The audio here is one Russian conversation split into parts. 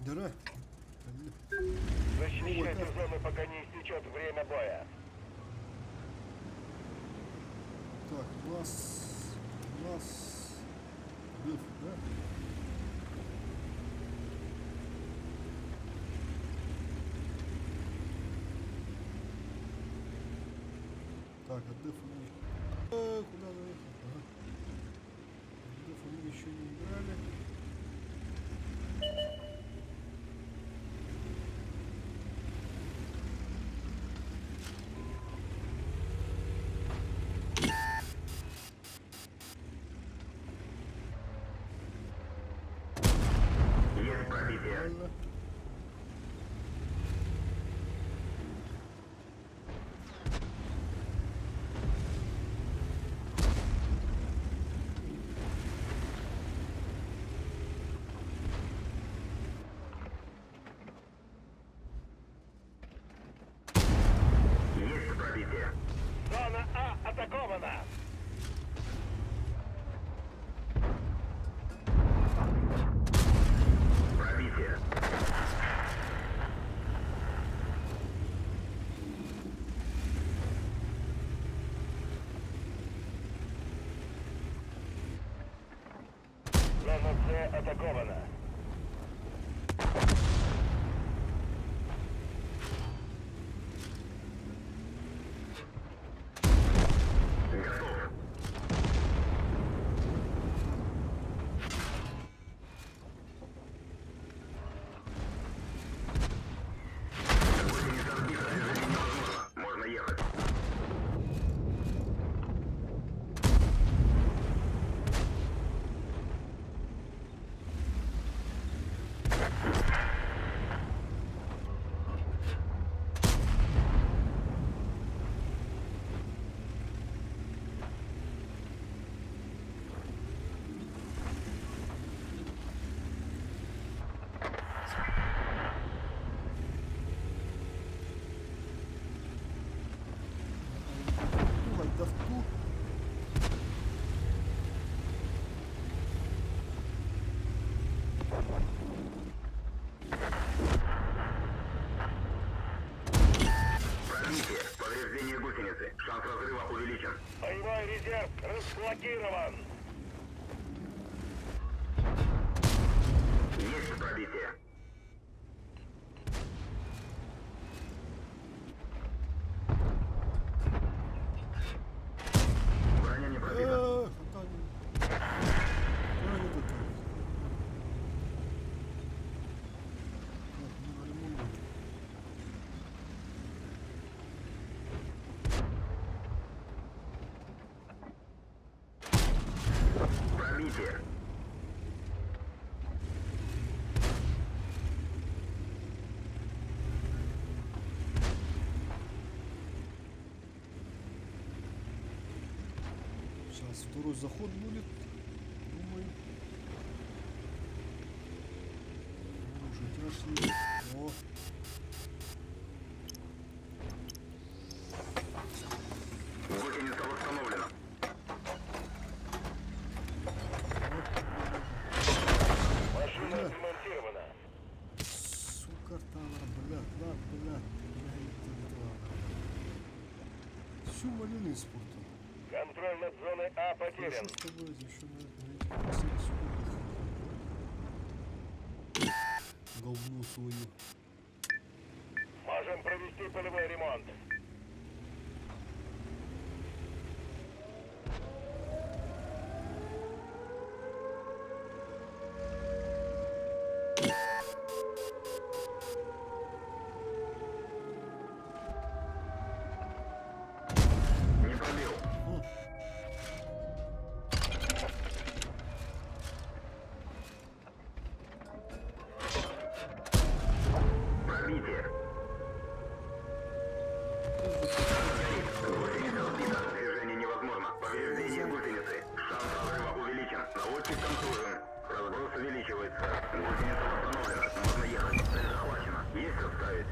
Дыра. Защищайте зону, пока не истечет время боя. Так, у нас дыф, да? Так, а дыф мы... куда заехал? Ага. Дыф мы еще не убрали. Есть пробитие. Правильно. Есть пробитие. Зона А атакована. Пробитие. Зона С атакована. Готов. Гусеница сбита, движение невозможно. Можно ехать. Ой, да вту. Пробитие. Повреждение гусеницы. Шанс разрыва увеличен. Боевой резерв разблокирован. Есть пробитие. Броня не пробита. Пробитие. Сейчас второй заход будет, думаю. Уже отошли. О. Гусеница восстановлена. Машина демонтирована. Сука, бля. Всю малину испортил. Контроль над зоной А потерян. Что с тобой еще на это последние секунды? Говно свою. Можем провести полевой ремонт. Не пробил. Пробитие. Гусеница сбита. Движение невозможно. Повреждение гусеницы. Шанс разрыва увеличен. Наводчик контужен. Разброс увеличивается. Гусеница восстановлена. Можно ехать. Цель захвачена. Есть отставить.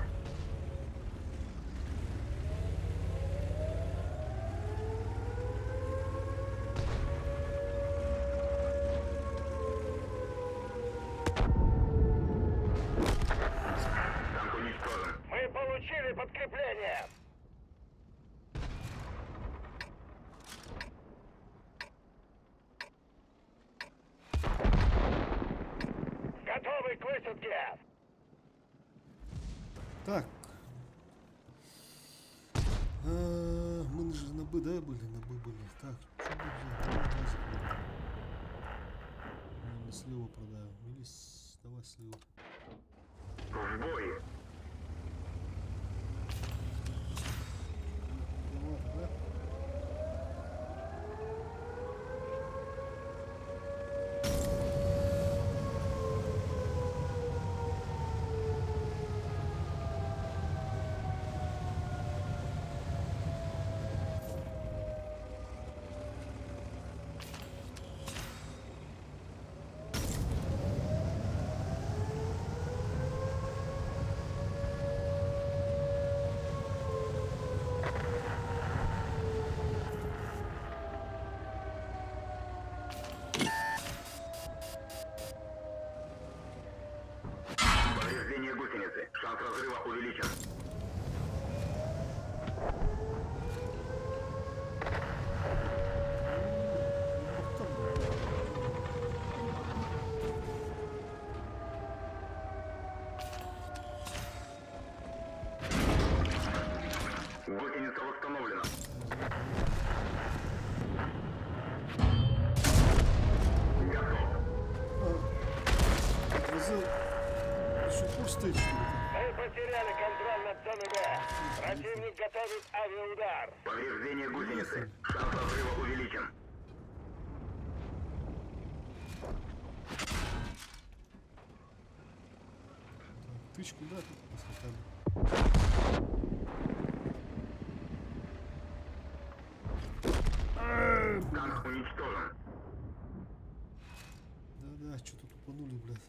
Получили подкрепление! Готовы к высадке! Так. Мы же на Б, да, были? На Б были. Так, что бы взять? Давай базик возьмем. Или слева продаем. Или давай слева. В бой. Давай, да? Повреждение гусеницы. Шанс разрыва увеличен. Гусеница восстановлена. Готов. Возил. Еще курс стоит, что ли? Мы потеряли контроль над зоной Б. Противник готовит авиаудар. Повреждение гусеницы. Шанс разрыва увеличен. Тычку, да, тут поскакали. Танк уничтожен. Да-да, что-то тупанули, блядь.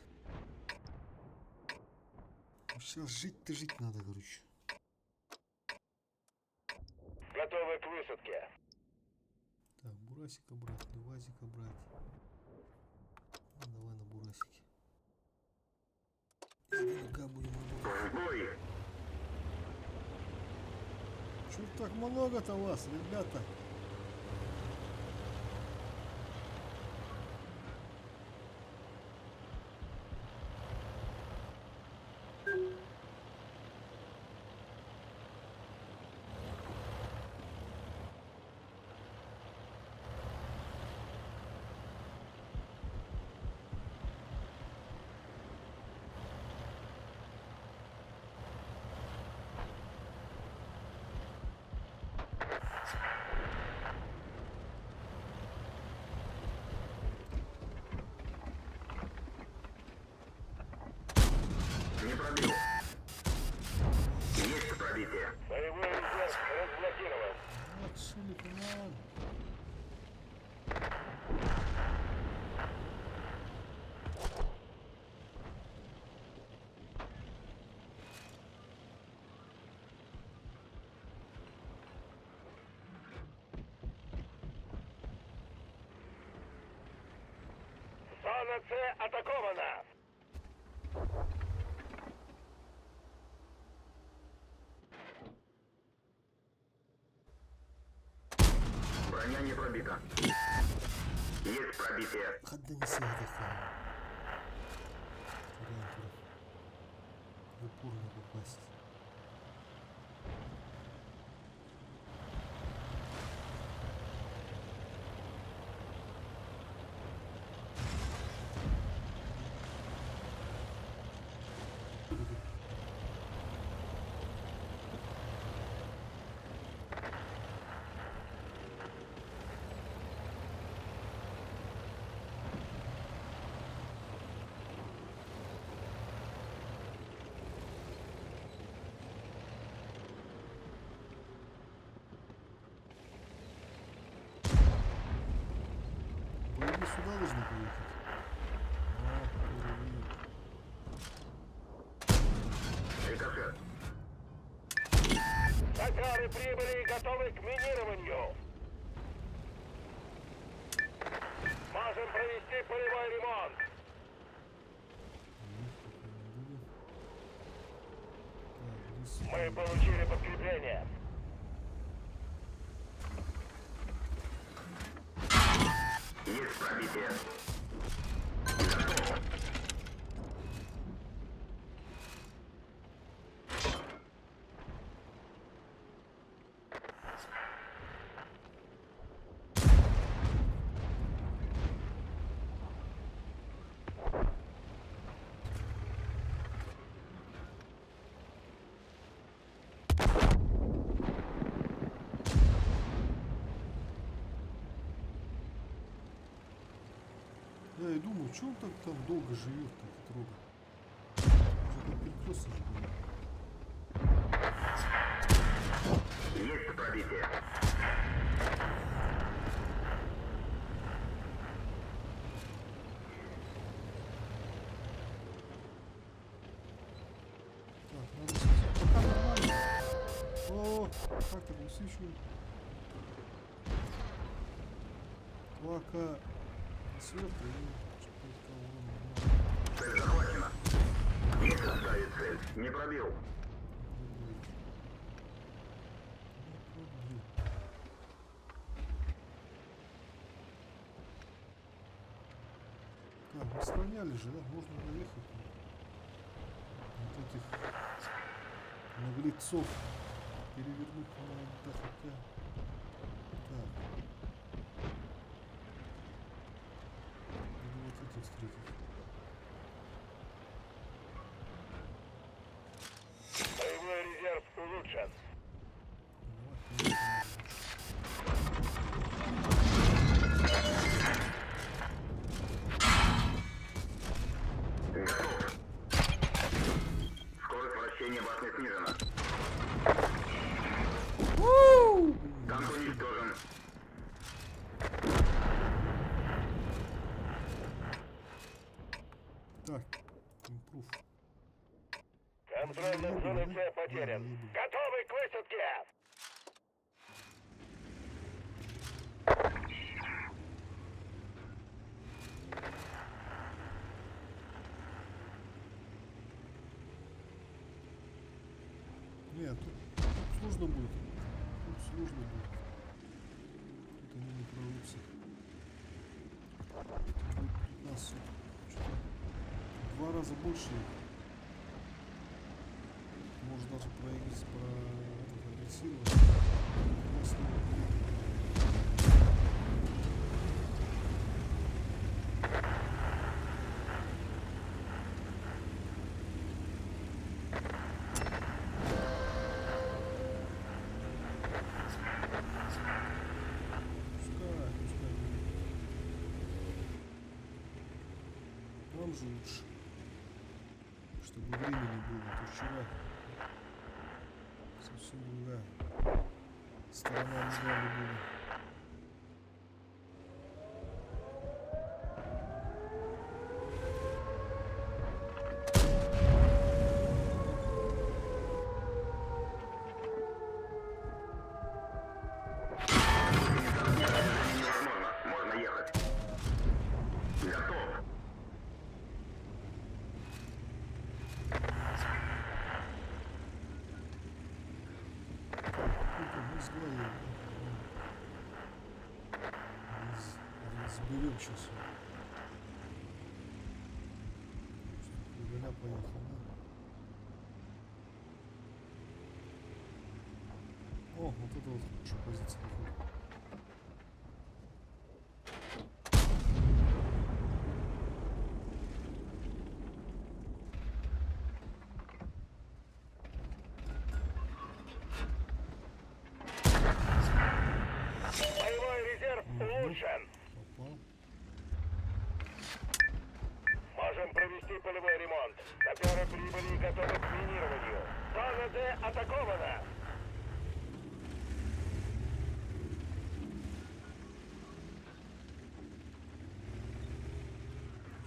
Сейчас жить-то жить надо, короче. Готовы к высадке. Так, бурасика брать, левазика брать. Ну, давай на бурасике. Издалека будем работать. В бой. Чё так много-то вас, ребята? Не пробил. Есть пробитие. Боевой резерв разблокирован. Вот шили-то надо. Зона С атакована. Броня не пробита. Есть пробитие. Хода не сяду, вариантов. В упор не попасть. Боевые сюда должны поехать. Рикошет. Сакары прибыли и готовы к минированию. Можем провести полевой ремонт. Мы получили подкрепление. Есть пробитие. Я и думаю, что он так там долго живет, этот робот? Уже как перекресток же был. Есть пробитие. Так, надо сейчас. Пока нормально. О, как так высвечиваю? Пока сверху и что-то Цель захвачена. Есть оставить цель. Не пробил. Так, мы сравняли же, да? Можно доехать. Вот этих наглецов перевернуть надо, хотя. Так. Или вот этих встретить. Боевой резерв улучшен. Давай, поехали. Готов. Скорость вращения башни снижена. Танк уничтожен. Так, импрув. Контроль над зоной С потерян. Готовы к высадке! Нет, тут сложно будет. Тут сложно будет. Тут они не прорвутся. Тут будет 15. Что-то в 2 раза больше. Может даже прогрессировать. Пускай. Нам же лучше. Чтобы времени было. То вчера совсем другая сторона медали была. Невозможно. Можно ехать. Готов. Ну-ка, мы сгладим. Разберем сейчас. Фигаля поехал, да? О, вот это вот хорошая позиция. Боевой резерв улучшен. Попал. Можем провести полевой ремонт. Саперы прибыли и готовы к минированию. Зона Д атакована.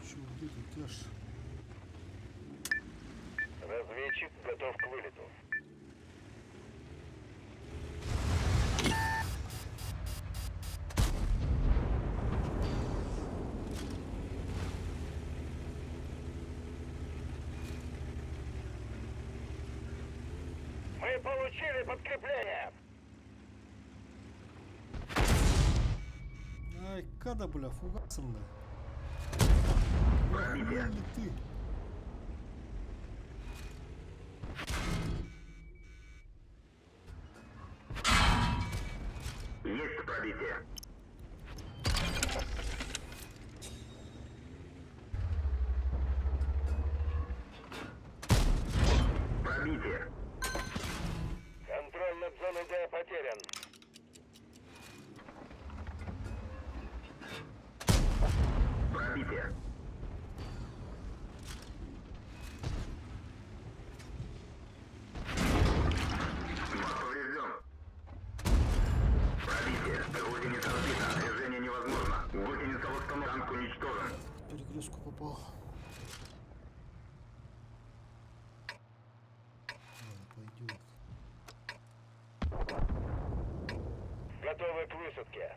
Чё, где тут тяж? Разведчик готов к вылету. Мы получили подкрепление. Ай, когда, бля, фугасом, да? Охуел ли ты? Есть пробитие. Пробитие. Контроль над зоной Д потерян. Пробитие. Маг поврежден. Пробитие. Гусеница сбита. Движение невозможно. Гусеница восстановлена. Танк уничтожен. Перегрузку попал. Ладно, пойдет. Готовы к высадке.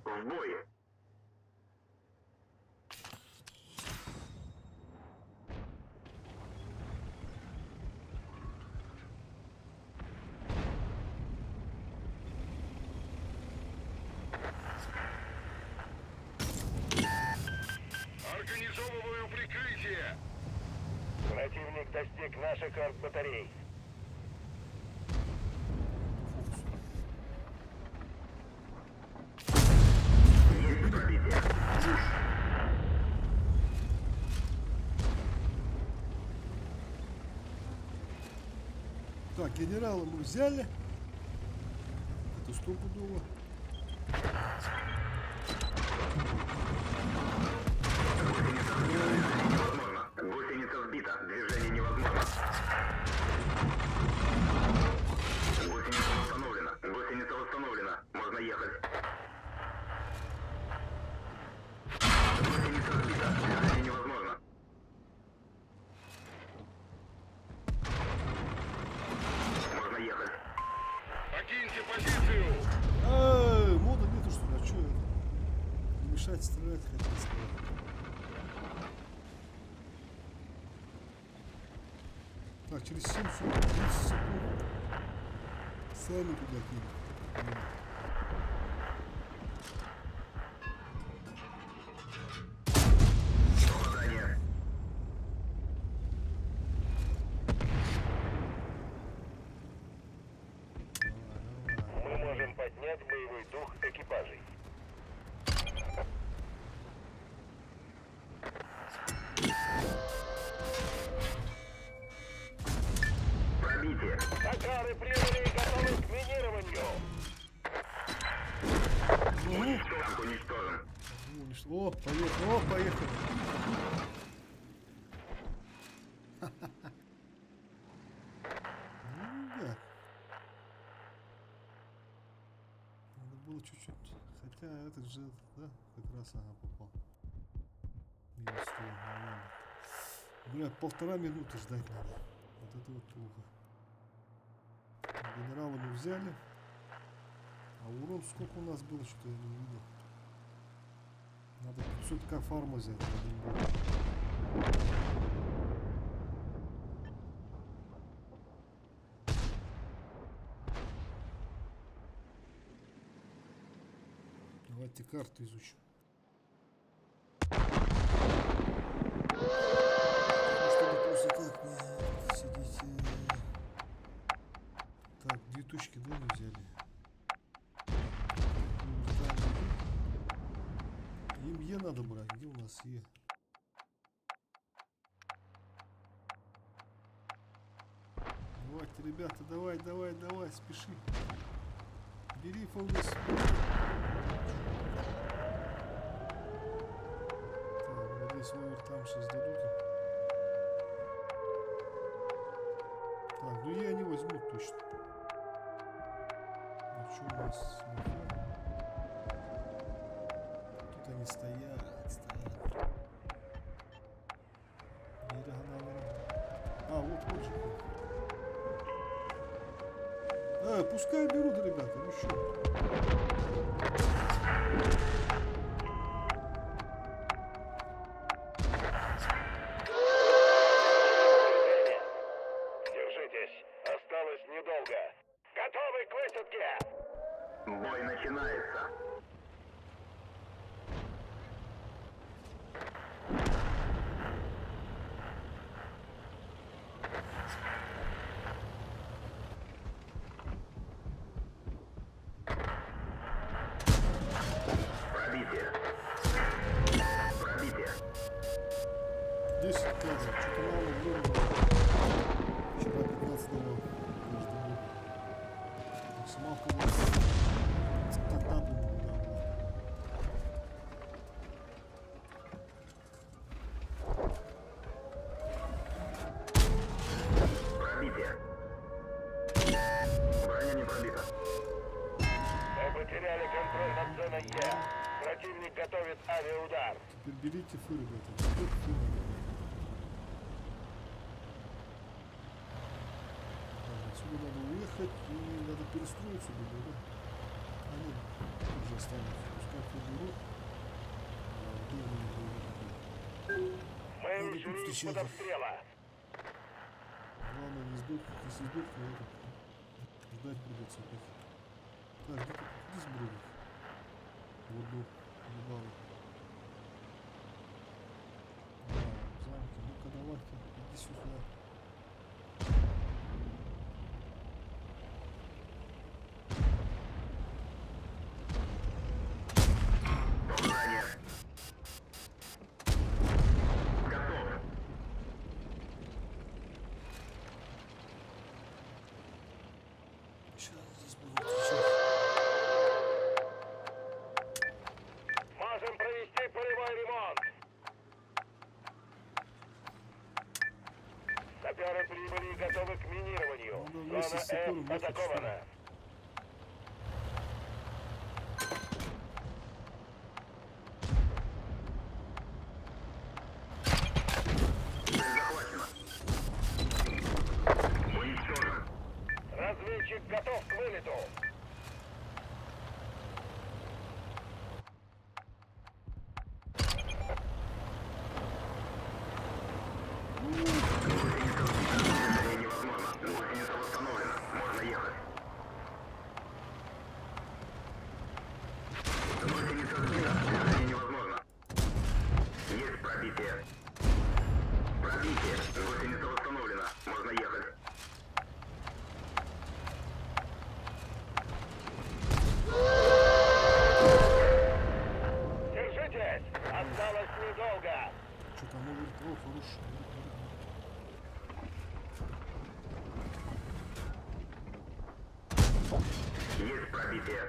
В бой. Организовываю прикрытие. Противник достиг наших артбатарей. Есть пробитие. Так, генерала мы взяли. Это стопудово. Невозможно. Гусеница сбита. Движение невозможно. Гусеница восстановлена. Гусеница восстановлена. Можно ехать. Гусеница сбита. Движение невозможно. Можно ехать. Покиньте позицию. Мода нету, что ли? А чё это? Не мешать стрелять, хотел сказать. Так, через 7 секунд, 30 секунд. Сами туда кинем. Попадание. Мы можем поднять боевой дух экипажей. Пробитие. Токары прибыли и готовы к минированию. Танк уничтожен. О, поехали, о, поехали. Ну да. Надо было чуть-чуть. Хотя этот же, да, как раз ага, попал. Минус 100, нормально. Бля, 1,5 минуты ждать надо. Вот это вот плохо. Генерала мы взяли. А урон сколько у нас было, что-то я не видел. Надо 500к фарма взять на один бой. Давайте карту изучим. Чтобы просто так не сидите. Так, 2 точки, да, не взяли. Им Е надо брать. Где у нас Е? Давайте, ребята, давай, давай, давай, спеши. Бери фолгас. Так, надеюсь, овер там сейчас дадут. Так, ну Е они возьмут точно. А что у нас? Тут они стоят. Диагонально. А, вот же. Пускай берут, ребята, ну что? тоже. Что-то мало времени. Вчера 15 давал. Каждый год. Максималка у нас тогда, по-моему, да, была. Пробитие. Броня не пробита. Мы потеряли контроль над зоной Е. Противник готовит авиаудар. Теперь берите фы, ребята. Теперь фы надо. Так, отсюда надо уехать и надо перестроиться было, да? А нет, уже останется. Пускай фы берут. А где они не берут? Мы Надо тут ушли встречать из-под их. обстрела. Главное не сдохнуть, если сдохнуть, это ждать придется опять. Так, где-то здесь бродит. Вот был, ебало. Да, в замке. Ну-ка давай-ка, иди сюда. Попадание. Готов. Сейчас здесь буду встречать. Можем провести полевой ремонт. Саперы прибыли и готовы к минированию. Надо вместе с Зона сапером F ехать, атакована. Цель захвачена. Уничтожен. Разведчик готов к вылету. Движение невозможно. Гусеница восстановлена. Можно ехать. Гусеница сбита. Движение невозможно. Есть пробитие. Пробитие. Гусеница восстановлена. Можно ехать. Держитесь! Осталось недолго. Что там говорит? О, хороший. Есть пробитие.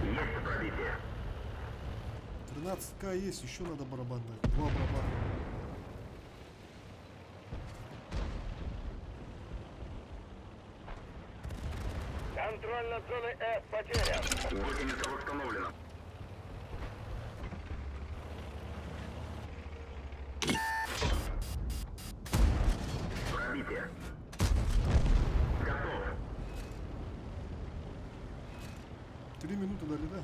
Есть пробитие. 13к есть, еще надо барабан дать. 2 барабана. Контроль над зоной F потерян. Гусеница восстановлена. Пробитие. Готов. 3 минуты дали, да?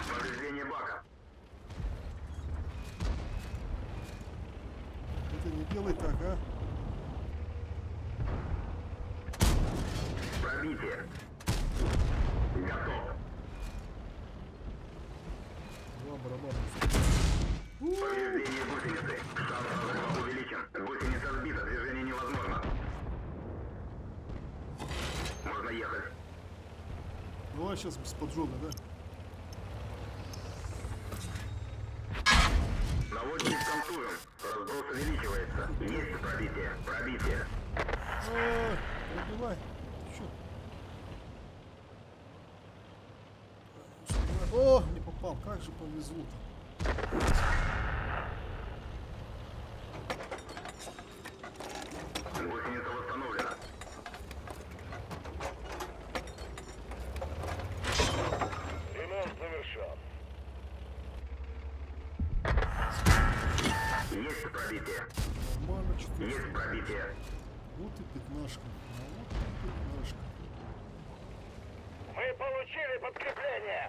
Повреждение бака. Это не делай так, а? Пробитие. Готов. 2 барабана. Повреждение гусеницы. Шанс разрыва увеличен. Гусеница сбита. Движение невозможно. Можно ехать. Давай сейчас без поджога, да? Наводчик контужен. Разброс увеличивается. Есть пробитие. Пробитие. Ой, пробивай. Чё? О, не попал. Как же повезло-то. Гусеница восстановлена. Ремонт завершен. Есть пробитие. Нормально, 4. Есть пробитие. Вот и пятнашка. А вот и пятнашка. Мы получили подкрепление.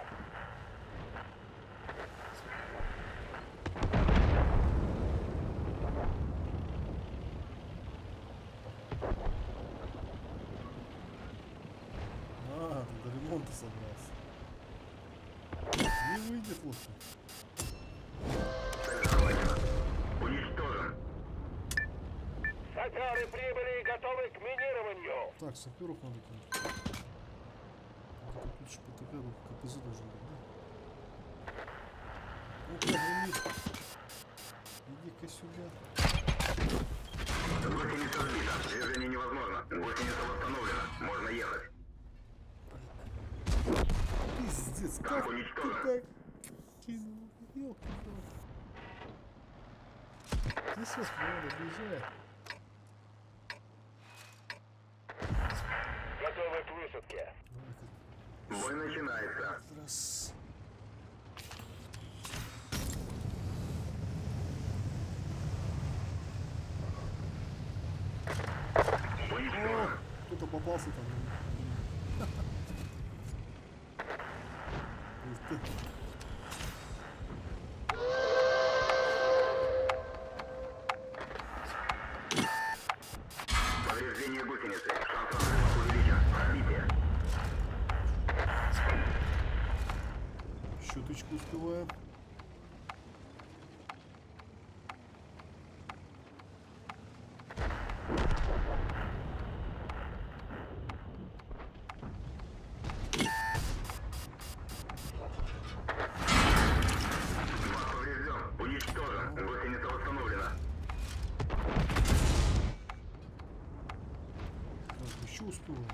А, ты до ремонта собрался. Не выйдет лучше. Цель захвачена. Уничтожен. Саперы прибыли и готовы к минированию. Так, саперов надо кинуть. Тут же ПТК, ну, КПЗ должен быть, да? Опа, гранит. Иди-ка сюда. Гусеница сбита. Движение невозможно. Гусеница восстановлена. Можно ехать. Пиздец, Танк как ты уничтожен. так кинул? Ёлки-палки. Здесь вот надо бежать. Готовы к высадке. Бой начинается. Раз. Уничтожен. О, кто-то попался там. Ух ты. Повреждение гусеницы. Шанс разрыва увеличен. Пробитие. Щеточку успеваем. Мах поврежден. Уничтожен. Гусеница восстановлена. Так, еще успеваем.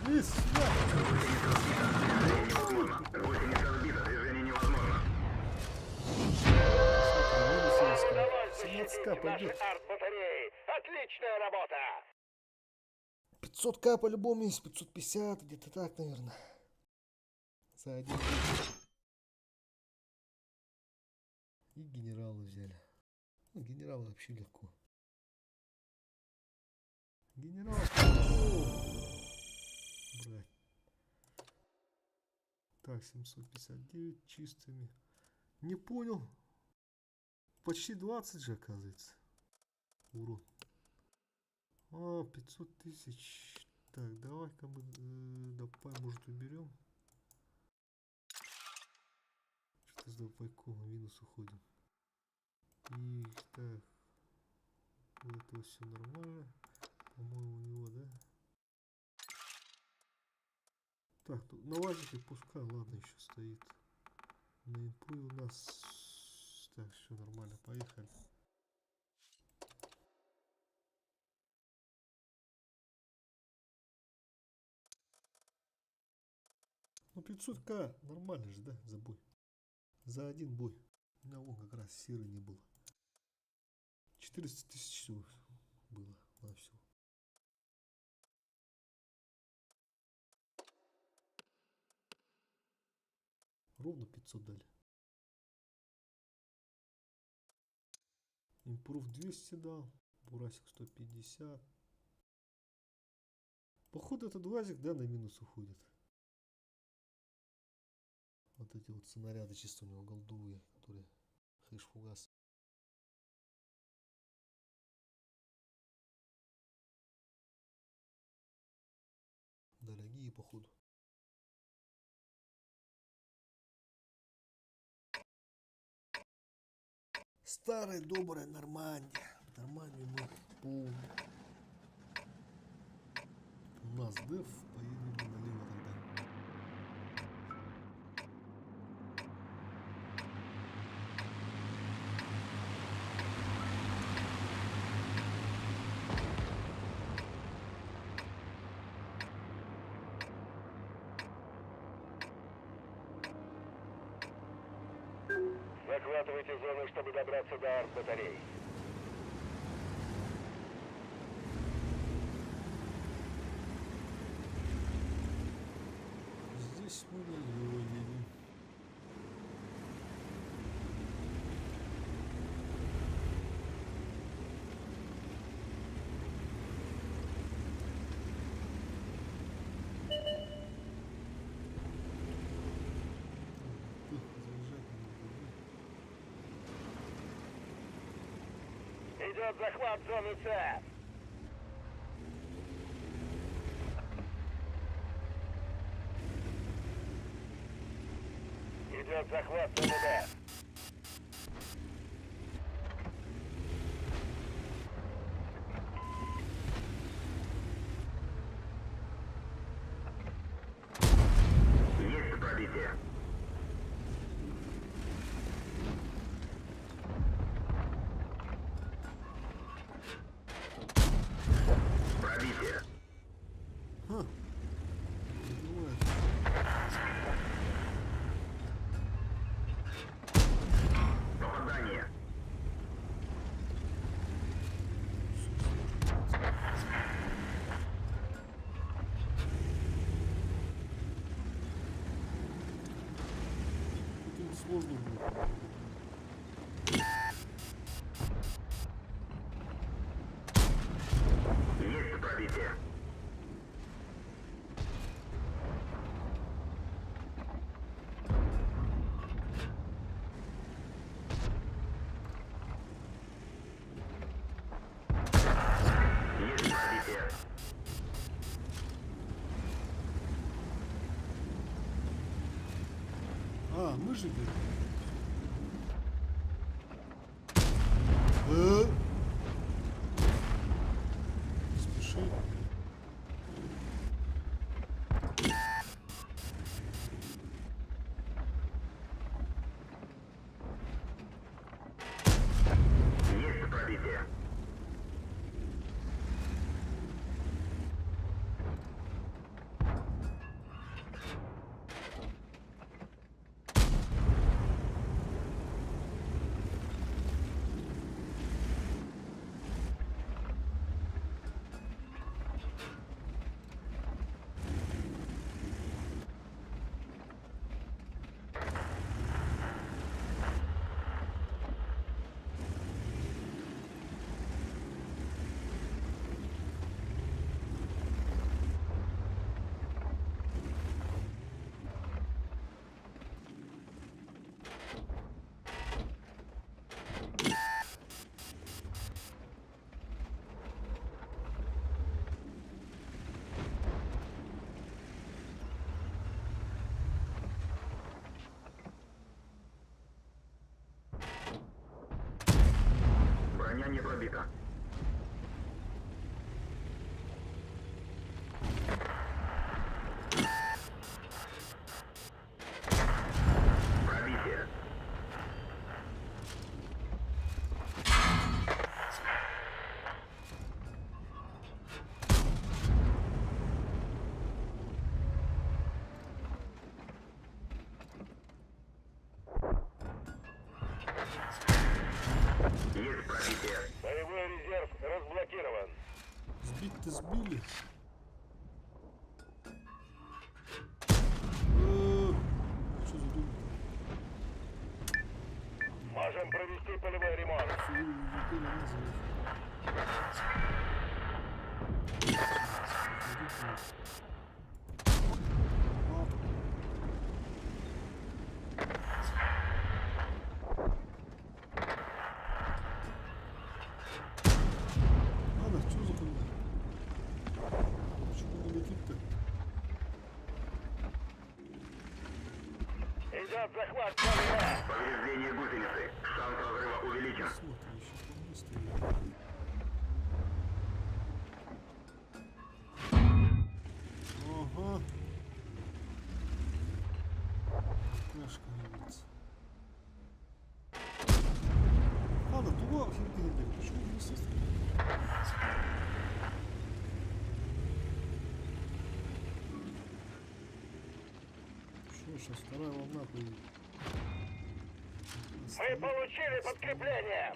Лезь сюда! Движение невозможно. Гусеница сбита. Движение невозможно. Удалось 17к защитить наши пойдет. арт-батареи. Отличная работа. 500к по-любому есть, 550, где-то так, наверное. За один день. И генерала взяли. Ну, генерала вообще легко. Генерал. Брать. Так, 759 чистыми. Не понял. Почти 20 же, оказывается. Урон. А, 500 тысяч. Так, давай-ка мы, давай, может, уберем. Что-то с давайком в минус уходим. И так. Вот это все нормально. По-моему, у него, да? Так, тут на вазике пускай, ладно, еще стоит. На импу у нас... Так, все нормально, поехали. Ну 500к, нормально же, да, за бой. За один бой. У меня вон как раз серый не было. 400 тысяч всего было на все. Ровно 500 дали. Импрув 200 дал. Бурасик 150. Походу этот вазик, да, на минус уходит. Вот эти вот снаряды чисто у него голдовые, которые хэш-фугас. Дорогие, походу. Старый добрый Нормандия. Нормандию мы помним. У нас деф, поедем налево тогда. Захватывайте зону, чтобы добраться до арт-батарей. Здесь мы налево едем. Заезжать надо, Идет захват зоны С. Идет захват ЦНД. Есть пробитие. Пробитие. Ха. Бывает. Попадание. Каким сложно было. Есть пробитие. Есть пробитие. А, мы же берем. Спеши. Есть пробитие. Броня не пробита. Пробитие. Есть пробитие. Боевой резерв разблокирован. Сбить-то сбили. Что за дым? Можем провести полевой ремонт. Все улетели назад. Ладно, что за хуйня? Почему не летит-то? Идет захват ЦНД. Повреждение гусеницы. Шанс разрыва увеличен. Смотри, еще побыстрее. Ага. Флешка нравится. Ладно, туда хер не бегает. Почему не состоит? Что, сейчас вторая волна поедет. Мы получили подкрепление.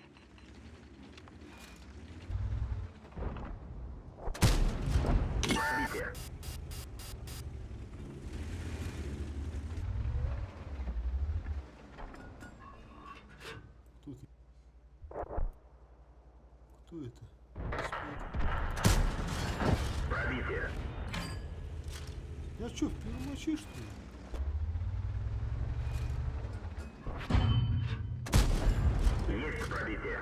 Пробитие. Кто это? Господи. Пробитие. Я что, в первомочи, что ли? Есть пробитие.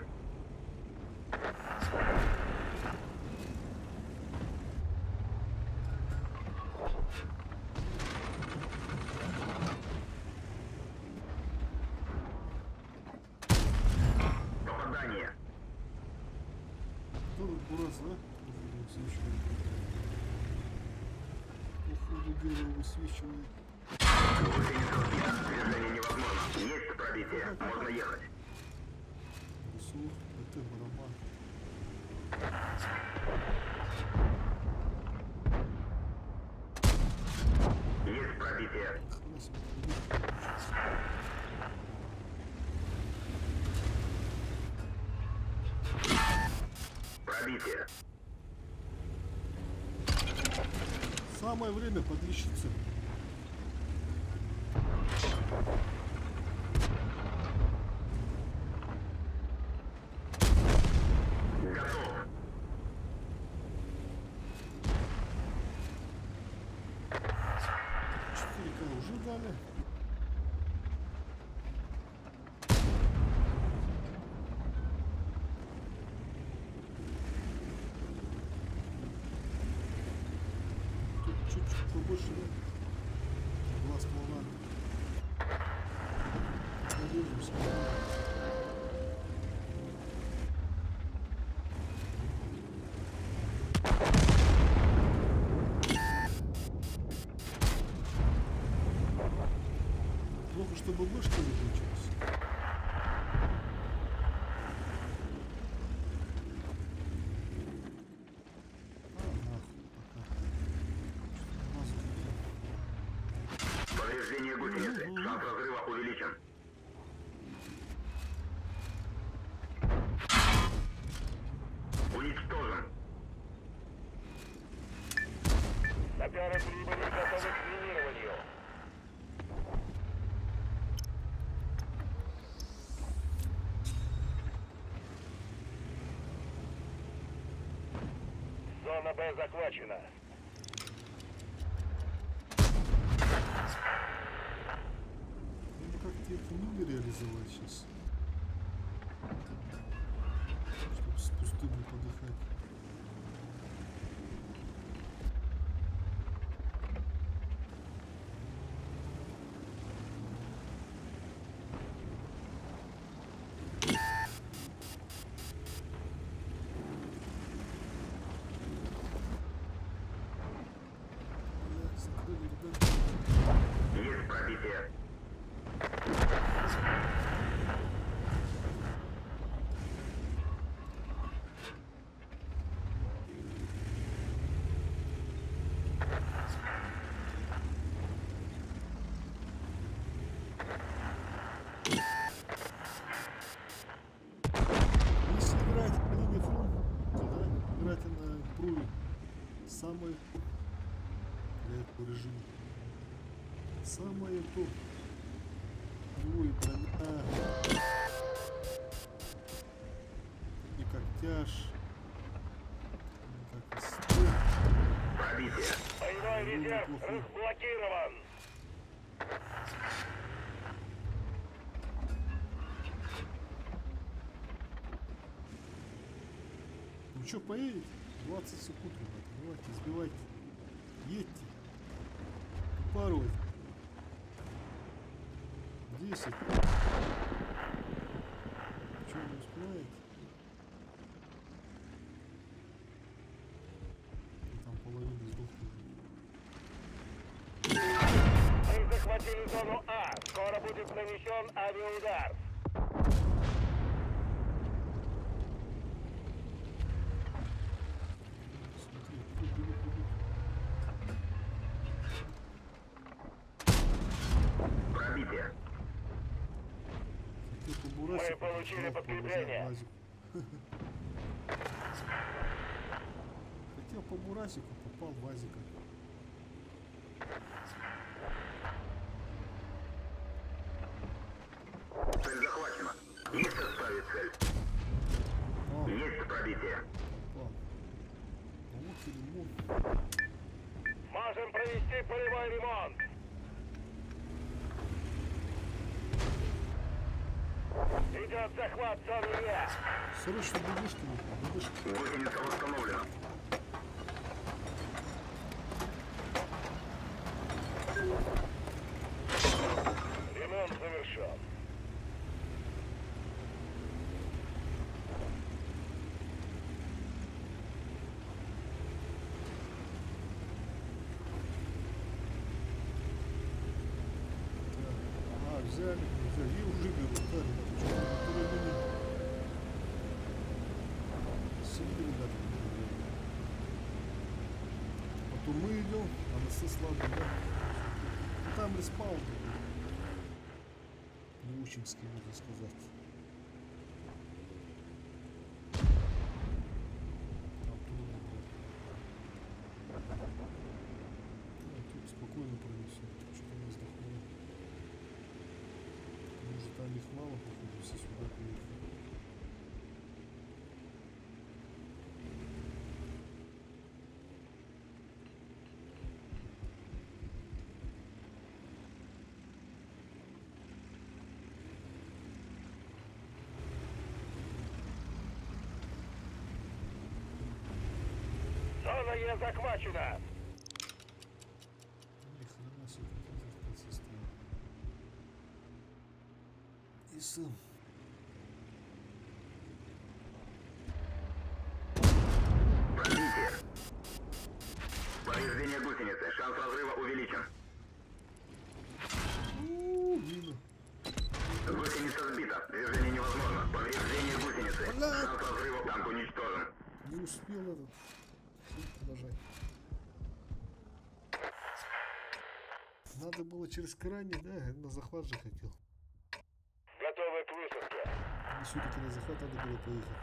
нас, да? Высвечивает. По ходу дела высвечивает. Гусеница сбита. Движение невозможно. Есть пробитие. Можно ехать. Ресурс, это барабан. Есть пробитие. Хрена себе, получится. Пробитие. Самое время подлечиться. Готов. 4К уже дали. Тут чуть-чуть побольше, да? Глаз ствола. Надержимся. Плохо, чтобы вышка не получилась. Нахуй пока. Что-то глазу Повреждение гусеницы. Шанс разрыва увеличен. Уничтожен. Саперы прибыли и готовы к минированию. Зона Б захвачена. Надо как-то это мины реализовать сейчас. Чтобы с пустым не подыхать. Бля, закрыли, ребята. Есть пробитие. Если играть на линии фронта, да, играть на импрове, самое то для этого режима. Самое то. Ой, броня. И когтяж. Так, история. Пробитие. Боевой резерв Неплохо. разблокирован. Ну что, поедет? 20 секунд, ребята. Давайте, сбивайте. Едьте. Упарывайте. 10. Что, не успеваете? И там половина сдохла уже. Мы захватили зону А. Скоро будет нанесен авиаудар. Смотри, бегут. Пробитие. Хотел по бурасику, Мы получили попал по подкрепление. лазику. Хотел по бурасику, попал в вазика. Цель захвачена. Есть отставить цель. О, Есть пробитие. попал. Вот и ремонт. Можем провести полевой ремонт. Идет захват зоны Е. Срочно бегушки нужно, бегушки. Гусеница восстановлена. Ремонт завершен. взяли. И уже берут. Да, ребята, что-то более-менее сильные ребята. Потом мы идем, а НС слабый, да? Ну, там респаун такой. Научимский, можно сказать. Там трудно, брат. Ну, тут спокойно пронесем. Что-то у нас доходит. Может, там их мало, походу, все сюда приехали. Зона Е захвачена. Ни хрена себе, как это состоит. И сам. Пробитие. Повреждение гусеницы. Шанс разрыва увеличен. Мина. Гусеница сбита. Движение невозможно. Повреждение гусеницы. Бля. Шанс разрыва. Танк уничтожен. Не успел этот кнопку нажать. Надо было через крайний, да, на захват же хотел. Готовы к высадке. И все-таки на захват надо было поехать.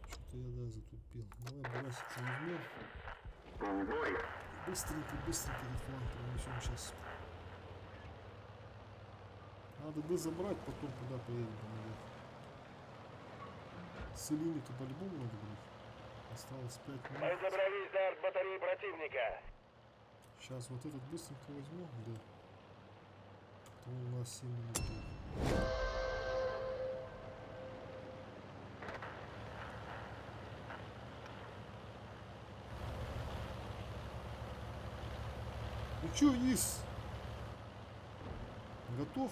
Что-то я, да, затупил. Давай барасика возьмем. В бой. Быстренько этот фланг пронесем сейчас. Надо бы забрать, потом куда поедем. Наверх. Селине-то по-любому надо брать. Осталось 5 Мы минут. добрались до артбатареи противника. Сейчас вот этот быстренько возьму, да. То у нас 7 минут. будет. Ну чё, Ис? Готов?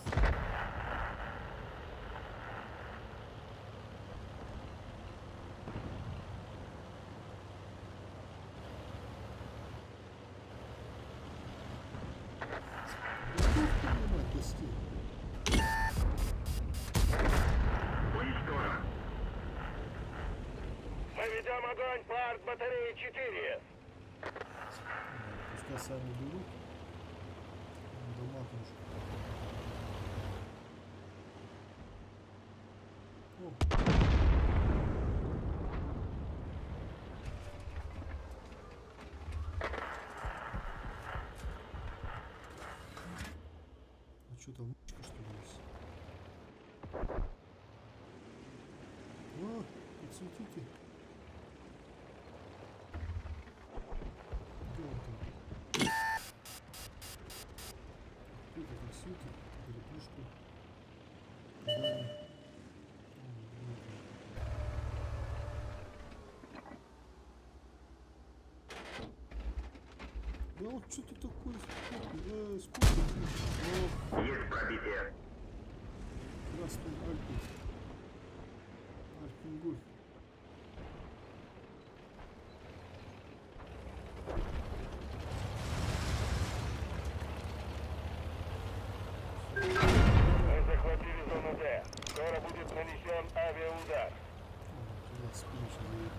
Готов принимать гостей? Уничтожен. Мы ведем огонь по артбатарее 4. Пускай сами берут. Дома тоже. О. А что там, мучка, что ли, есть? О, подсветите. Где он там? Кто-то там светит, перепушку. Да. Да вот что ты такой сколько? О, Есть пробитие. красный Альпин. Альпингуль. Мы захватили зону Д. Скоро будет нанесен авиаудар. Туда спину сейчас заедем.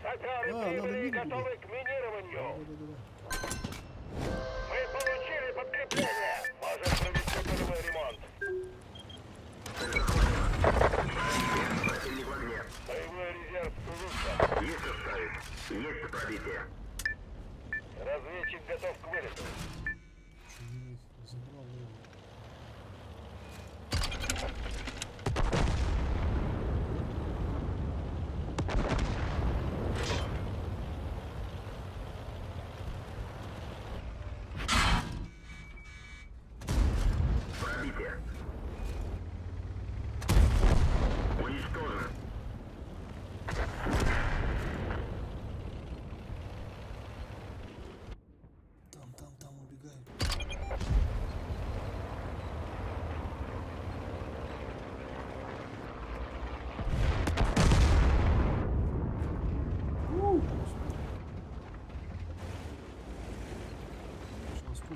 Саперы надо прибыли и мины готовы к минированию. Да. Мы получили подкрепление. Можем провести полевой ремонт. Противник в огне. Боевой резерв улучшен. Есть оставить. Есть пробитие. Разведчик готов к вылету. Что не забрал, наверное. Пробитие. Уничтожен. Там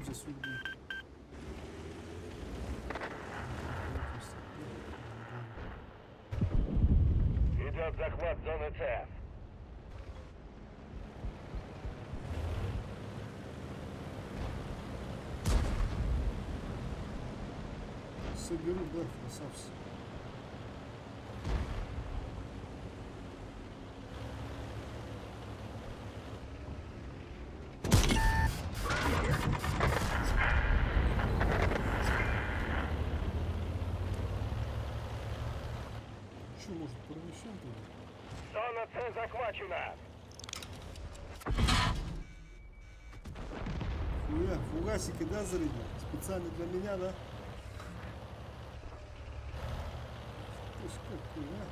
за судьбу. Идет захват зоны С. Соберу, да, красавцы. Что, может, пронесем туда? Зона С захвачена. Хуя, фугасики, да, зарядил? Специально для меня, да? То есть какой, а?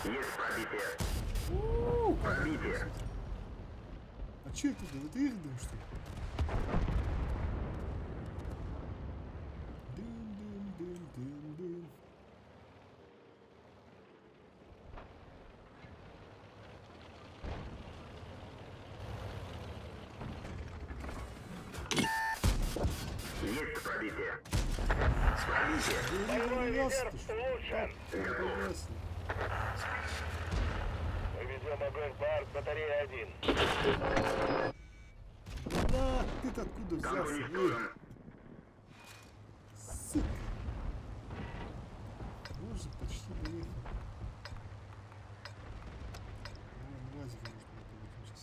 Есть пробитие. У-у-у, Пробитие. А че это? Это их дым, что ли? Дым. Есть пробитие. Пробитие. Боевой резерв Ясно, улучшен. это ясно. Мы ведем огонь по арт-батарее 1. Да, ты-то откуда Танк взялся? уничтожен. Сука. Боже, почти доехал. Ладно, УАЗик может быть сейчас.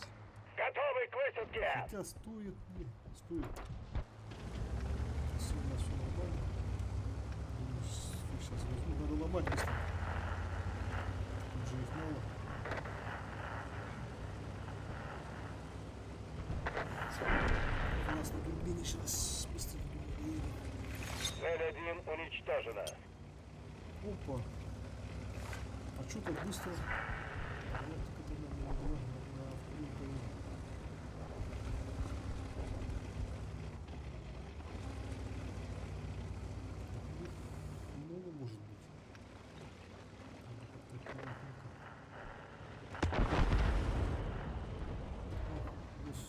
Готовы к высадке. Хотя стоит, стоит. Все у нас все нормально. Думаю, сейчас возьму. Надо ломать быстро. Тут же их мало. У нас на турбине сейчас быстрее едем. Цель 1 уничтожена. Опа. А что так быстро? А я так это на вторую поеду. Много может быть. Надо как-то аккуратненько. О, плюс.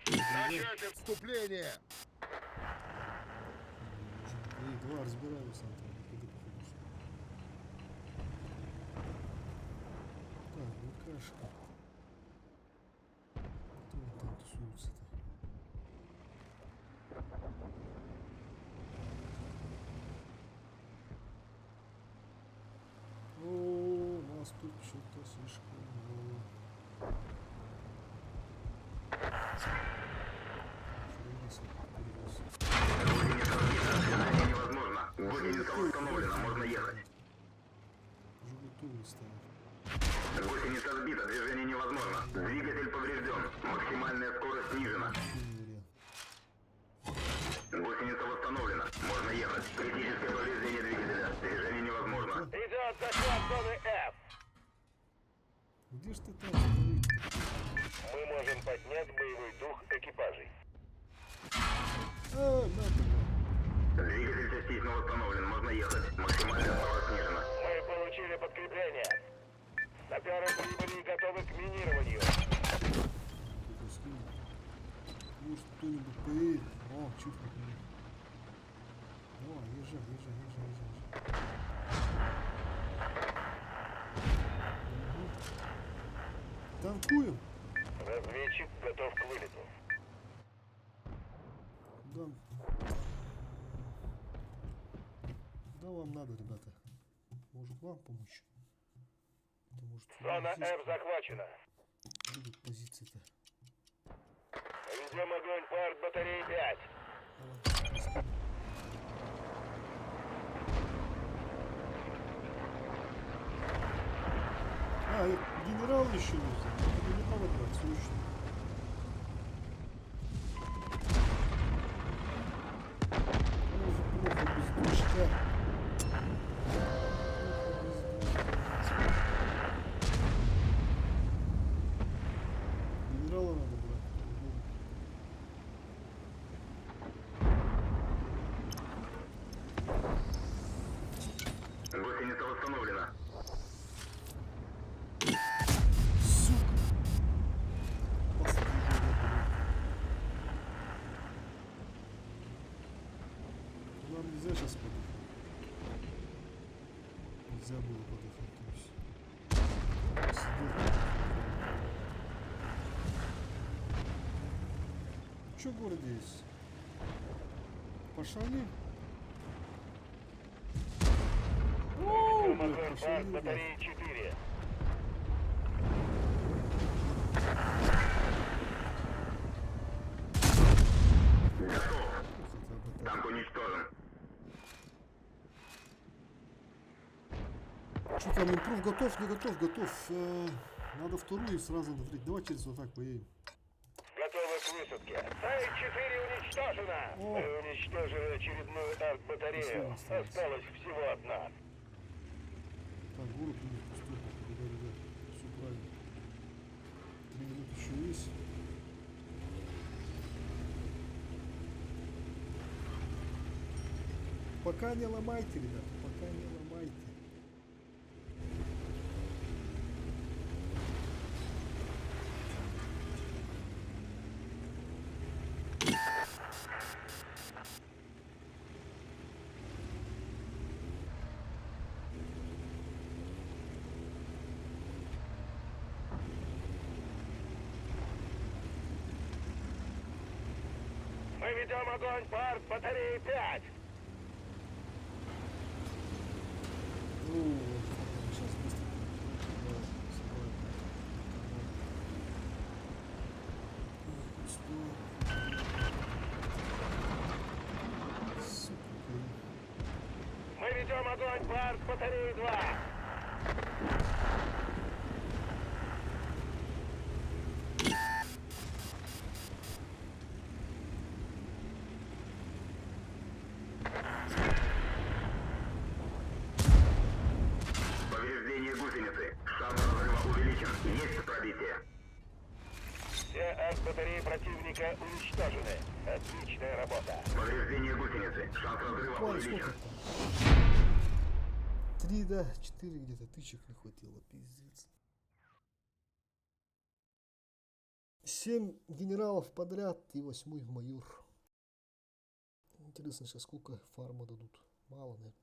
Начать отступление! Давай разбираемся, Антон, куда походишь. Так, ВКшка. Кто он там тусуется-то? О, у нас тут что-то слишком много. Что у нас перевез? Движение невозможно. Гусеница восстановлена. Можно ехать. Уже готовы стоят. Гусеница сбита. Движение невозможно. Двигатель поврежден. Максимальная скорость снижена. Гусеница восстановлена. Можно ехать. Критическое повреждение двигателя. Движение невозможно. Идет захват зоны F. Где ж ты там стоишь? Мы можем поднять боевой дух экипажей. А, надо. Двигатель частично восстановлен. Можно ехать. Максимальная скорость снижена. Мы получили подкрепление. Саперы прибыли и готовы к минированию. Это скинь. Может кто-нибудь поедет? О, чуть как не. Давай, езжай. Угу. Танкуем? Разведчик готов к вылету. Да. Куда вам надо, ребята? Может вам помочь? Это может Зона здесь F захвачена. будут позиции-то. Ведем огонь по арт-батарее 5. Давай, скинь. А, и генерал еще нужен. Генерала брать, срочно. Плохо без душка. сейчас подыхал. Нельзя было подыхать, то есть. Сидел тут. Чё в городе есть? Пошали? О, блядь, Мотор пошали, парк блядь. батареи 4. Готов. Хотя бы так. Танк уничтожен. Что там, импрув готов, не готов, готов. Надо вторую и сразу на третью. Давай через вот так поедем. Готовы к высадке. Цель 4 уничтожена. О. Мы уничтожили очередную арт-батарею. Последний осталось. Осталось всего одна. Так, город у них пустой, походу, да, ребят. Все правильно. 3 минуты еще есть. Пока не ломайте, ребята, пока не ломайте. Мы ведем огонь по арт-батарее 5. Ну, сейчас быстро. Давай, собирай. Сука, блин. Мы ведем огонь по арт-батарее 2. Повреждение гусеницы. Шанс разрыва увеличен. Есть пробитие. Все арт-батареи противника уничтожены. Отличная работа. Повреждение гусеницы. Шанс разрыва Буквально сколько увеличен. там? 3, да, 4 где-то тычек не хватило, пиздец. 7 генералов подряд и 8-й майор. Интересно, сейчас сколько фарма дадут? Мало, наверное.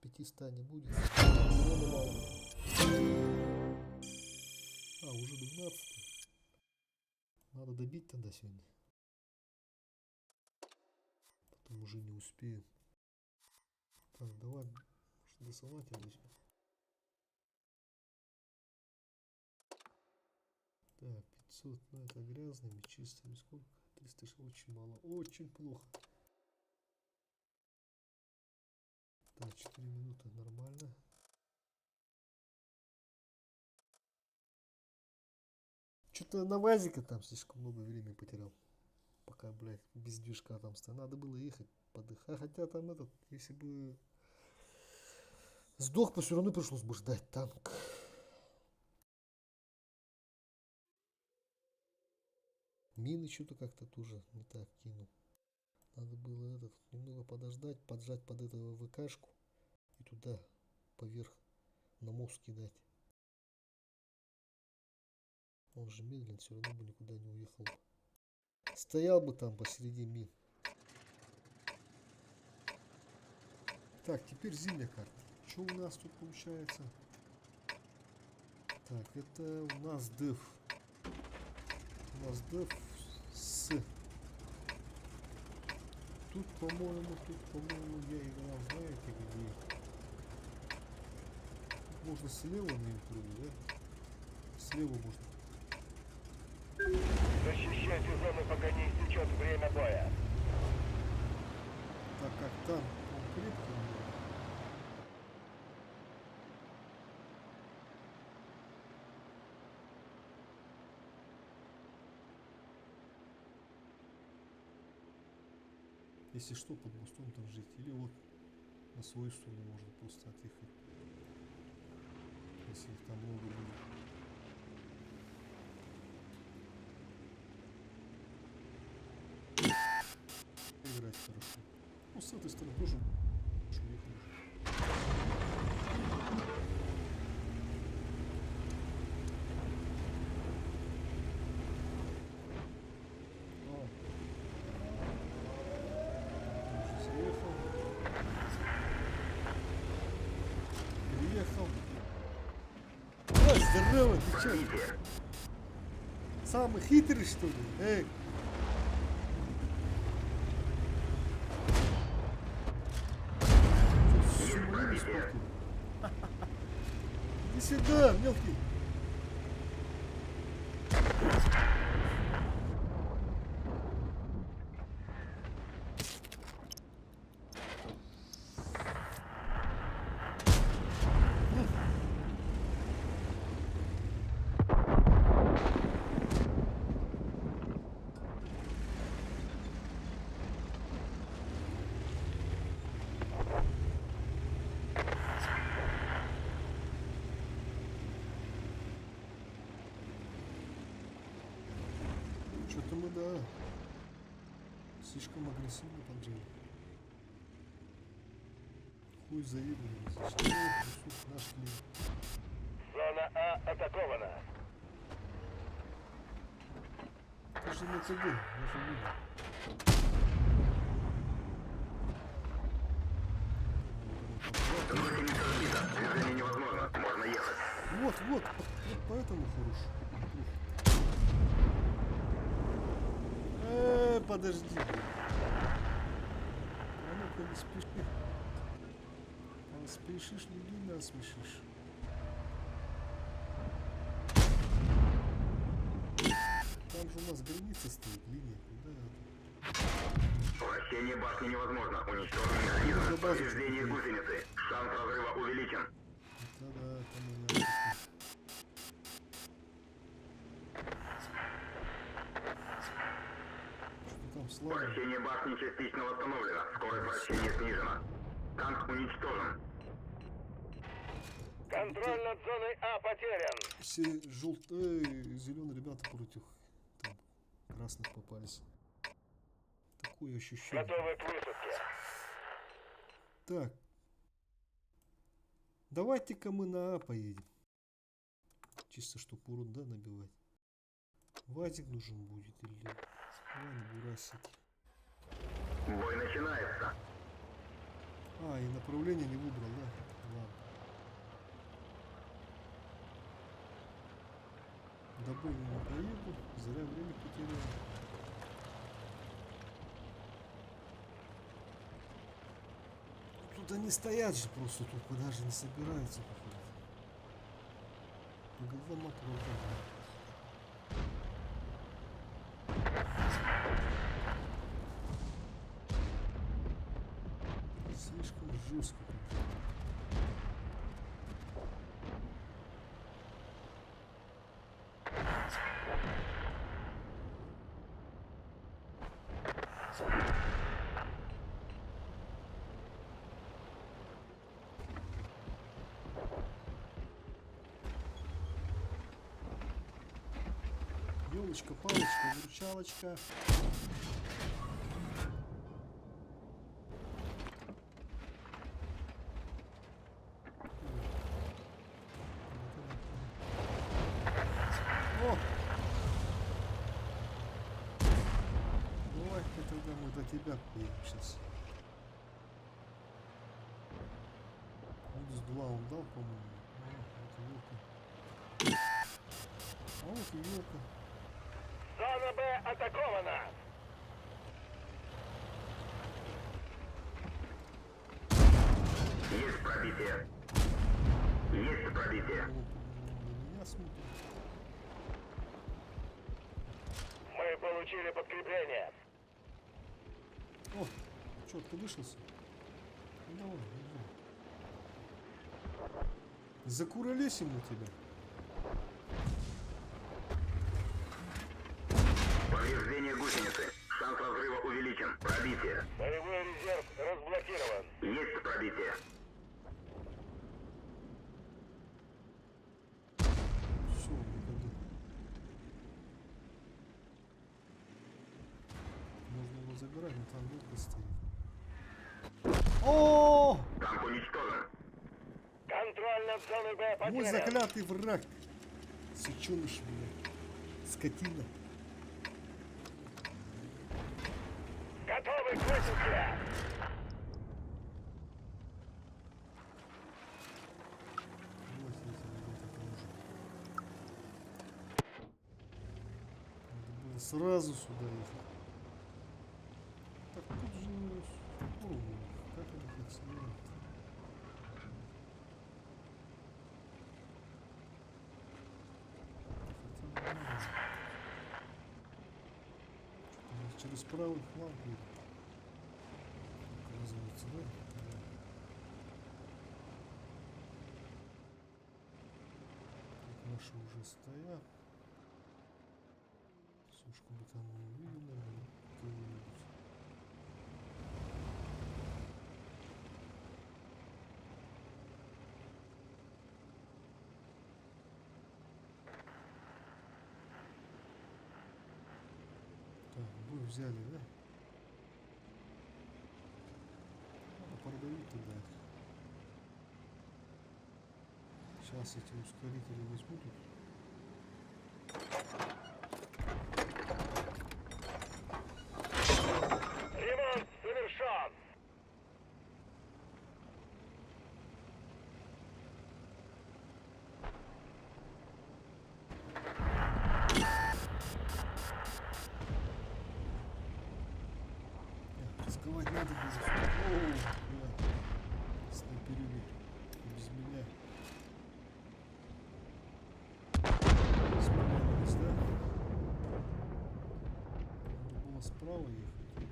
500 не будет. Наверное, мало. А, уже 12. Надо добить тогда сегодня. Потом уже не успею. Так, давай, может, досылать здесь. Так, 500, ну это грязными, чистыми, сколько? 300, очень мало, очень плохо. Так, 4 минуты, нормально. Что-то на вазике там слишком много времени потерял. Пока, блядь, без движка там стоял. Надо было ехать подыхать. Хотя там этот, если бы сдох, то все равно пришлось бы ждать танк. Мины что-то как-то тоже не так кинул. Надо было этот немного подождать, поджать под этого ВКшку и туда поверх на мост кидать. Он же медленно, все равно бы никуда не уехал. Стоял бы там посреди мин. Так, теперь зимняя карта. Что у нас тут получается? Так, это у нас деф. У нас деф с... Тут, по-моему, я играл, знаете, где? Тут можно слева на импрове, да? Слева можно. Защищайте зону, пока не истечет время боя. Так как там он крепкий у него. Если что, под мостом там жить. Или вот на свою сторону можно просто отъехать. Если их там много будет. Играть хорошо. Ну, с этой стороны тоже уехали. О, Здорово, ты чё? Пробитие. Самый хитрый, что ли? Эй! Есть пробитие. Иди сюда, мелкий. Что-то мы, да, слишком агрессивно поджали. Хуй заебали. Зачем нашли? Зона А атакована. Это же на ТД, я же видел. Гусеница сбита. Движение невозможно. Можно ехать. Вот, вот поэтому хорош. Подожди. А ну-ка не спеши. Спешишь, людей насмешишь. Там же у нас граница стоит, линия. Куда это? Вращение башни невозможно. Уничтожен механизм. Повреждение гусеницы. Шанс разрыва увеличен. Да-да, там у меня... Что там слава? Вращение башни частично восстановлено. Скорость вращения снижена. Танк уничтожен. Контроль над зоной А потерян. Все желтые, зеленые ребята против там, красных попались. Такое ощущение. Готовы к высадке. Так. Давайте-ка мы на А поедем. Чисто, чтоб урон, да, набивать. Вазик нужен будет или... Ладно, бурасики. Бой начинается. А, и направление не выбрал, да? Ладно. До боя не поеду, зря время потерял. Тут они стоят же просто, тут даже не собираются. По головам оправдано. Слишком жестко. Елочка, палочка, выручалочка. О! Давай-ка тогда мы до тебя приедем сейчас. Минус 2 он дал, по-моему. А вот и елка. Зона Б атакована. Есть пробитие. Есть пробитие. На меня смотрит. Мы получили подкрепление. О, что, ты вышелся? Ну давай, давай. Закуролесим мы тебя. Повреждение гусеницы. Шанс разрыва увеличен. Пробитие. Боевой резерв разблокирован. Есть пробитие. Все, выходи. Можно его забирать, но там долго стоит. О! Танк уничтожен. Контроль над зоной Б Мой потерян. заклятый враг. Сыченыш, блядь. Скотина. Готовы к высадке. Вот здесь ребята тоже. сразу сюда ехать. Так тут же попробуем. Как это хоть сделать? Хотя бы надо. Через правый фланг едет. Оказывается, да? Да. Тут наши уже стоят. Сушку бы там не увидели, наверное, кого-нибудь. Так, бой взяли, да? Надо продавить тогда. Сейчас эти ускорители возьму тут. Ремонт совершен. Рисковать надо будет. Оу, бля. Снайперили. Без меня. Справились, да? Надо было справа ехать.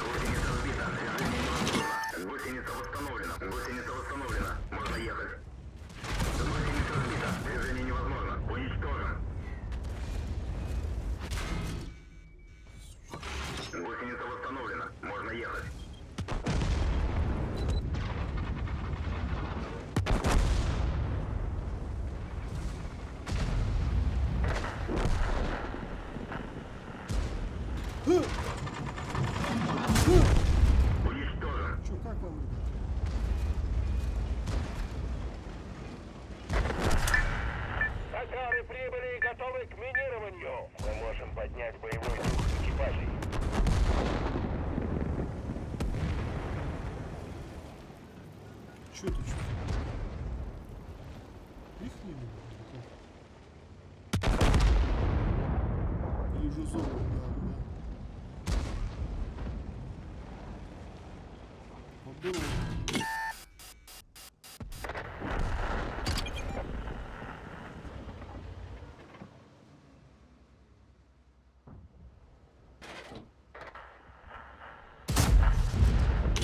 Гусеница сбита, движение невозможно. Гусеница восстановлена, гусеница восстановлена. Можно ехать. Гусеница сбита, движение невозможно. Уничтожен. Гусеница восстановлена, можно ехать. Уничтожен. Чё, как вам, ребят? Саперы прибыли и готовы к минированию. Мы можем поднять боевой дух экипажей. Чё ты, чё? Их не было? Или уже зовут, да. Побыл.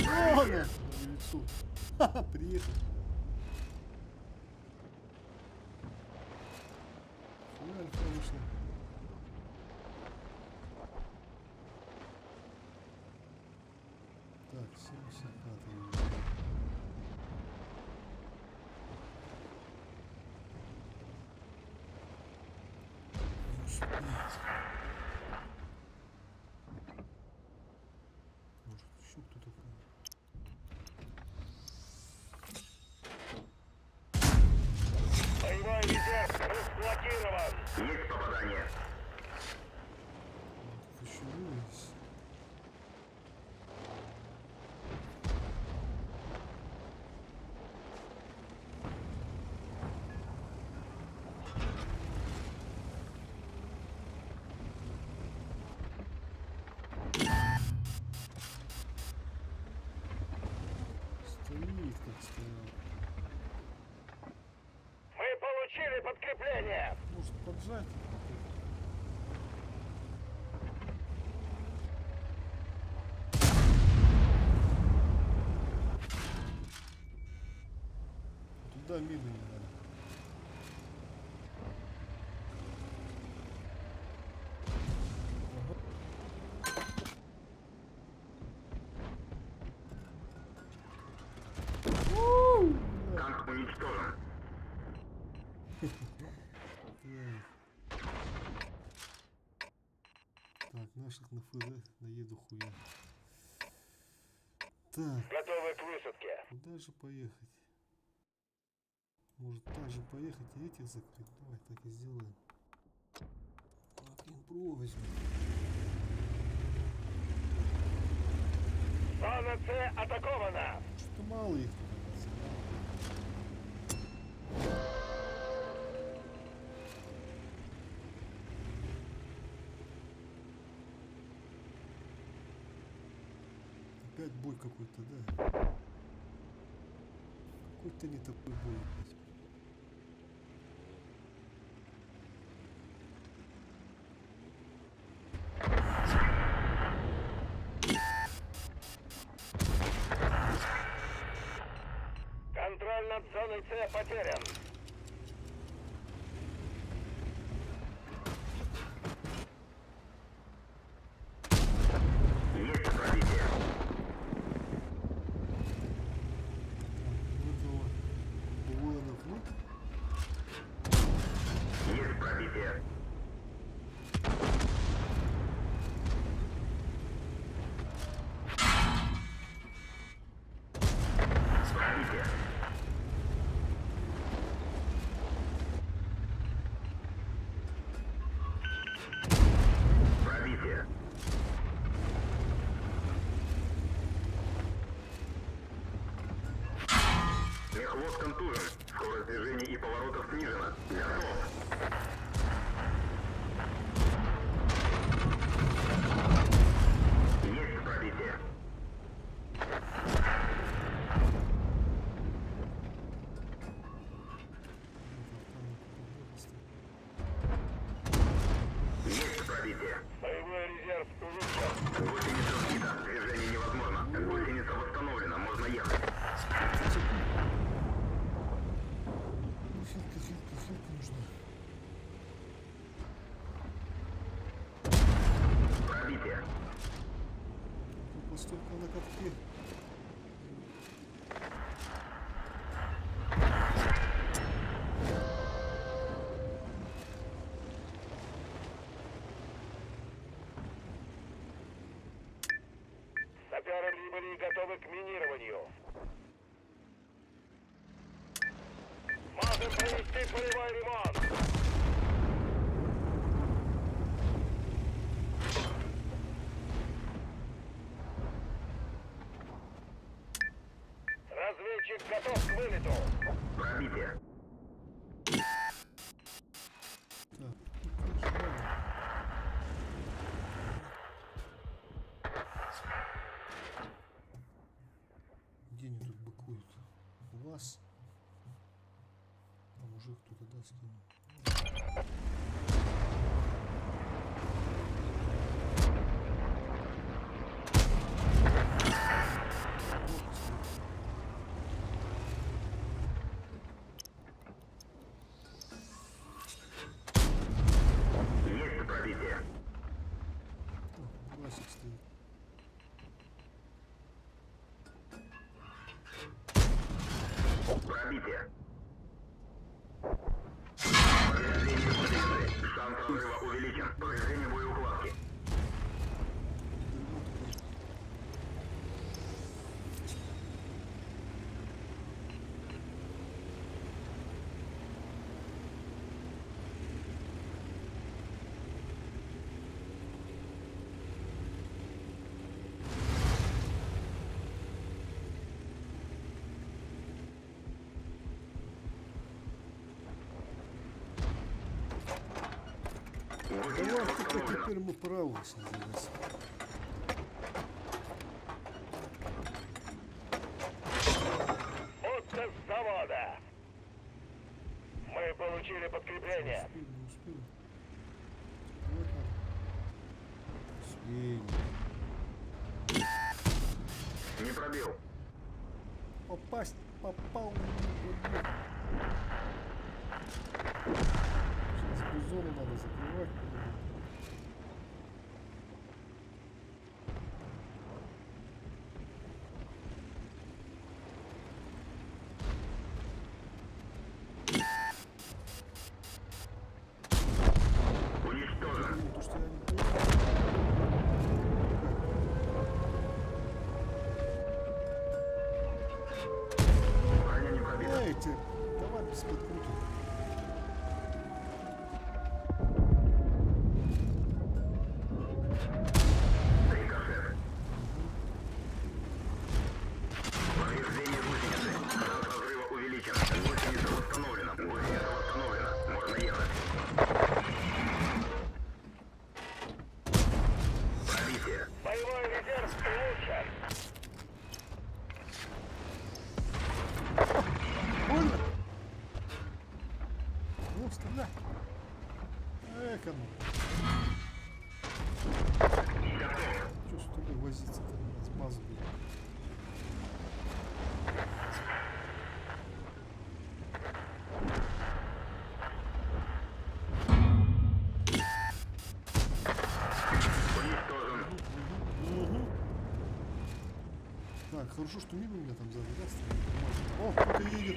О, на лицо. Ха-ха, приехал. Альфа вышла. Так, 75-й. Может, еще кто такой? Боевой резерв разблокирован. Есть попадание. Тут еще вылез. Стоит, как стоял. Мы получили подкрепление. Может поджать? Туда мины не надо. Танк уничтожен. Так, наших на ФД наеду хуя. Так, Готовы к высадке. куда же поехать? Может так же поехать и этих закрыть? Давай так и сделаем. Так, импро возьмем. Зона С атакована. Что-то мало их. Тут. бой какой-то, да? Какой-то не такой бой. Блядь. Контроль над зоной С потерян. Есть пробитие. Выдало воинов лук. Есть пробитие. Пробитие. Пробитие. Мехвод контужен. Скорость движения и поворотов снижена. Готов. Есть пробитие. Есть пробитие. Боевой резерв увеличен. Гусеница сбита. Движение невозможно. Гусеница восстановлена. Можно ехать. Ну, филка нужна. Пробитие. Постолько на катке. Саперы прибыли и готовы к минированию. Можем провести полевой ремонт. Разведчик готов к вылету. Пробитие. Так, тут как же надо. Где они тут быкуют? У вас? А мужик кто-то, да, скинул? Есть пробитие. О, Васик стоит. Пробитие. Повреждение гусеницы. Шанс разрыва увеличен. Повреждение боеукладки. Гусеница Да вот восстановлена. теперь мы правились, называется. Будто с завода. Мы получили подкрепление. Успели, не успели. Вот так. Успели. Не пробил. Попасть попал. Сейчас зону надо закрывать. Уничтожен. То, что я не понял. Броня не пробита. Эй, давай без подкруток. Рикошет. Повреждение гусеницы. Шанс разрыва увеличен. Гусеница восстановлена. Гусеница восстановлена. Можно ехать. Пробитие. Боевой резерв улучшен. камеру. Что с тобой возиться-то? Смазу будет. Уничтожен. Так, хорошо, что мимо меня там сзади, да, стоит? О, кто-то едет.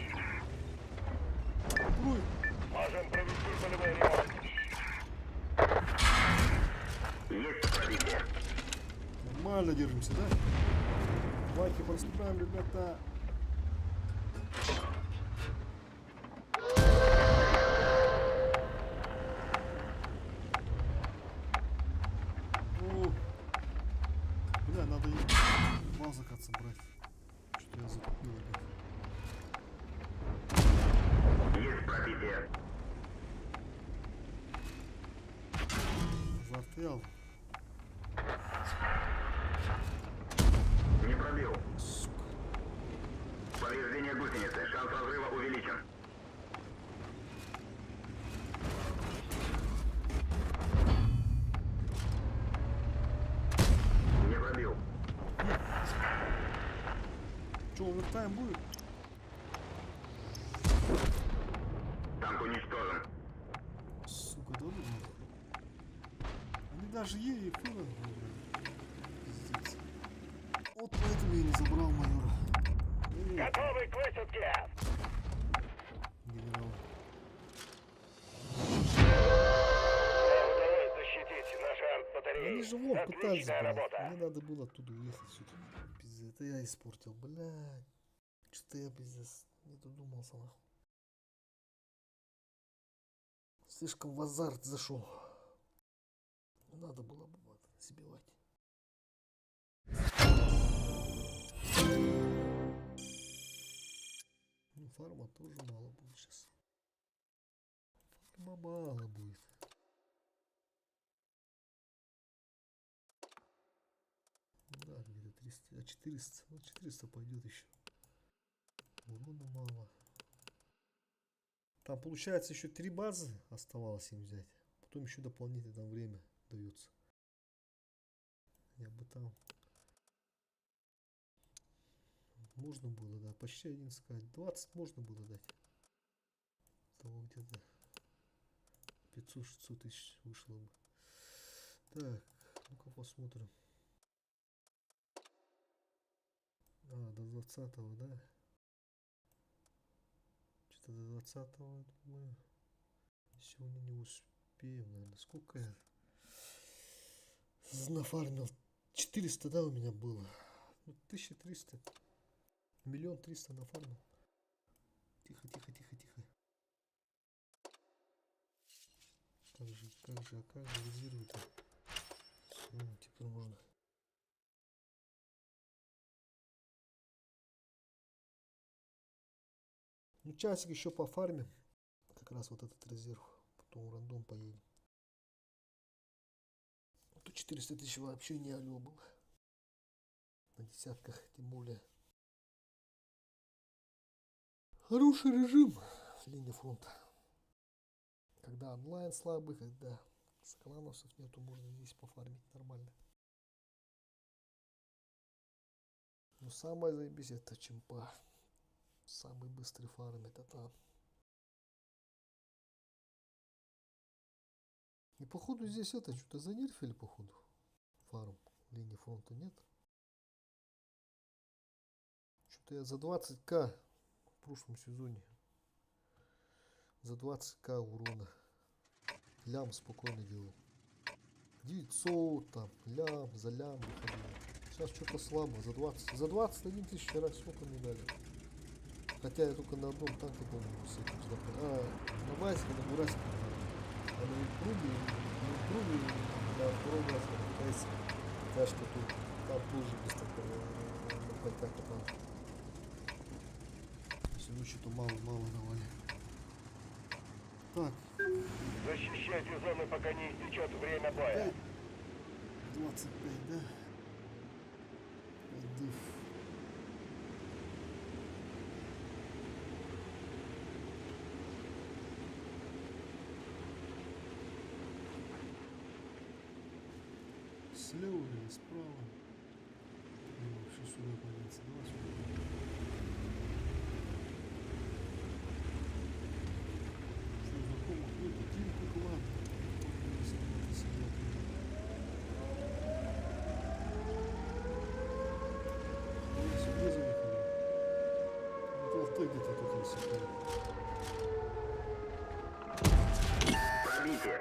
Ой, Можем провести полевой ремонт. Есть пробитие. нормально держимся, да? Давайте поступаем, ребята. О, бля, надо базу как-то брать. Что я закупил опять. Есть пробитие. Застрял. Не пробил. Сука. Повреждение гусеницы. Шанс разрыва увеличен. Не пробил. Че, овертайм будет? Танк уничтожен. Сука, да думаю. Они даже ей и фура выбрали. Пиздец. Вот поэтому я не забрал майора. Готовы к высадке! Генерал. Нам удалось защитить наши артбатареи. Они же вон пытались, Отличная блядь. работа. Мне надо было оттуда уехать сюда. Пиздец, это я испортил, блядь. Что-то я, пиздец, не додумался, нахуй. Слишком в азарт зашел. Надо было бы вот сбивать. Ну, фарма тоже мало будет сейчас. Фарма мало будет. Да, где-то 300, а 400, ну 400 пойдет еще. Урона мало. Там получается еще 3 базы оставалось им взять. Потом еще дополнительное там время дается. Я бы там можно было, да, почти 11 сказать. 20 можно было дать. Того где-то 500-600 тысяч вышло бы. Так, ну-ка посмотрим. А, до 20-го, да? Что-то до 20-го, думаю. Сегодня не успеем, наверное. Сколько я нафармил? 400, да, у меня было? Ну, 1300. 1 300 000 нафармил. Тихо, тихо, тихо, тихо. Как же резервы-то? Все, теперь можно. Ну, часик еще пофармим. Как раз вот этот резерв. Потом в рандом поедем. А то 400 тысяч вообще не алё был. На десятках, тем более. Хороший режим. Линия фронта. Когда онлайн слабый, когда клановцев нету, можно здесь пофармить нормально. Но самое заебись это чемпа. Самый быстрый фарм это там. И походу здесь это что-то занерфили, походу. Фарм. Линии фронта нет. Что-то я за 20к в прошлом сезоне. За 20к урона. Лям спокойно делал. 900 там. Лям за лям выходило. Сейчас что-то слабо. За 21 тысяч вчера сколько мне дали. Хотя я только на одном танке, по-моему, с этим знаком. А, на Ваське, на Бураске. А на Вильпруге, да, второй раз на китайце. Тяжко тут. Там тоже быстро на пальтака там. Сегодня что-то мало давали. Так. Защищайте зоны, пока не истечет время боя. 25, да? Отдыв. слева или справа. Ну, вообще сюда подняться. Давай сюда. Что, знакомых нету? Тимку клад. Если надо сюда. Я сюда заехали. Это авто где-то тут насекает. Пробитие.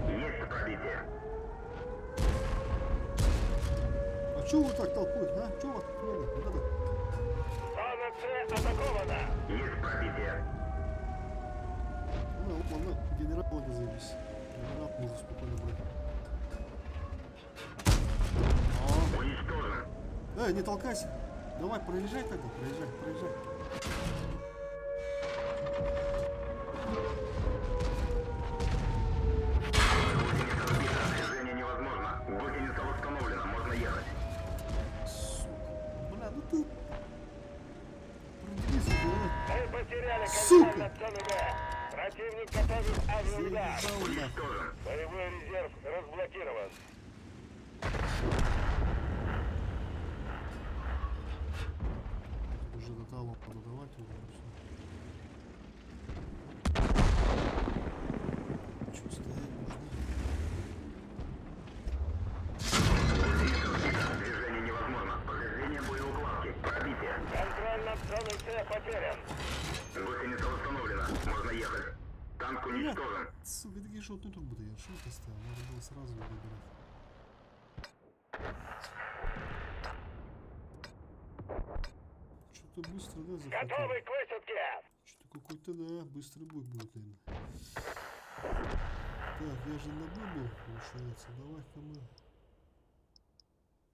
Есть пробитие. А чё вы так толкуете, а? Чё вас тут много? Вот это. Зона С атакована. Есть пробитие. Ну, ладно, генерал не заебись. Генерал можно спокойно брать. Уничтожен. Не толкайся. Давай, проезжай тогда, проезжай, проезжай. Движение невозможно. Гусеница восстановлена. Можно ехать. Сука. Бля, ну ты... Продвинься, да? Мы потеряли Сука! контроль над зоной Б. Противник готовит авиаудар. Заебал, нахуй. Уничтожен. Боевой резерв разблокирован. Уже до талого подавать уже. Чё стоять нужно? Движение невозможно. Повреждение боеукладки. Пробитие. Контроль над зоной С потерян. Гусеница восстановлена. Можно ехать. Танк уничтожен. Сука, такие шотные тут буду я. Шо ты стоял? Надо было сразу его выбирать. Что-то быстро, да, захватил? Готовы к высадке. Что-то какой-то, да, быстрый бой будет, наверное. Так, я же на Б был, получается. Давай-ка мы...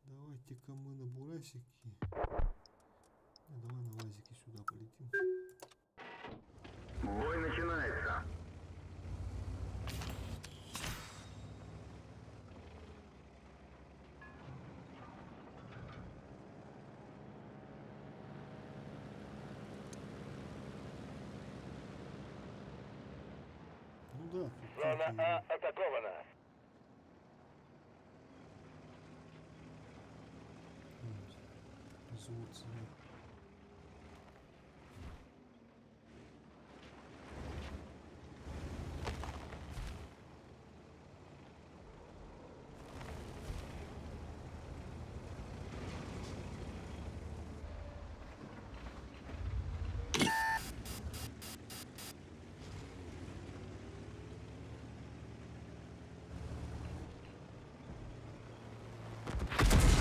Давайте-ка мы на Бурасики. Давай на Вазике сюда полетим. Бой начинается. Ну да. тут Зона тихо, А атакована. Зовут себя.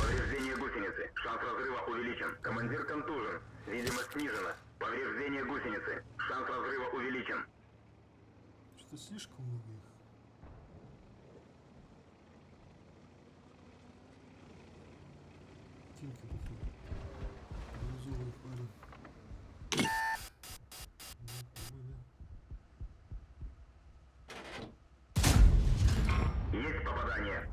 Повреждение гусеницы. Шанс разрыва увеличен. Командир контужен. Видимость снижена. Повреждение гусеницы. Шанс разрыва увеличен. Что-то слишком много их. Тимка, походу. Бирюзовый парень. Да, по-моему, да. Есть попадание.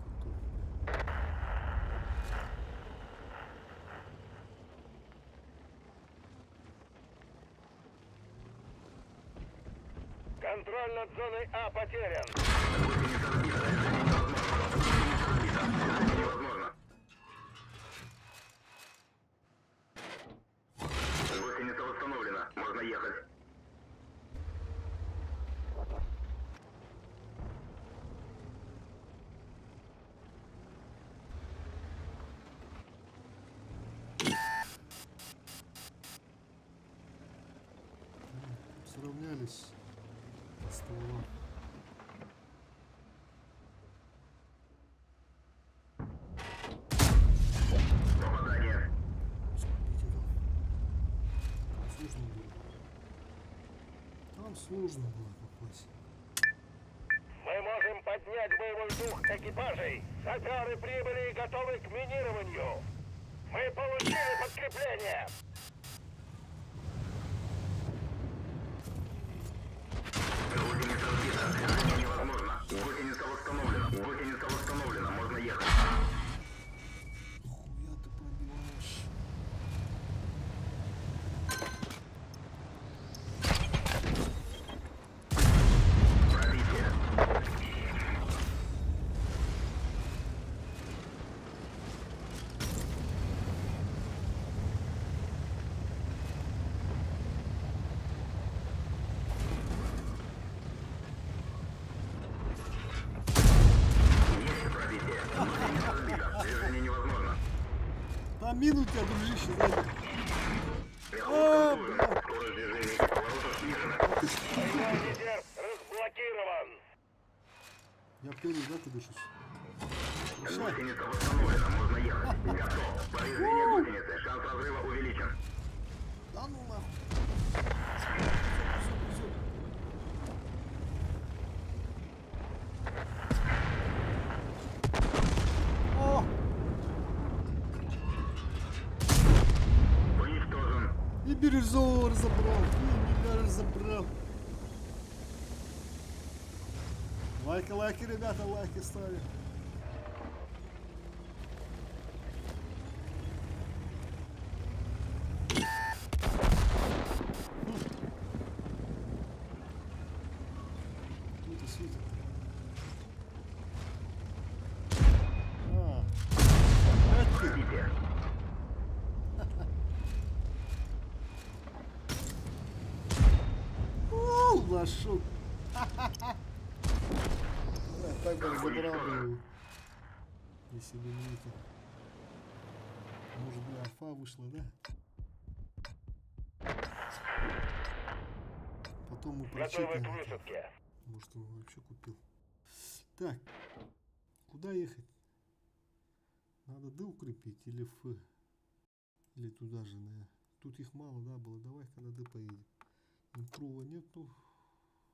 Контроль над зоной А потерян. Гусеница сбита. Движение невозможно. Гусеница восстановлена. Можно ехать. Сравнялись. Ствола. Попадание. Сложно было. Там сложно было попасть. Мы можем поднять боевой дух экипажей. Саперы прибыли и готовы к минированию. Мы получили подкрепление. Гусеница сбита. Движение невозможно. Гусеница восстановлена. Гусеница восстановлена. Можно ехать. Хуя ты пробиваешь. А мину у тебя, дружище, сзади. Мехвод контужен. Скорость движения и поворота снижена. Боевой резерв разблокирован. Я первый, да, ты дышишь? Слушай, Гусеница восстановлена, можно ехать. Готов. Повреждение гусеницы. Шанс разрыва увеличен. да ну нахуй. Всё. О! Уничтожен. И бирюзовый разобрал, и меня разобрал. Лайки, ребята, лайки ставим. Тут и светит. Опять ты. Пробитие. Лошок. Так бы забрал бы его. Если бы не это. Может быть, альфа вышла, да? Потом мы Готовы прочекаем. к это. высадке. Может, он вообще купил. Так. Куда ехать? Надо Д укрепить или Ф? Или туда же, наверное. Тут их мало, да, было. Давай, когда Д поедем. Импрува нету.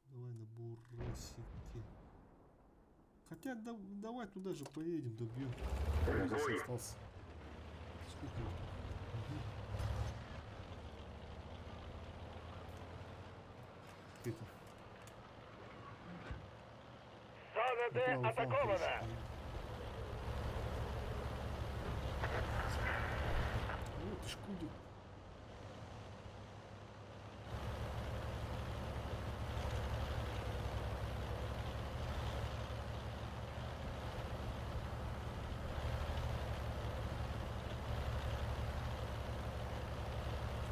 Давай на Бурасике. Хотя давай туда же поедем, добьем. Здесь остался. Сколько их тут? Это. Зона Д Правый фланг, атакована. конечно. Вот и шкудик.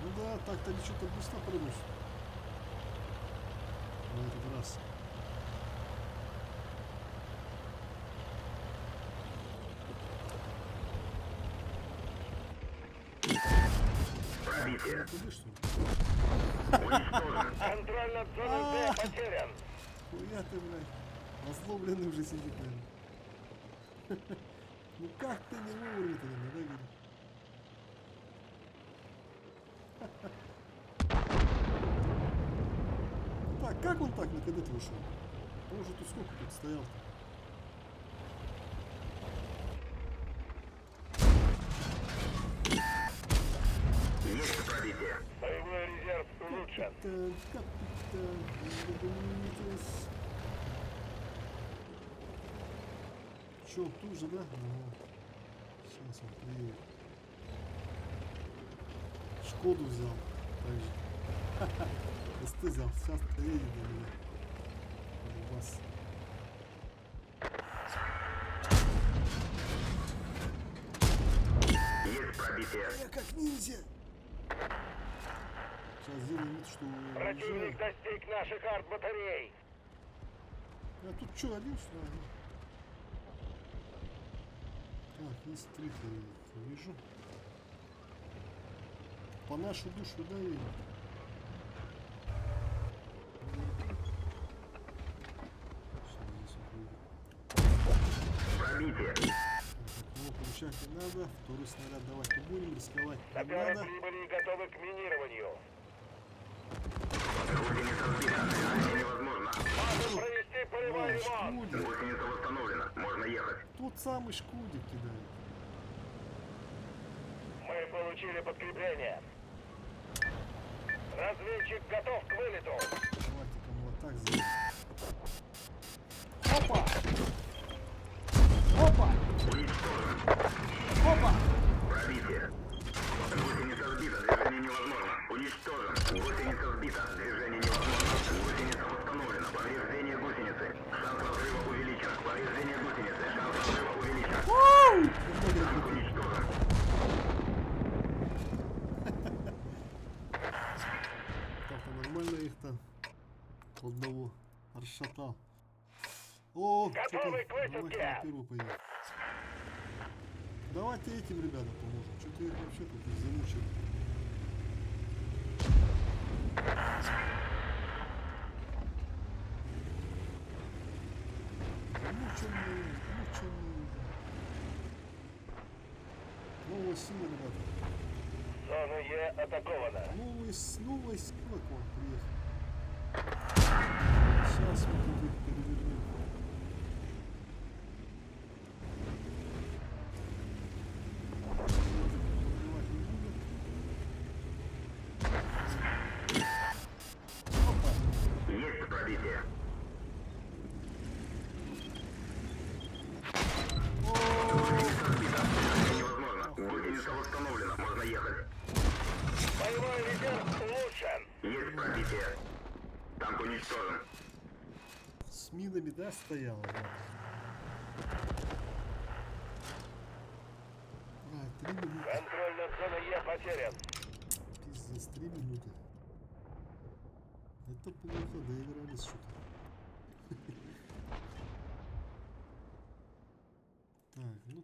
Ну да, так-то ли что-то быстро прыгнешь. На этот раз. Пробитие. Туда что ли? Уничтожен. Контроль над зоной Д потерян. Хуя ты, блядь. Озлобленный уже сидит, наверное. Ну как ты не вовремя-то, наверное, да, говорит? Так, как он так на КД вышел? Он уже тут сколько тут стоял? Есть пробитие. Боевой резерв улучшен. Капитан, договоритесь. Чё, тут же, да? Ага. Сейчас он приедет. Шкоду взял. Так же. СТ взял. Сейчас приедет до меня. У вас. Есть пробитие. Я как ниндзя. Сейчас сделаем вид, что Противник уезжаю. достиг наших арт-батарей. А тут что, один что ли? Так, есть третий, вижу. По нашу душу, да, едем. Сейчас здесь вот выйдет. Пробитие. Ну, получать не надо. Второй снаряд давать не будем, рисковать не Саперы надо. прибыли и готовы к минированию. Гусеница сбита. Движение невозможно. Можем провести полевой Ой, ремонт. шкудик. Гусеница восстановлена. Можно ехать. Тот самый шкудик кидает. Мы получили подкрепление. Разведчик готов к вылету. Давайте-ка мы вот так сделаем. Опа! Опа! Уничтожен. Опа! Пробитие. Гусеница сбита. Движение невозможно. Уничтожен. Гусеница сбита. Движение невозможно. Гусеница восстановлена. Повреждение гусеницы. Шанс разрыва увеличен. Повреждение гусеницы. Шанс разрыва увеличен. Танк уничтожен. Так-то нормально их там. Одного расшатал. О, Готовы что-то- к высадке. давайте на первую поедем. Давайте этим ребятам поможем. Что-то их вообще тут не замучили. Замученные. Новая сила, ребята. Зона Е атакована. Новая сила к вам приехала. Сейчас мы тут их перевернем. Убивать не будем. Опа. Есть пробитие. Невозможно. Гусеница восстановлена. Можно ехать. Боевой резерв улучшен. Есть пробитие. Танк уничтожен. С минами, да, стояла? Да. 3 минуты. Контроль над зоной Е потерян. Пиздец, 3 минуты. Это плохо, доигрались что-то. Так, ну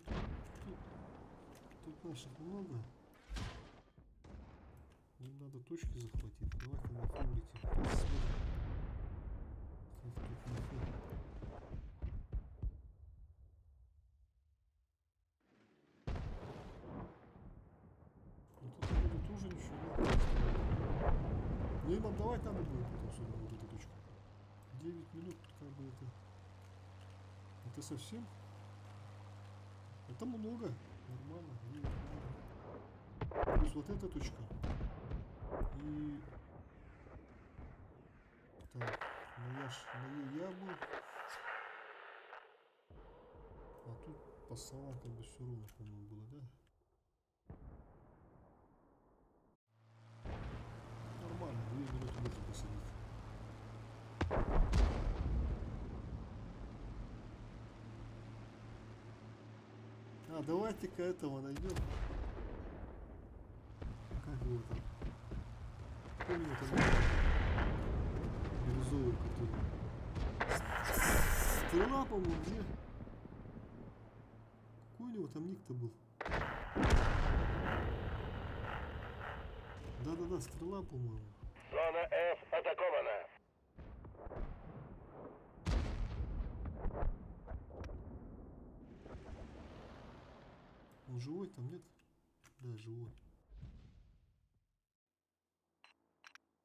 тут наших много. Нам надо точки захватить. Давай-ка на фабрике посмотрим. Как тут на фабрике. Ну тут вроде тоже ничего нет. Ну им отдавать надо будет потом сюда вот эту точку. 9 минут как бы это. Это совсем? Это много. Нормально. 9 минут. Плюс вот эта точка. И так, ну я был. А тут по салам как бы все ровно, по-моему, было, да? Нормально, 2 минуты можно посадить. А, давайте-ка этого найдем. Как его там? Помню там бирюзовый, который. Стрела, по-моему, где? Какой у него там ник-то был? Да-да-да, стрела, по-моему. Зона F атакована. Он живой там, нет? Да, живой.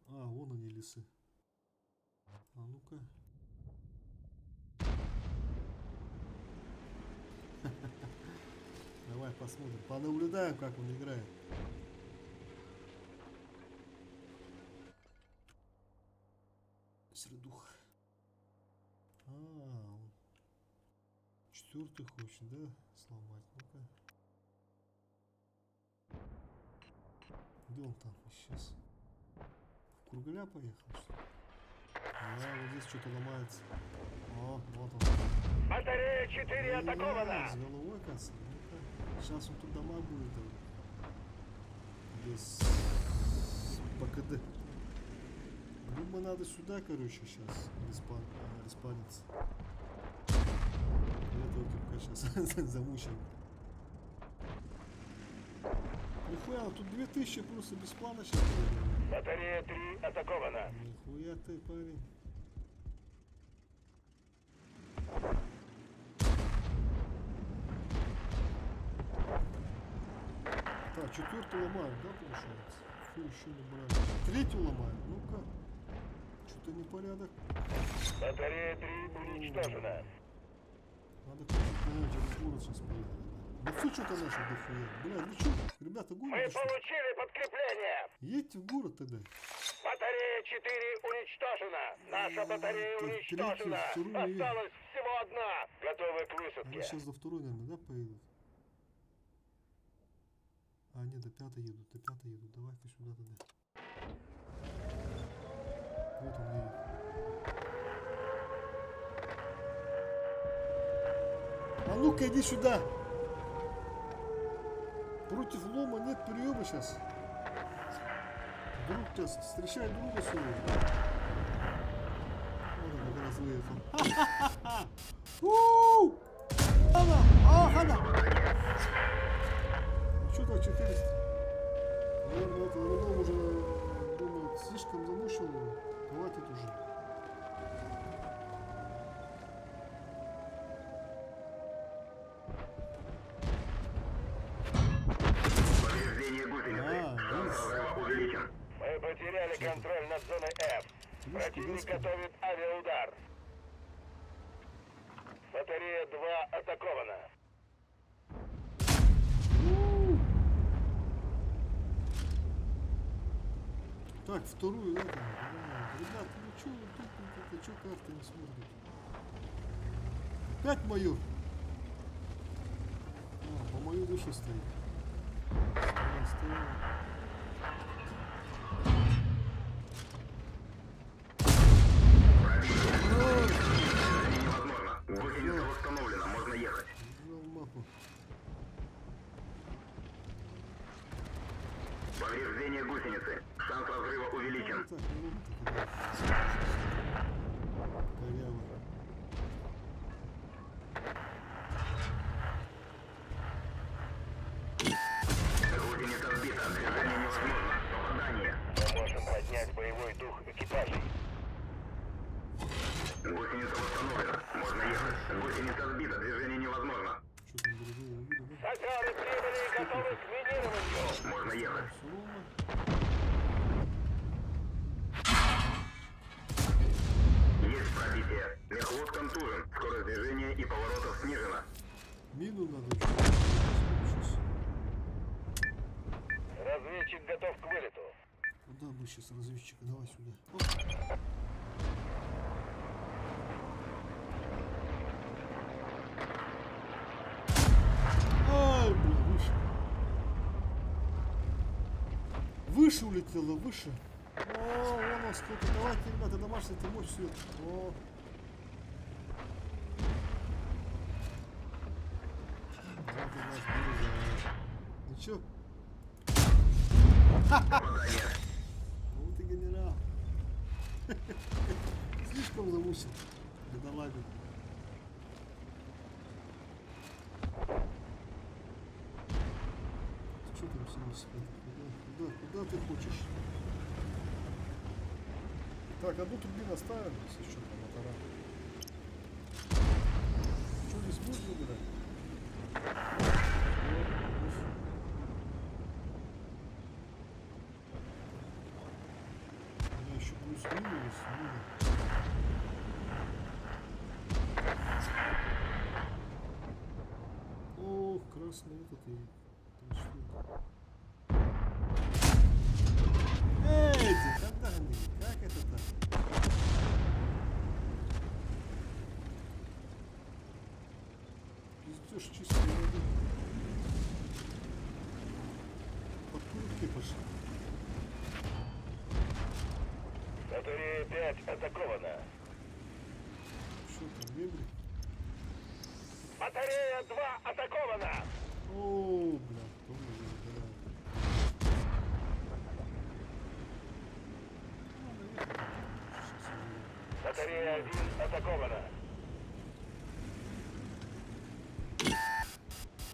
А, вон они, лесы. А ну-ка. Давай посмотрим. Понаблюдаем, как он играет. Средух. А, он 4-й хочет, да, сломать? Ну-ка. Где он там сейчас? В Кургаля поехал, что ли? А, вот здесь что-то ломается. О, вот он. Батарея 4 атакована. С головой, кажется. Ну-ка. Сейчас он тут дома будет. Без ПКД. Думаю, надо сюда, короче, сейчас респаниться. Этого типа сейчас замучил. Нихуя, тут 2000 просто без плана сейчас. Батарея 3 атакована. Нихуя ты, парень. Так, 4-ю ломаем, да, получается? Фу, еще не брали. 3-ю ломаем, ну-ка. Что-то непорядок. Батарея 3 уничтожена. Надо куда-то через город сейчас поехать. Ну фу, что-то начал дохуя. Бля, ну что, ребята, Мы гоните что? получили подкрепление. Едьте в город тогда. Батарея 4 уничтожена. Наша батарея Так, уничтожена. третью, вторую. Осталась всего одна. Готовы к Они высадке. сейчас до 2-й, наверное, да, поедут? А, нет, до 5-й едут, Давай-ка сюда тогда. Вот он едет. А ну-ка, иди сюда! Против лома нет приема сейчас. Друг тебя, встречай друга своего. Вот он как раз выехал. Ха-ха-ха! Ууу! Она! Ах, она! уничтожен. Повреждение гусеницы. Шанс разрыва увеличен. Мы потеряли контроль над зоной F. Противник готовит авиаудар. Батарея 2 атакована. Так, вторую это. Да. Ребят, ну что вы тупите, что карты не смотрите? Опять мою? А, по мою душе стоит. Да, стоит. Невозможно. Гусеница восстановлена. Можно ехать. Взял мапу. Повреждение гусеницы. Шанс разрыва увеличен. Так, ну, так, коряво. Гусеница сбита. Движение невозможно. Попадание. Мы можем поднять боевой дух экипажей. Гусеница восстановлена. Можно ехать. Гусеница сбита. Движение невозможно. Что там другого не видно, да? Саперы прибыли и готовы к минированию. Можно ехать. Солома. Есть пробитие. Мехвод контужен. Скорость движения и поворотов снижена. Мину надо сейчас. Разведчик готов к вылету. Куда бы сейчас разведчика? Давай сюда. Оп. Ай, бля, выше. Выше улетело, выше. О, вон он сколько. Давайте, ребята, домашний ты мощь свет. О. Давайте нас бережем. Ну чё? Попадание. Ну ты генерал. Слишком замусил. Бедолага. Что там 75? Куда ты хочешь? Так, одну турбину оставим, если что, там мотора. Что здесь можно выбирать? У меня еще плюс-минус. О, красный этот и Эти, когда они? Как это так? Пиздёж чисто воды. Подкрутки пошли. Батарея 5 атакована. Что там, мебель? Батарея 2 атакована. О, бля, тоже забираю. Батарея 1 атакована.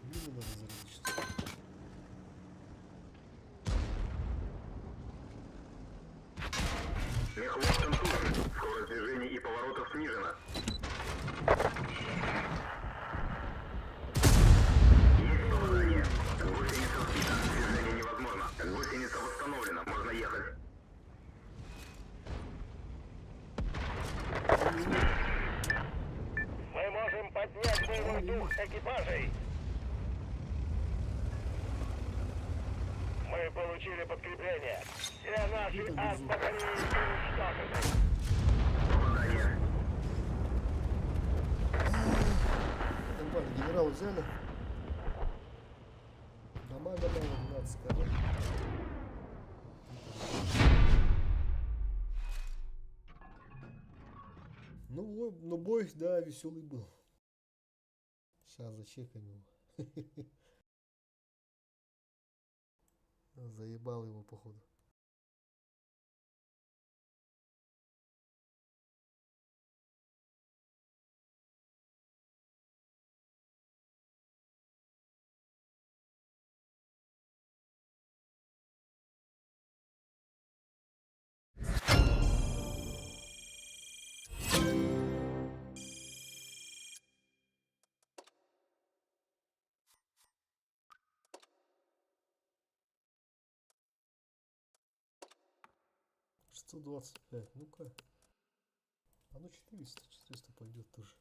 Мину надо зарядить сейчас. Мехвод контужен. Скорость движения и поворотов снижена. Есть попадание. Гусеница сбита. Движение невозможно. Гусеница восстановлена. Можно ехать. Мы можем поднять боевой дух экипажей. Мы получили подкрепление. Все наши артбатареи уничтожены. Попадание. Нормально, генерал взяли. Дамага мало, 12 км. Ну, бой, да, веселый был. Сейчас зачекаем его. Заебал его, походу. 125, ну-ка. А ну 400, 400 пойдет тоже.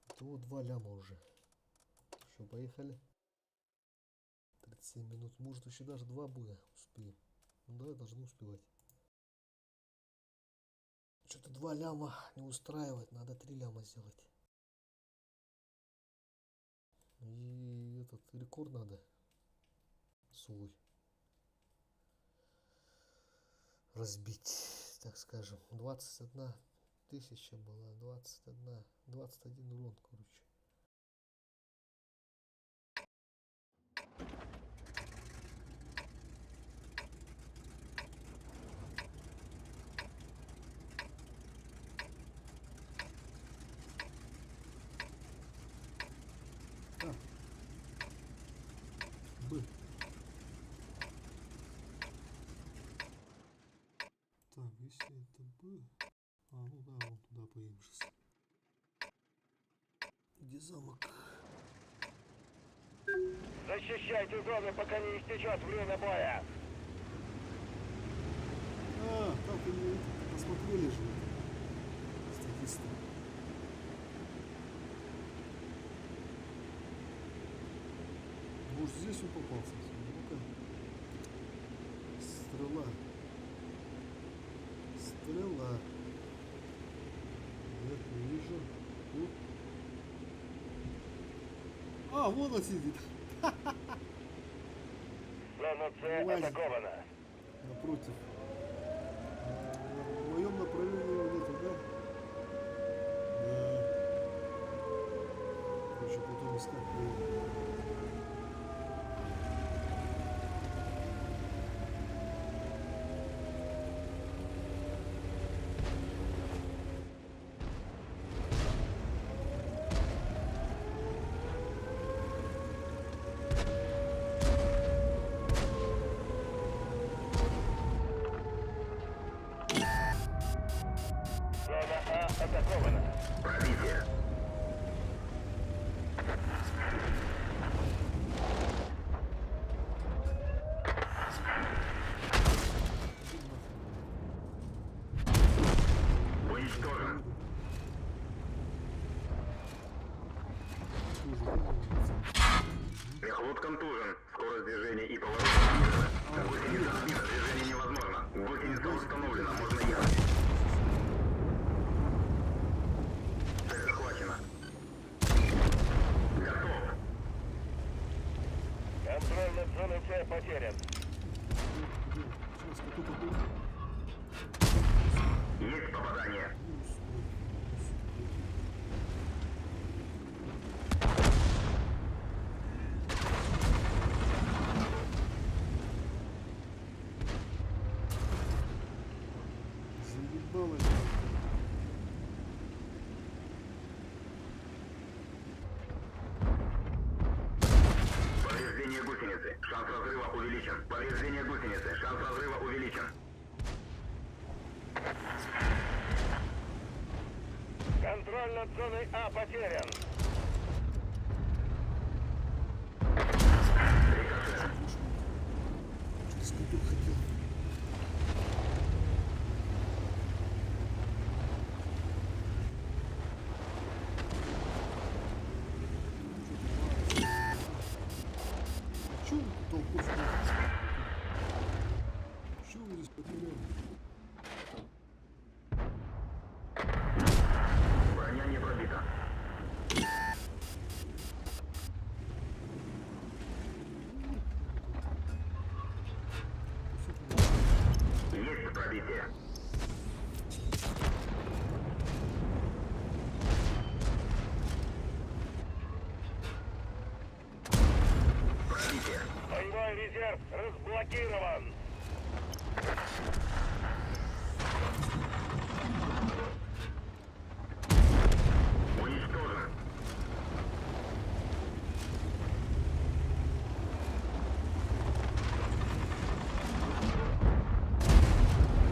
Итого 2 ляма уже. Что, поехали? 37 минут. Может еще даже 2 будет. Успеем. Ну да, должны успевать. Что-то 2 ляма не устраивает. Надо 3 ляма сделать. И этот рекорд надо свой разбить, так скажем. 21 тысяча была, 21 урон, короче. Так. Б. Так, если это Б... А, ну да, вон туда поедем сейчас. Где замок? Защищайте зону, пока не истечет время боя. А, так они посмотрели же. Статисты. Может здесь он попался? Ну-ка. Стрела. Стрела. Нет, не вижу. Тут. А, вон он сидит. Зона С Лазит. атакована. Напротив. В моем направлении где-то, да? Да. Короче, потом искать буду. Зона А атакована. Пробитие. Уничтожен. Мехлот контужен. Скорость движения и поворот снижена. Гусеница сбита. Движение невозможно. Гусеница установлена. Можно ехать. Цель захвачена. Готов. Контроль над зоной С потерян. Сейчас какой-то был. Есть попадание. Заебало. Повреждение гусеницы. Шанс разрыва увеличен. Повреждение гусеницы. Шанс разрыва увеличен. Контроль над зоной А потерян. Рикошет. Через купил хотел. Чё вы тут толков стоите? Чё вы здесь потеряли? Броня не пробита. Есть пробитие. Пробитие. Боевой резерв разблокирован. Уничтожен.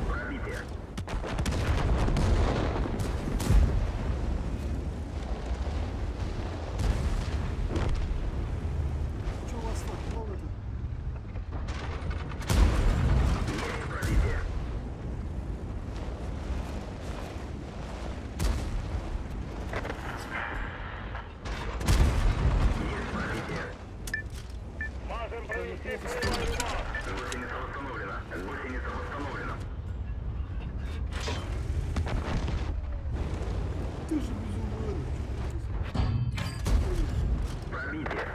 Пробитие. Чё у вас так много-то? Противник прибыл в мост. Гусеница восстановлена. Гусеница восстановлена. Ты же безумный. Пробитие.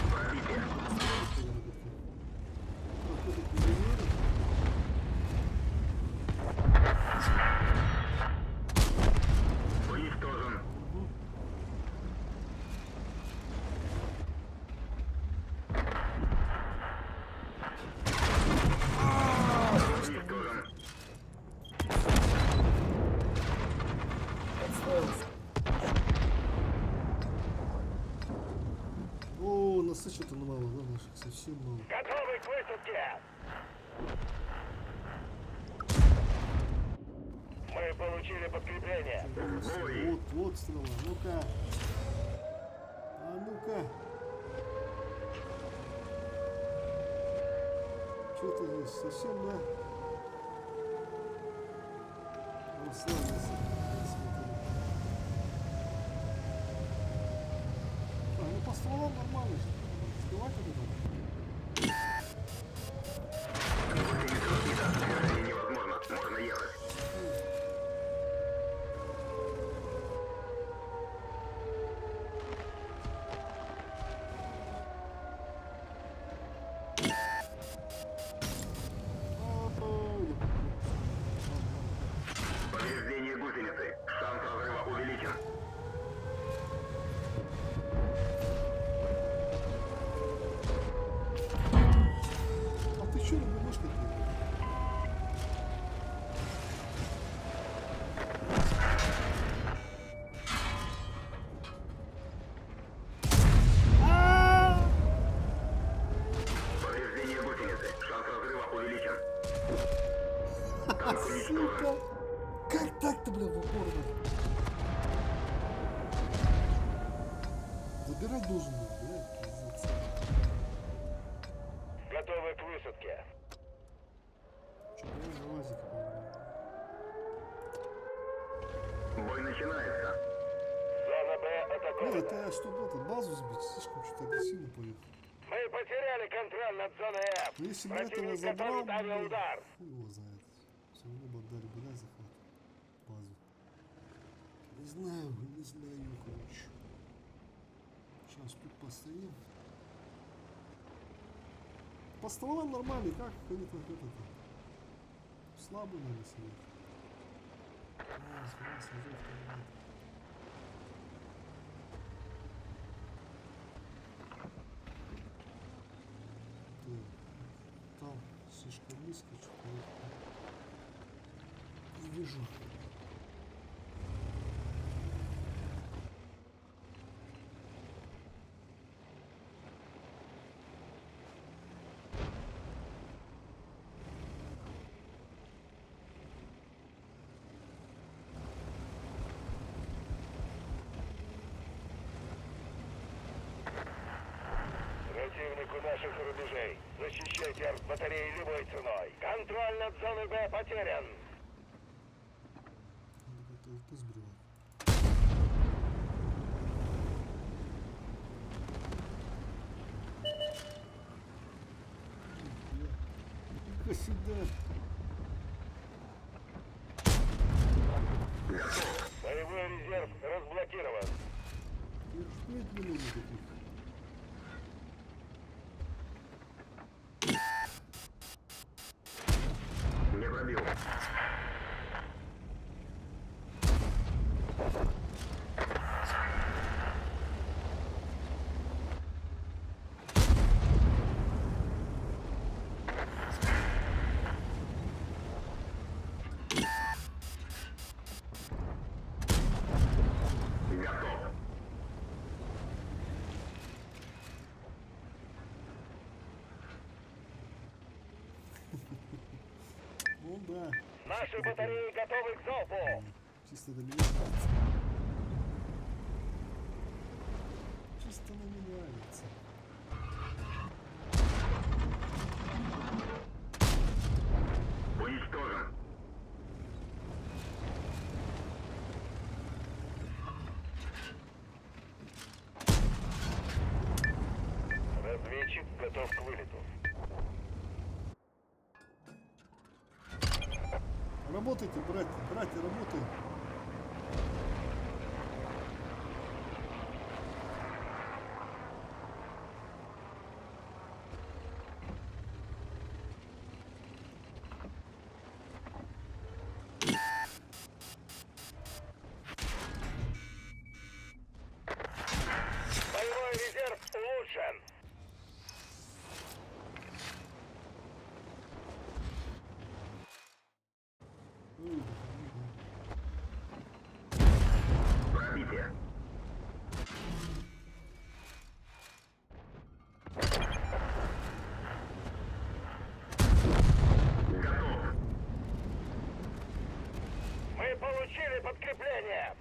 Пробитие. Уничтожен. Уничтожен. О, нас что-то мало, да, наших совсем мало. Готовы к высадке. Мы получили подкрепление. Бой. Вот стрела, ну-ка. А ну-ка. Что-то здесь совсем, да? Расслабился. Ну по стволам нормально. Сбивать это там. Гусеница разбита. Движение невозможно. Можно ехать. Повреждение гусеницы. Шанс разрыва увеличен. А ты что любишь такие? Повреждение гусеницы. Шанс разрыва увеличен. Танк уничтожен. Сука! Как так-то, бля, в упор? Забирать должен быть, блядь, пиздец. Готовы к высадке. Чё, давай на УАЗике поиграем. Бой начинается. Зона Б Не, атакована. это я, чтобы это, базу сбить, слишком что-то агрессивно поехал. Мы потеряли контроль над зоной F. Но если бы этого Противник забрал, готовит авиаудар. хуй его знает. Все равно бы отдали бы, да, захват. Базу. Не знаю, короче. Сейчас тут постоим. По стволам нормально, как они так это-то. Слабый, наверное, себе. Раз, азов, так. Там слишком близко, что-то не вижу. Противник у наших рубежей. Защищайте артбатареи любой ценой. Контроль над зоной Б потерян. Надо готов позбривать. Иди сюда. Боевой резерв разблокирован. Терпеть не могу таких. Не пробил. Готов. Ну да. Наши батареи готовы к залпу. Чисто до меня. Чисто на не нравится. Уничтожен. Работайте, братья, работаем. Боевой резерв улучшен. Пробитие. Готов. Мы получили подкрепление.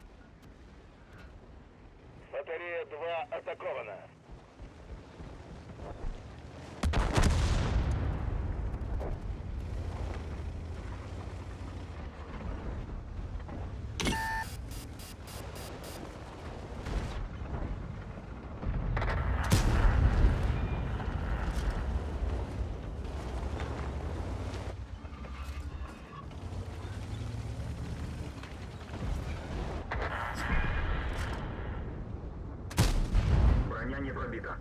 Батарея 2 атакована. Броня не пробита.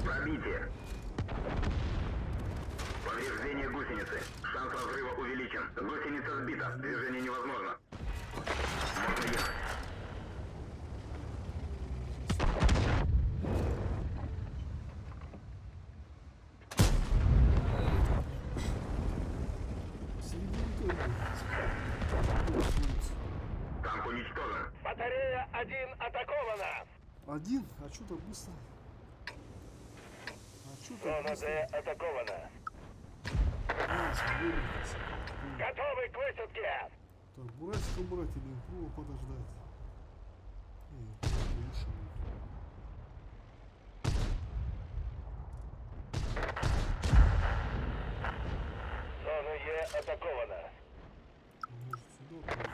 Пробитие. Повреждение гусеницы. Шанс разрыва увеличен. Гусеница сбита. Движение невозможно. Можно ехать. Серединку. Танк уничтожен. Батарея 1 атакована. Один? А что так быстро? А что так Зона быстро? Д атакована. Вылетелся. Готовы к высадке. Так, буратика брать или импрува подождать? Лучше будет. Зона Е атакована. Может сюда поехать?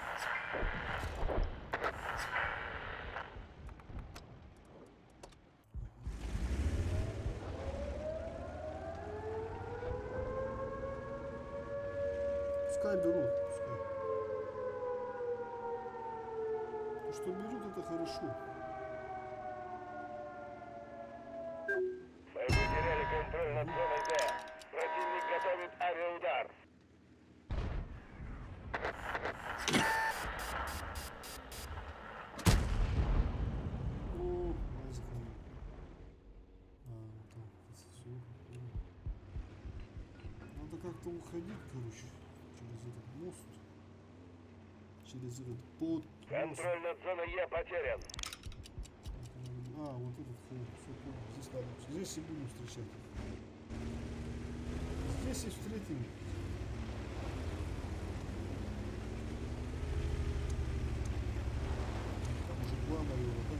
Пускай берут, пускай. То, что берут, это хорошо. Мы потеряли контроль над зоной Д. Противник готовит авиаудар. О, Айзека. Вот так, все. Надо как-то уходить, короче, через этот мост. Через этот под. Мост. Контроль над зоной Е потерян. А, вот этот холм, все понял. Здесь надо. Здесь и будем встречать. Здесь и встретим. Там уже плана его, да?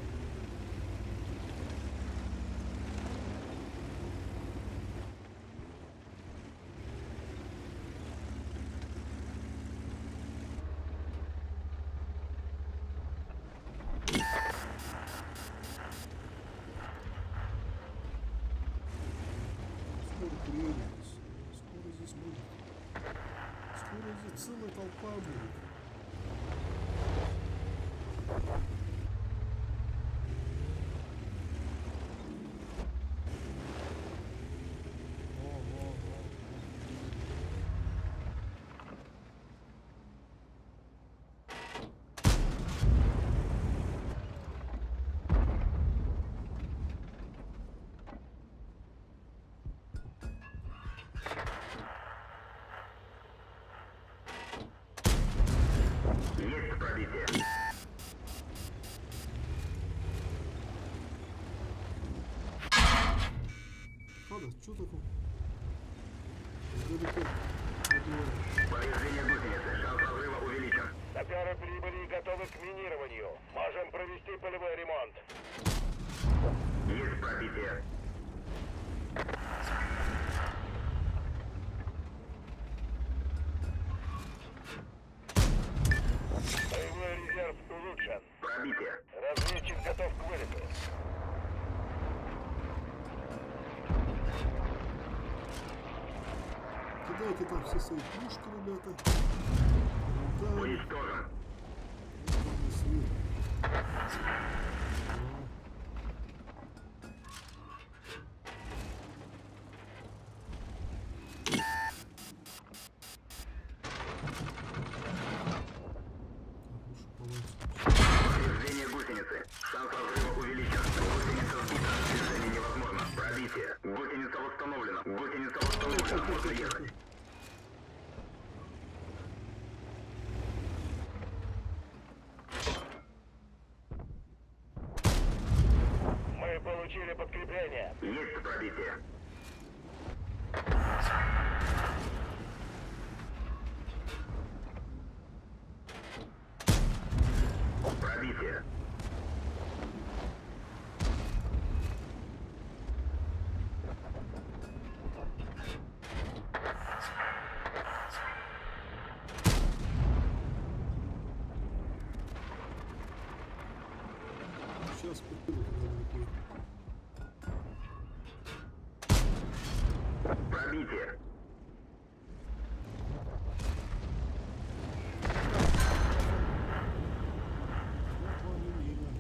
Скоро приедем здесь. Скоро здесь будет. Скоро здесь целая толпа будет. Есть пробитие. Правда, что такое? Далеко. Подумаю. Повреждение гусеницы. Шанс разрыва увеличен. Саперы прибыли и готовы к минированию. Можем провести полевой ремонт. Есть пробитие. Боевой резерв улучшен. Пробитие. Разведчик готов Забирайте там все свои пушки, ребята. Да, Уничтожен. понесли. Повреждение гусеницы. Шанс разрыва увеличен. Гусеница сбита. Движение невозможно. Пробитие. Гусеница восстановлена. Гусеница восстановлена. Можно ехать. Мы получили подкрепление. Есть пробитие. Пробитие. Сейчас попробую, когда далеко. Пробитие. Вот вам и мина.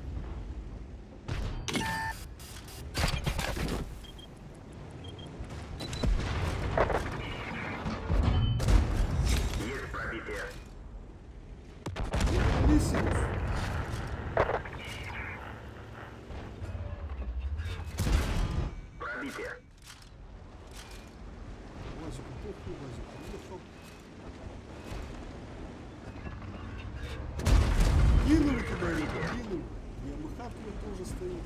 Есть пробитие. Лисинус. Пробитие. Вазику похуй, Вазик уехал. Кинули туда, кинули. ЯМХ тоже стоит.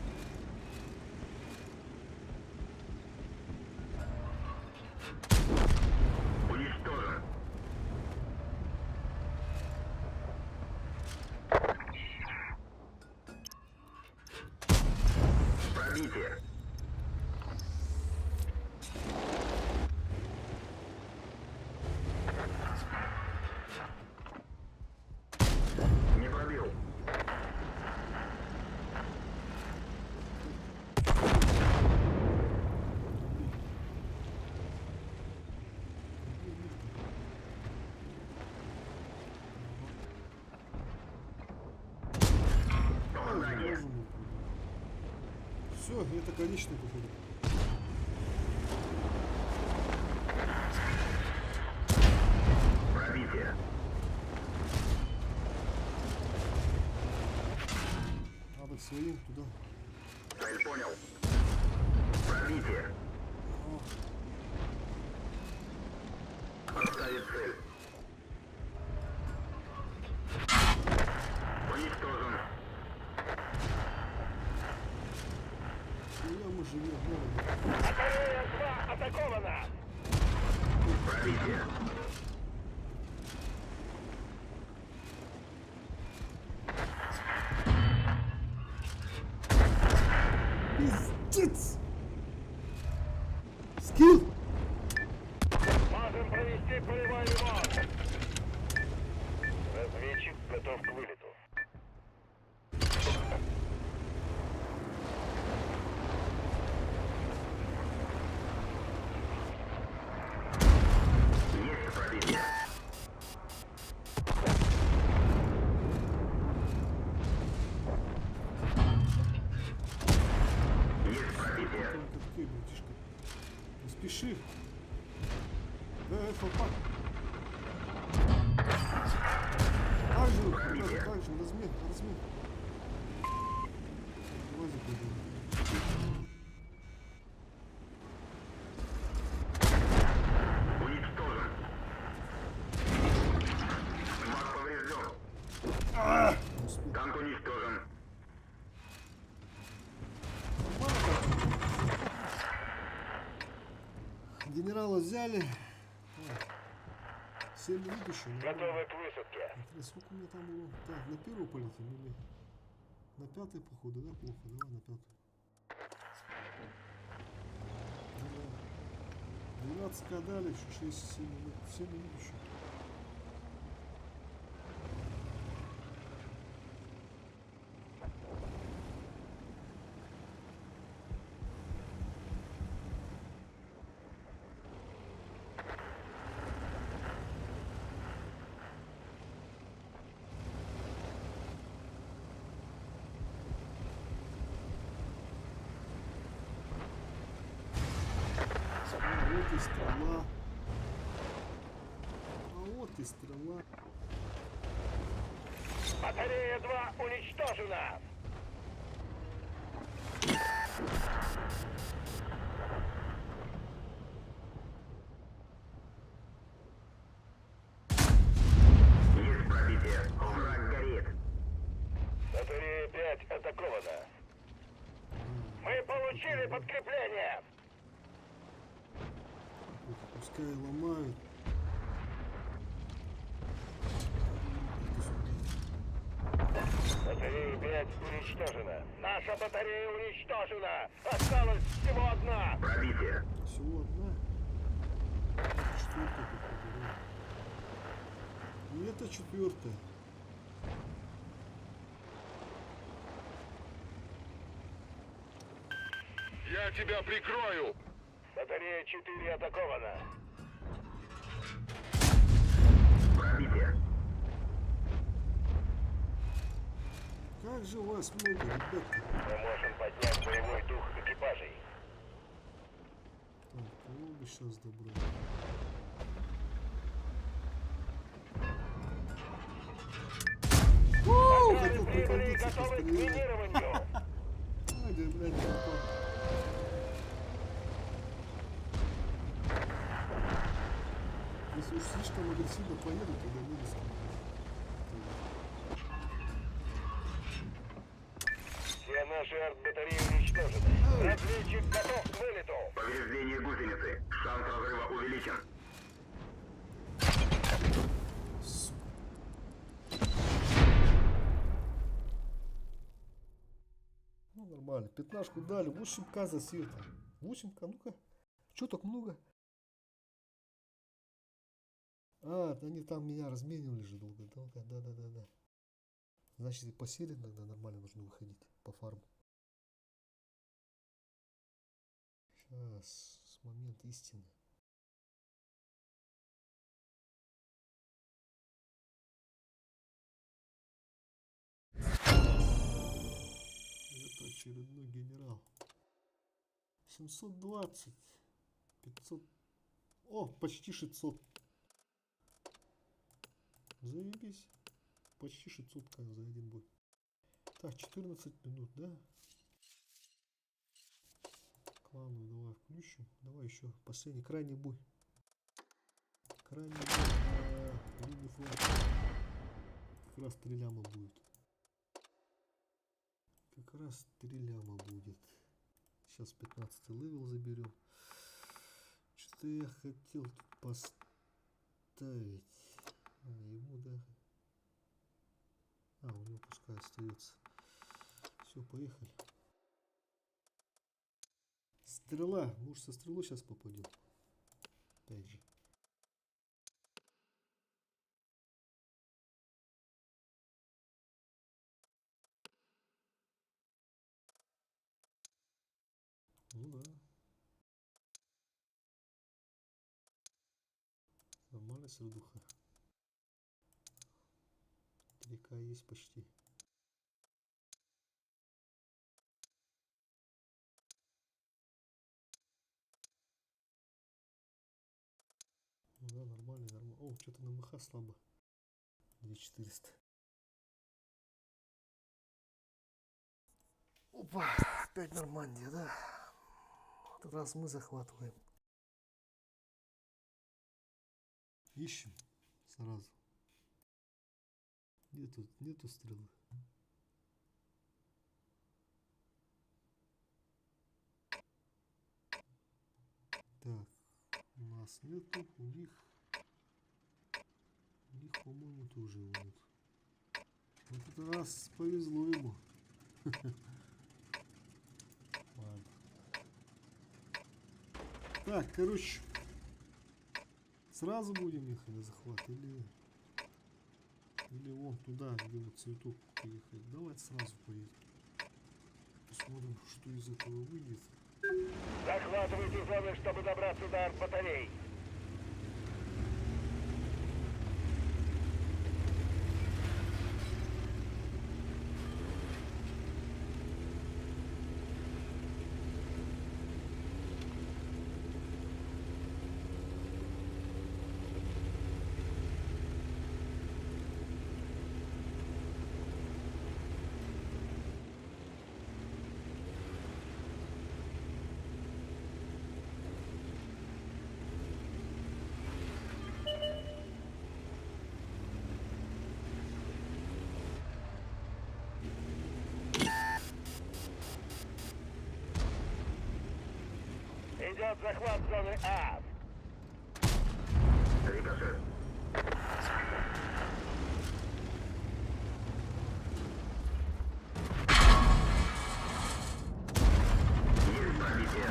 Уничтожен. Пробитие. Не пробил. Попадание. Все, это конечный походу. Пробитие. Надо к своим туда. Цель понял. Пробитие. Оставить цель. Уничтожен. Своя мы живем, да. Батарея 2 атакована. Пробитие. Пиздец! Скилл! Можем провести полевой ремонт. Разведчик готов к вылету. Есть пробитие. Есть пробитие. Там как ты, братишка. Не спеши. Фалпак. Так же, ребята, так же, размен. Вазик пойдем. Уничтожен. Маг поврежден. Не успел. Танк уничтожен. Генерала взяли. 7 минут еще. Готовы к высадке. Интересно, сколько у меня там было? Так, на первую полетим или на пятый, походу, да? Плохо, давай на пятый. 12 дали, еще 6-7 минут. 7 минут еще. ты стрела. Батарея 2 уничтожена. Есть пробитие. Враг горит. Батарея 5 атакована. Мы получили подкрепление. Пускай ломают. Батарея 5 уничтожена. Наша батарея уничтожена. Осталась всего одна. Пробитие. Всего одна. Четвертая попадает. И это четвертая. Я тебя прикрою! Батарея 4 атакована. Пробитие. Как же вас много, ребята? Мы можем поднять боевой дух экипажей. Так, кого бы сейчас добрать? Хотел Батареи прибыли и пригодиться, готовы к пострелять. минированию. Ай, да, блядь, не попал. Если уж слишком агрессивно поеду, тогда не рискну. Все наши артбатареи уничтожены. Разведчик готов к вылету. Повреждение гусеницы. Шанс разрыва увеличен. Ну, нормально. 15 дали. 8к за сир-то. 8к, ну-ка. Чё так много? А, они там меня разменивали же долго. Да. Значит, и по силе иногда нормально нужно выходить по фарму. Сейчас, с момента истины. Это очередной генерал. 720. 500. О, почти 600. Заебись. Почти 600 за один бой. Так, 14 минут, да? Клановую давай включим. Давай еще последний, крайний бой. Крайний бой на линии фронта. Как раз 3 ляма будет. Как раз 3 ляма будет. Сейчас 15 левел заберем. Что я хотел тут поставить? А, ему, да. А, у него пускай остается. Все, поехали. Стрела. Может, со стрелой сейчас попадем. Опять же. Ну да. Нормальная средуха. 3К есть почти. Ну да, нормально. О, что-то на МХ слабо. 2400. Опа, опять Нормандия, да? В этот раз мы захватываем. Ищем сразу. Нету стрелы. Так, у нас нету, у них, по-моему, тоже его нет. В этот раз повезло ему. Ладно. Так, короче, сразу будем ехать на захват или вон туда, где вот цветок поехать. Давайте сразу поедем. Посмотрим, что из этого выйдет. Захватывайте зоны, чтобы добраться до артбатарей. Идет захват зоны А. Рикошет. Есть пробитие.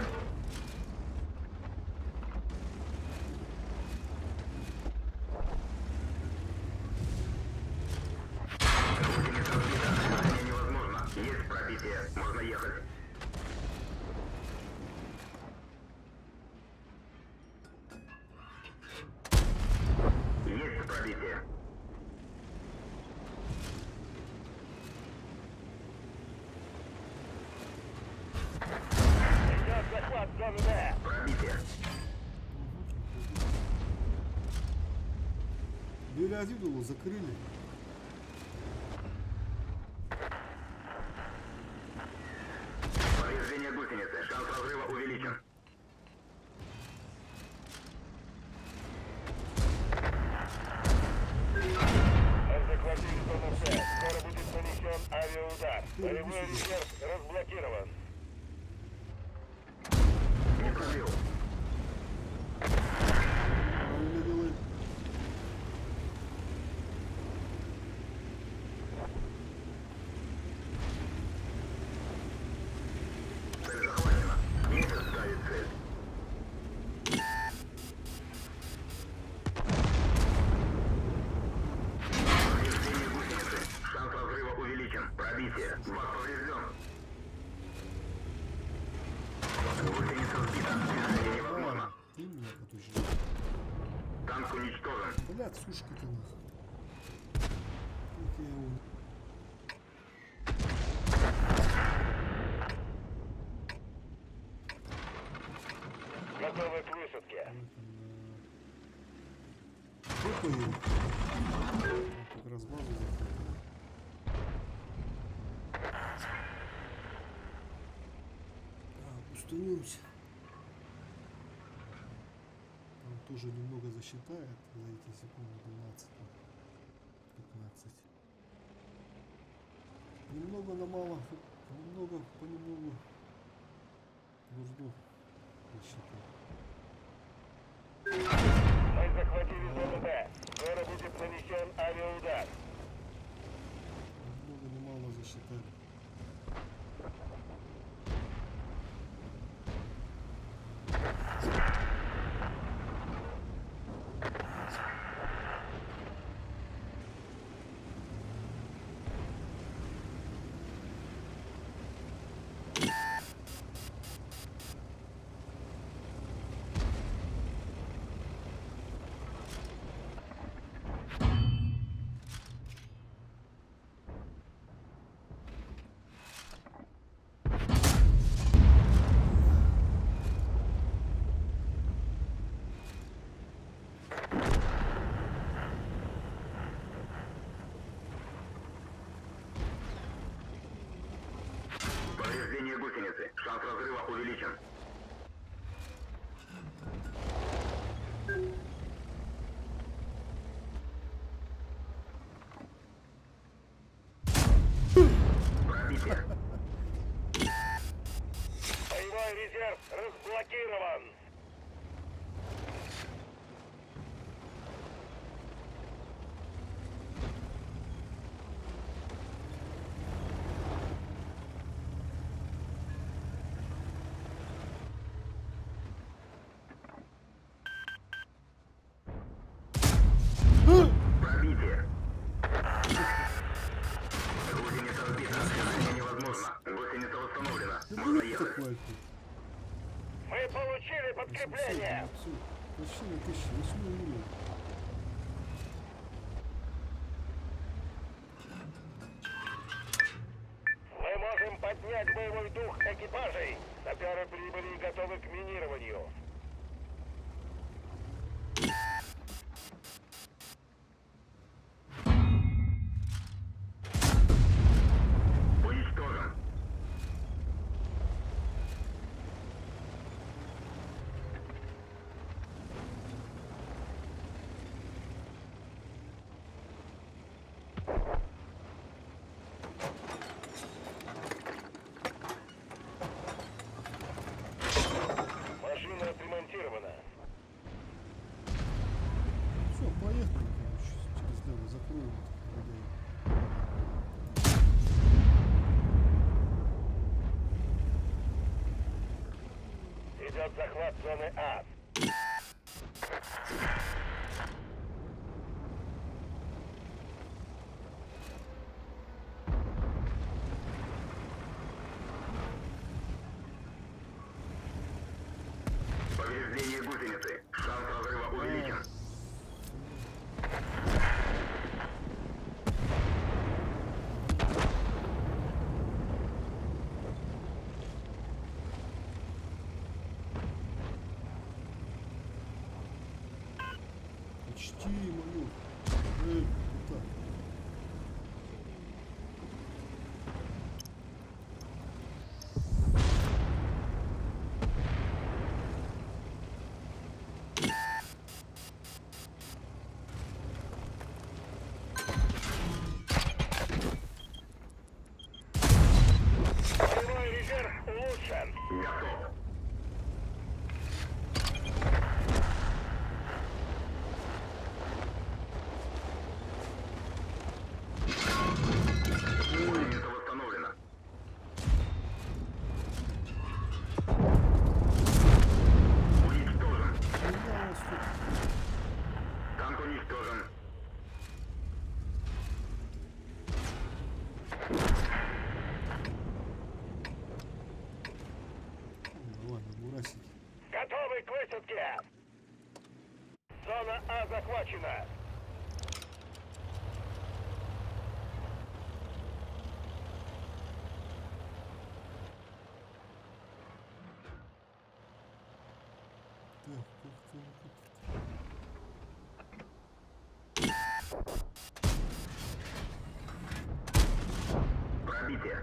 Гусеница сбита, движение невозможно. Есть пробитие, можно ехать. Есть пробитие. Идет захват зоны Д. Пробитие. Биолеозиду его закрыли. Повреждение гусеницы. Шанс разрыва увеличен. Мы захватили зону С. Скоро будет нанесен авиаудар. Полевой резерв разблокирован. Не пробил. Правильно делает. Цель захвачена. Есть ставить цель. Повреждение гусеницы. Шанс разрыва увеличен. Пробитие. Бак поврежден. Гусеница сбита. Движение невозможно. Ладно, ты меня потужил. Танк уничтожен. Блядь, сушка-то нахуй. Как я его... Готовы к высадке. Кто поедет? Как раз базу захватил. Так, устроимся. Там тоже немного засчитает за эти секунды 12, 15. Немного на мало, немного понемногу нужно рассчитать. Мы захватили зону Д. Скоро будет нанесен авиаудар. Много не мало засчитали. Повреждение гусеницы. Шанс разрыва увеличен. Пробитие. Боевой резерв разблокирован. Пробитие. Гусеница сбита. Движение невозможно. Гусеница восстановлена. Да Можно блядь, ехать. такой. Мы получили подкрепление. Почти на 1008 уровень. Мы можем поднять боевой дух экипажей. Саперы прибыли и готовы к минированию. Уничтожен. Машины Идет захват зоны А. Повреждение гусеницы. Шанс разрыва увеличен. Почти мою. Так. Боевой резерв улучшен. Готов. Гусеница восстановлена. Уничтожен. Пожалуйста. Танк уничтожен. Ну, ладно, бурасики. Готовы к высадке. Зона А захвачена. Так, как-то. Пробитие.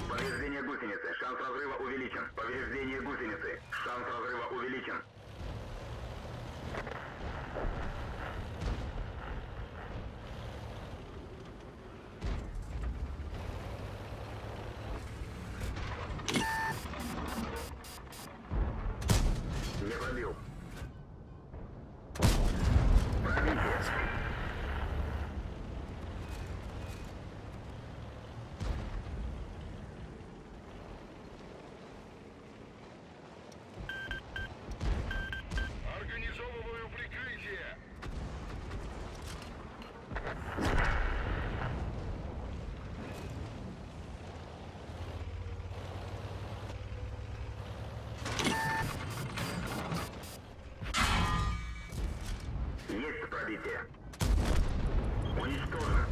Повреждение гусеницы. Шанс разрыва увеличен. Повреждение гусеницы. Шанс разрыва увеличен. Не пробил. Пробитие. Организовываю прикрытие. Есть пробитие. Уничтожено.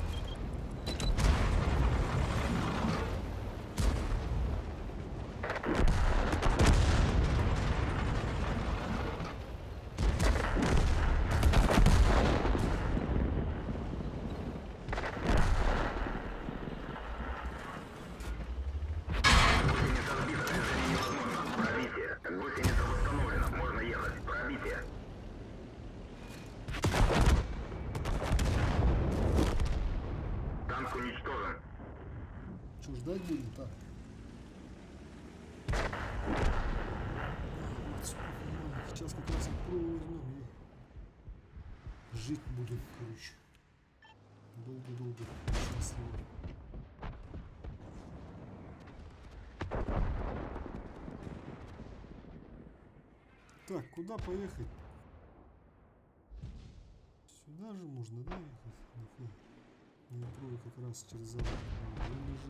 Гусеница сбита, движение невозможно. Пробитие. Гусеница восстановлена. Можно ехать. Пробитие. Танк уничтожен. Что, ждать будем? Так. Сейчас как раз отпробу возьмем и жить будем, короче. Долго-долго. Счастливо. Так, куда поехать? Сюда же можно, да, ехать? Нифига. Днепрове как раз через завод. Или же...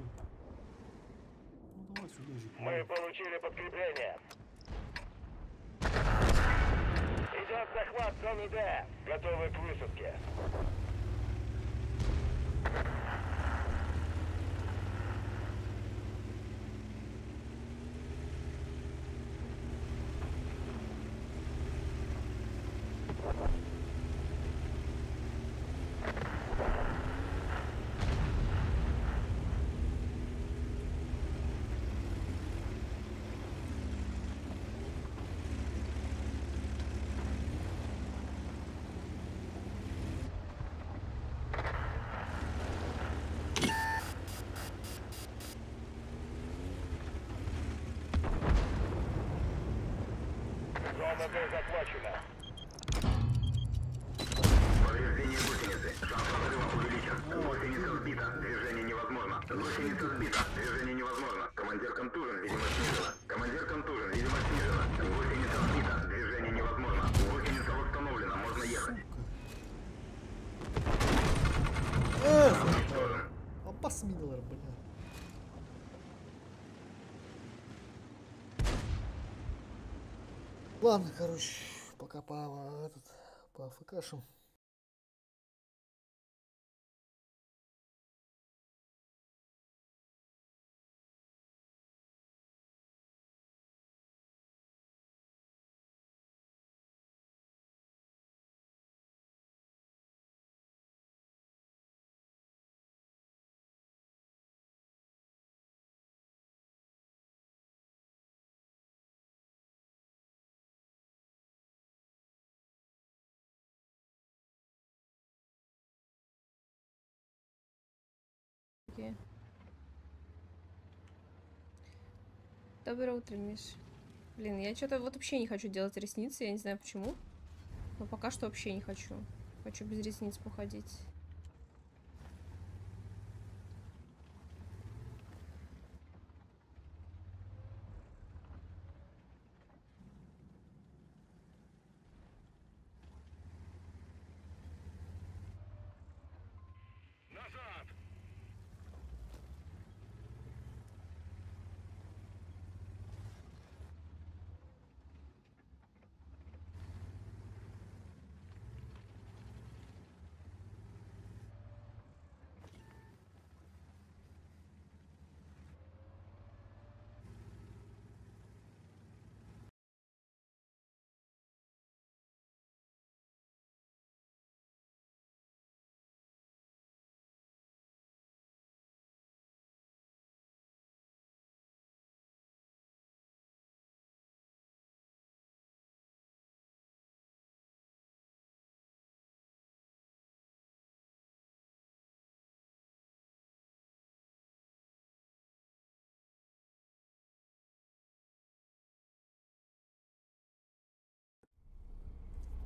Ну давай сюда же. Мы получили подкрепление. Идет захват зоны Д. Готовы к высадке. Зона Д захвачена. Повреждение гусеницы. Шанс разрыва увеличен. Гусеница сбита. Движение невозможно. Гусеница сбита. Движение невозможно. Командир контужен, видимо, снижена. Командир контужен, видимо, снижена. Гусеница сбита, движение невозможно. Гусеница восстановлена, можно ехать. Уничтожен. Обосминилар, бля. Ладно, короче, пока по АФКшам. Доброе утро, Миш. Блин, я что-то вот вообще не хочу делать ресницы, я не знаю почему. Но пока что вообще не хочу. Хочу без ресниц походить. Назад!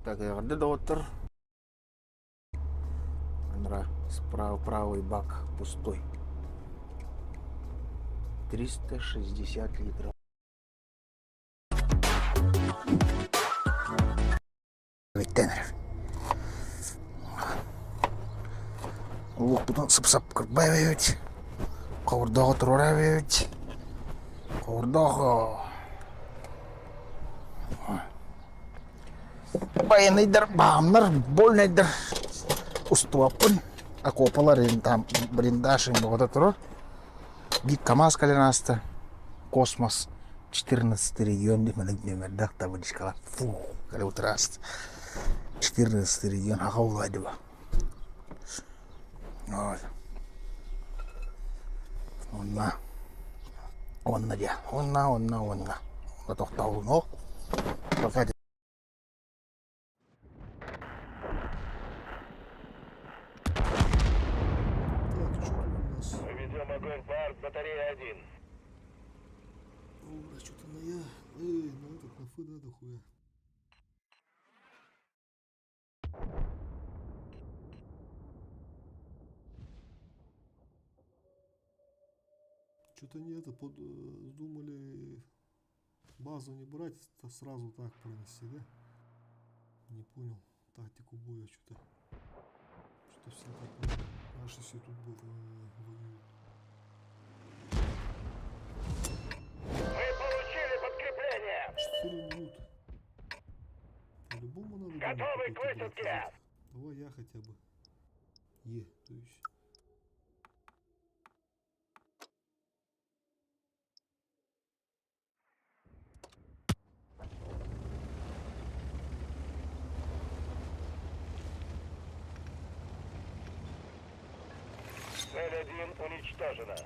Так, где доктор? Андра, справа правый бак пустой. 360 литров. Тенеров. Лук тут сап кырбайбайбыт. Ковурдогу турабайбыт. Ковурдогу. Баянайдар, баамнар, больнайдар. Устуаппын. Акопалар там блиндашин богота турар. Гик КамАЗ коленаста. Космос. 14 регион демедак табылышкалар. Фу, кале утраст. 14 регион хакаулайды ба. Вот. Онна dia. Онна. Тоқтау, но. Пока. Так, что тут у нас? Мы ведем огонь по арт-батарее 1. О, что-то на я. На этот, на ФД дохуя. Что-то не это, думали базу не брать, а сразу так пронести, да? Не понял тактику боя, что-то все так, наши все тут был воюют. Мы получили подкрепление! 4 минуты. По-любому надо. Готовы к какой-то, высадке! блядь, давай я хотя бы. То есть. Цель 1 уничтожена.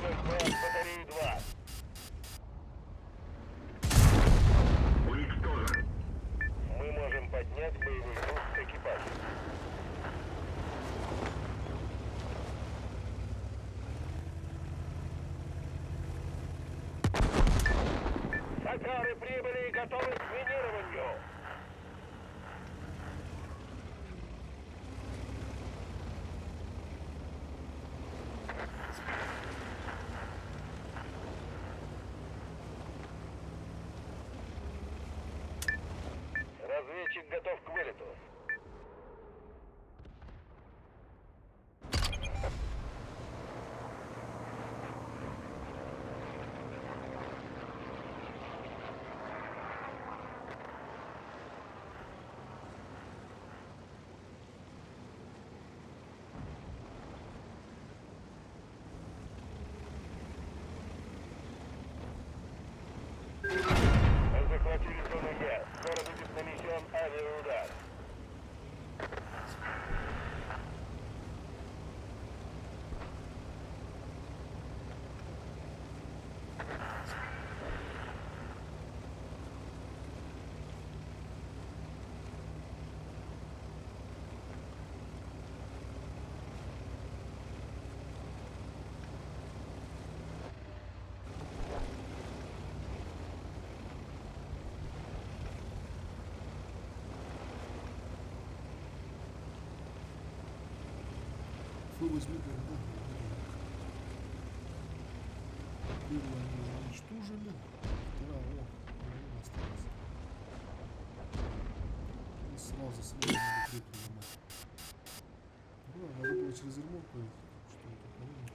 огонь по батареи 2. Уничтожен. Мы можем поднять боевой дух экипажа. Саперы прибыли и готовы к минированию. Разведчик готов к вылету. Мы захватили зону Е. Скоро будет нанесен авиаудар. Фу, возьми города. Первую они уже уничтожили. Вторая, о, осталось. И сразу надо третью ломать. Да, надо было через ремонт поехать. Что это по-моему.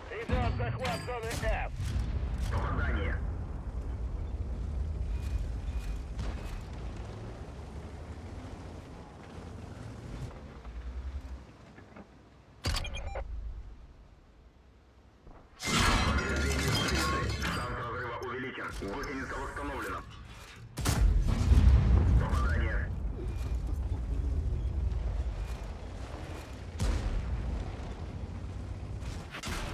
Идет захват зоны F. Попадание. Повреждение гусеницы. Шанс разрыва увеличен. Гусеница восстановлена. Попадание.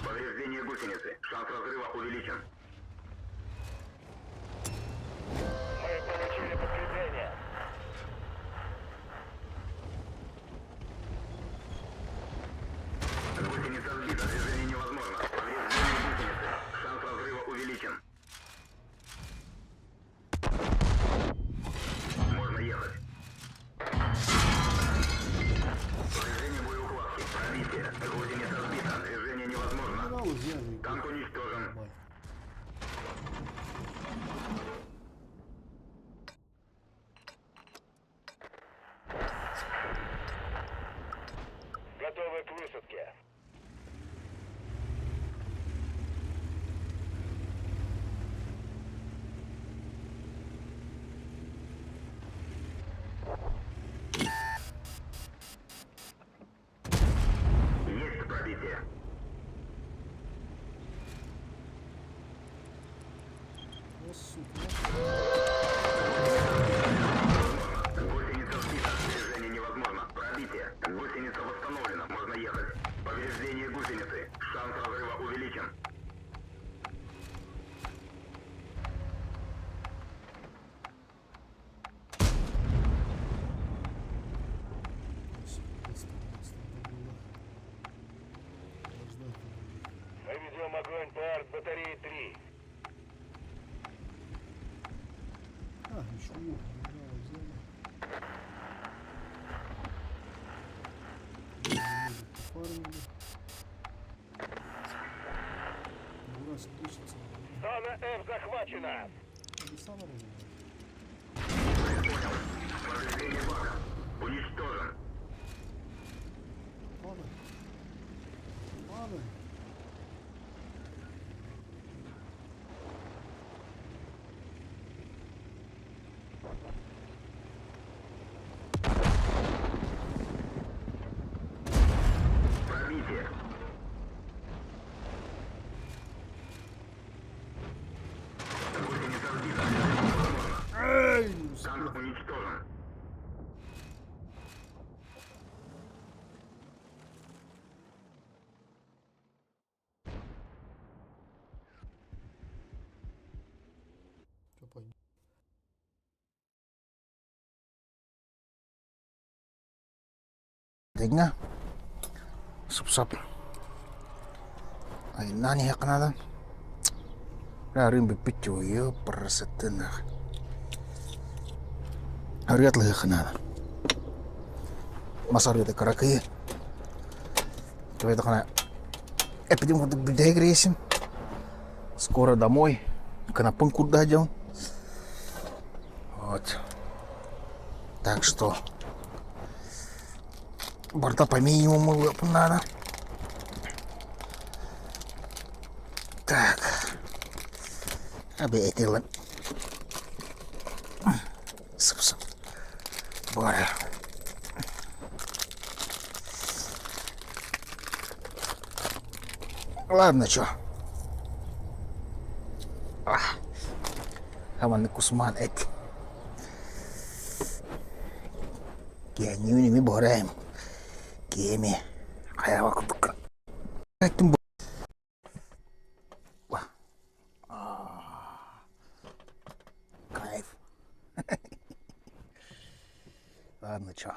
Повреждение гусеницы. Шанс разрыва увеличен. Мы получили подкрепление. Гусеница сбита. Движение невозможно. Повреждение гусеницы. Шанс разрыва увеличен. Можно ехать. Повреждение боеукладки. Пробитие. Гусеница сбита. Движение невозможно. Мало взяли. Танк уничтожен. Нормально. Готовы к высадке. Есть пробитие. О, сука. Гусеница сбита. Движение невозможно. Пробитие. Гусеница восстановлена. Можно ехать. Повреждение гусеницы. Шанс разрыва увеличен. Мы ведем огонь по арт-батарее 3. А, ничего, генерала взяли. Пофармили. Бурас дышится. Зона F захвачена. Надо сам разобрать. Понял. Повреждение бака. Уничтожен. Ладно. надо. Пробитие. Гусеница сбита. Эй, не успел. Танк уничтожен. Чё пойдём? Дегна. Суп-сап. Ай, нани якнадан. Рарим бипичу, ёпрасатынах. Арьятлы якнадан. Масар это каракы. Это хана. Эпидем вот бедегресим. Скоро домой. Канапын куда идем. Вот. Так что борта по минимуму надо. Так. Объятелы. Сып-сып. Бора. Ладно, чё. Хаман Кусман эти. Кианюни ми бораем. Кеми. Хаява кутука. Этим кайф. Ладно, чё.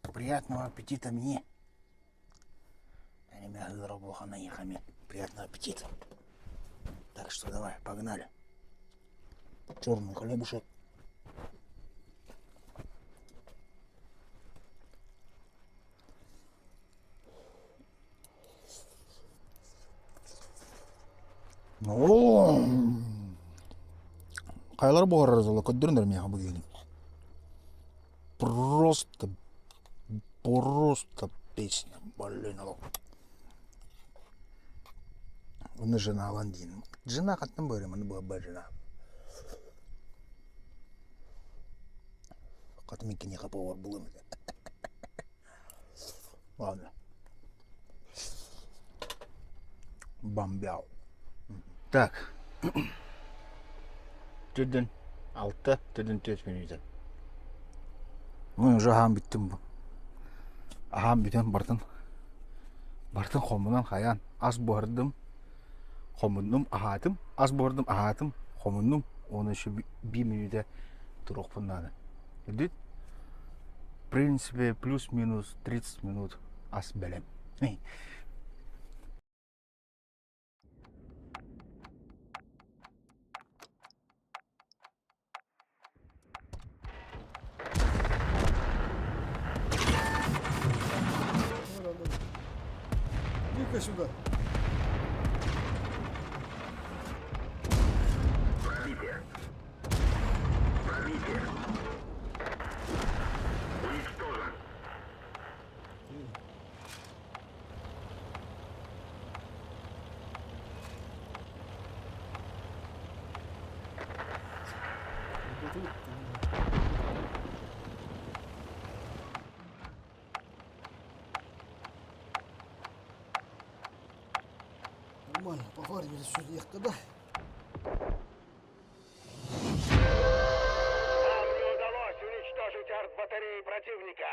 Приятного аппетита мне. Приятного аппетита. Так что давай, погнали. Черный хлебушек. Кайлар бухарразала көддөрүндөр мияга бүгүн. Просто песня, блин. Он жена Аландин. Жена как-то была, она была жена. Как-то мне не повар был. Ладно. Бомбял. Так. Түдін 6, түдін 4 минут. Ну, уже ахам биттім. Ахам битен бартын. Бартын хомунан хаян. Аз бардым. Хомундум ахатым. Аз бардым ахатым. Хомундум. Оны еще 1 минута тұрықпын надо. Идет? В принципе, плюс-минус 30 минут аз белем. Иди-ка сюда. Пробитие. Пробитие. Уничтожен. Нормально, пофармили сегодня их когда. Нам не удалось уничтожить арт-батареи противника.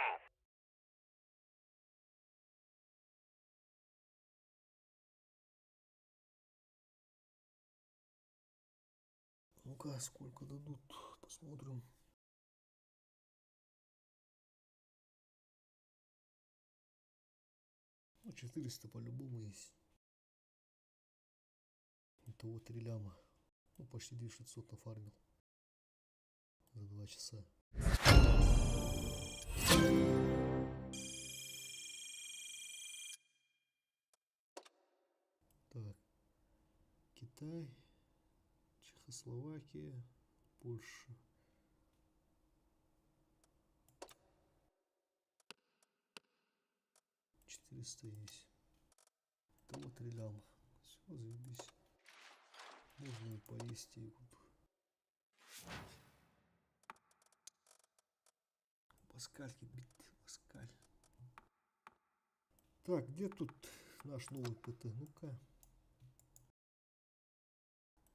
Ну-ка, сколько дадут, посмотрим. Ну, 400 по-любому есть. Итого 3 ляма. Ну, почти 2600 нафармил. За 2 часа. Так. Китай. Чехословакия. Польша. пристаюсь. Того 3 ляма. Все, заебись. Можно и поесть и Паскальки бит, Паскаль. Так, где тут наш новый ПТ? Ну-ка.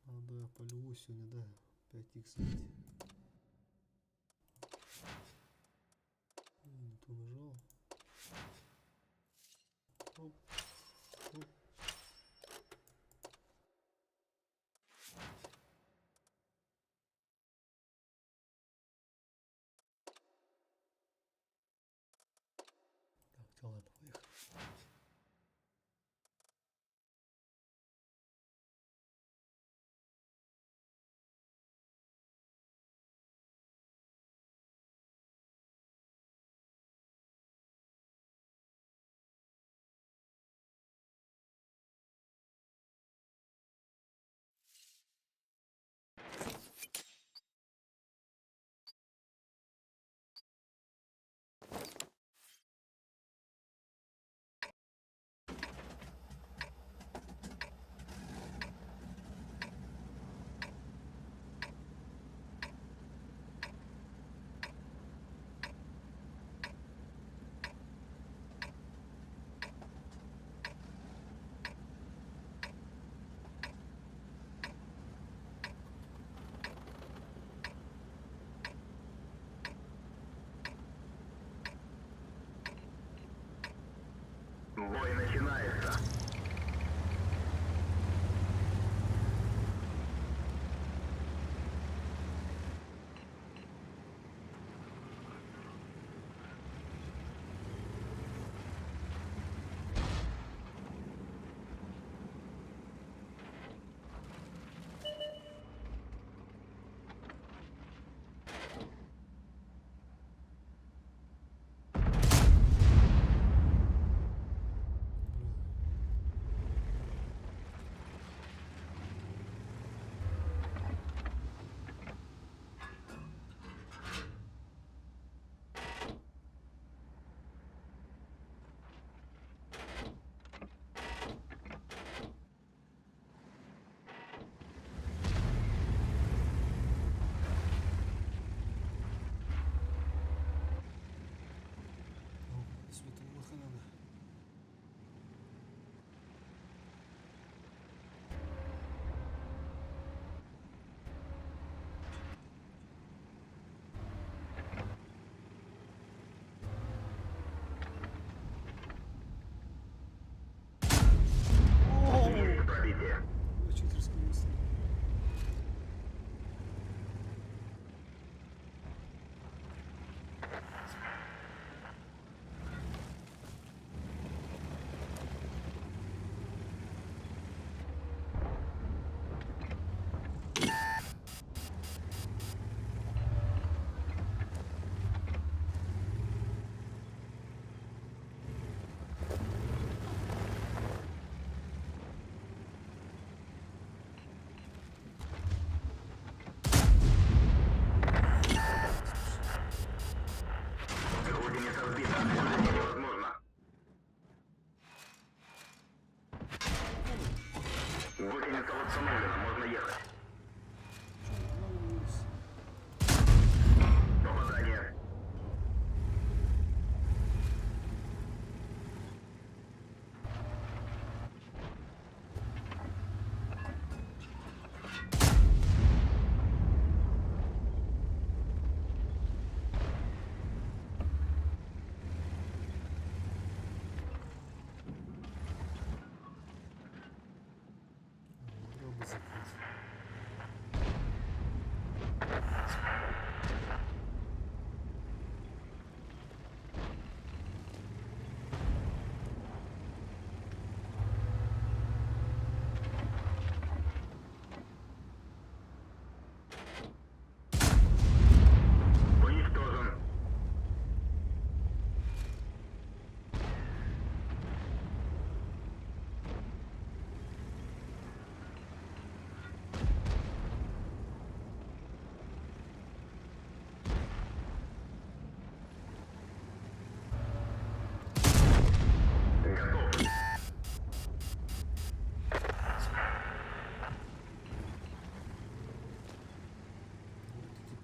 Надо полевой сегодня, да, 5х найти. Не то нажал. Оп, оп. Так, да ладно, поехали. Бой начинается. Светомаха надо. Есть пробитие. Читерский выстрел. Гусеница сбита. Движение невозможно. Гусеница восстановлена. Можно ехать. Попадание. Надо закрыть. Уничтожен.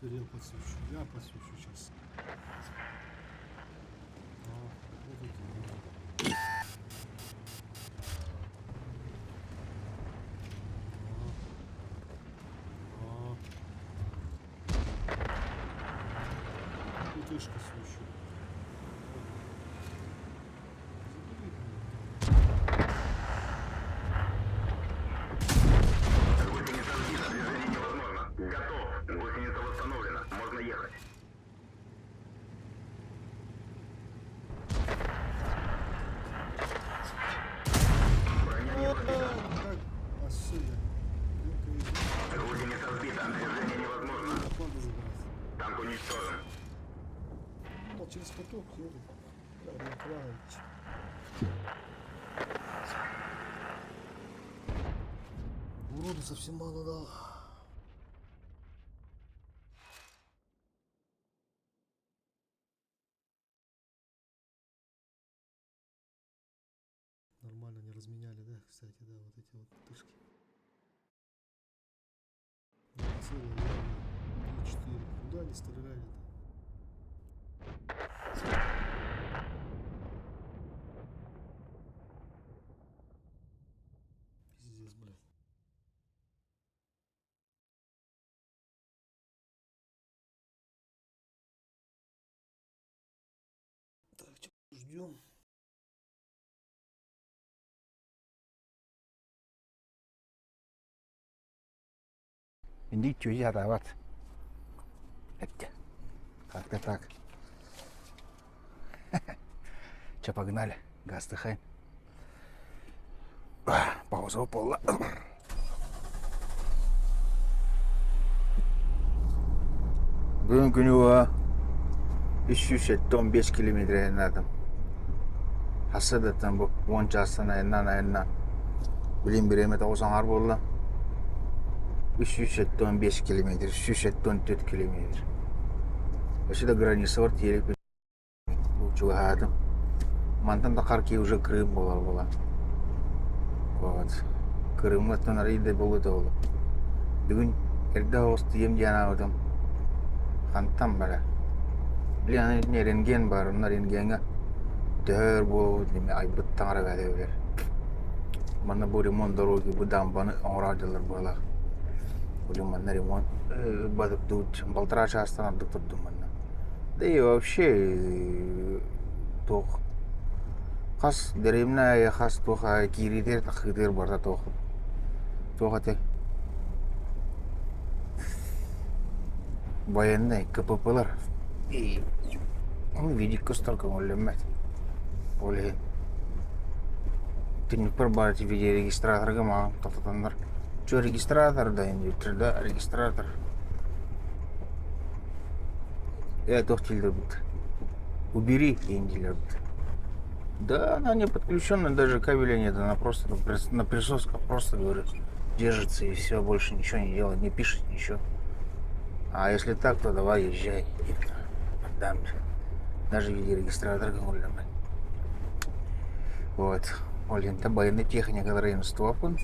перил подсвечу. Я подсвечу сейчас. Вот это. Путышка свечу. Гусеница сбита, движение невозможно. Готов. Гусеница восстановлена. Можно ехать. Броня не пробита. Как осыля. Гусеница сбита, движение невозможно. Надо забрать. Танк уничтожен. Ну, через поток еду. Да, Николаевич. Уроду совсем мало дал. Нормально не разменяли, да, кстати, да, вот эти вот тышки. Целые явно 4. Куда они стреляли-то? Пиздец, блядь. Так, что ждем? Иди, чё я давать. Это. Как-то так. Че, погнали. Газ тыхаем. Пауза пола. Бүгін күні 375 километр айнадым. Асыдаттан бұл 10 жастан айынан білім беремет оғызаңар болды. 375 километр, 374 километр. Вообще-то граница бар, телек чугадым. Мантан да қарки уже Крым была. Вот. Крым аттан арайда болды олы. Бүгін әрді оғызды ем дияна өдім. Хантам бара. Блин, не рентген бар, на рентгенге төр болып, неме айбыттан ара бәді өлер. Мана бұл ремонт дороги, бұл дамбаны оңырадылар была. Бұл мана ремонт бадып тут, полтора часа надо тұрдым мана. Да и вообще тоқ. Қас дәремна, қас тоқа киридер, тақидер барда тоқ. Тоқа тек. Военные КППлар и видит костарком улемет. Оле. Ты не пробовать видеорегистратор гама, тататандар. Что регистратор да инди, да регистратор. Я тохтилдер будет. Убери индилер. Да, она не подключена, даже кабеля нет, она просто на присосках просто говорит, держится и все, больше ничего не делает, не пишет ничего. А если так, то давай езжай. Отдам. Даже видеорегистратор говорим. Вот. Олен, та военная техника, которая им стопан.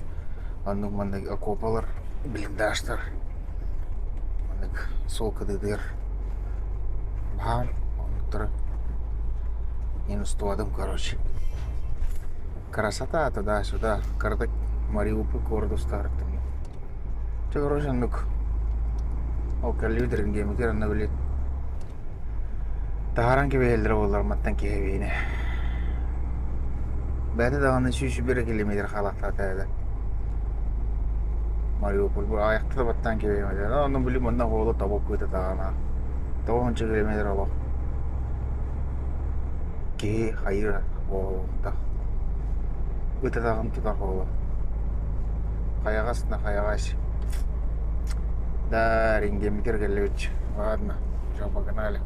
Он мандык окопалар, блиндаштар. Мандык солка дедер. Бам. Он тра. Инстуадом, короче. Красота туда-сюда. Картак Мариуполь городу стартами. Че, короче, ну-ка. Калюдерин геймикер на билет. Тагаран ке бейлдер болар маттан ке бейне. Бәті дағаны 301 километр қалақта тәді. Мариуполь бұл аяқты да баттан ке беймеді. Оның білім онда қолы табып көті дағана. 9 километр олық. Ке қайыр қолықта. Көті дағын тұтар қолы. Қаяғасына қаяғасы. Да, рентгенмикер Галевич. Ладно, все, погнали.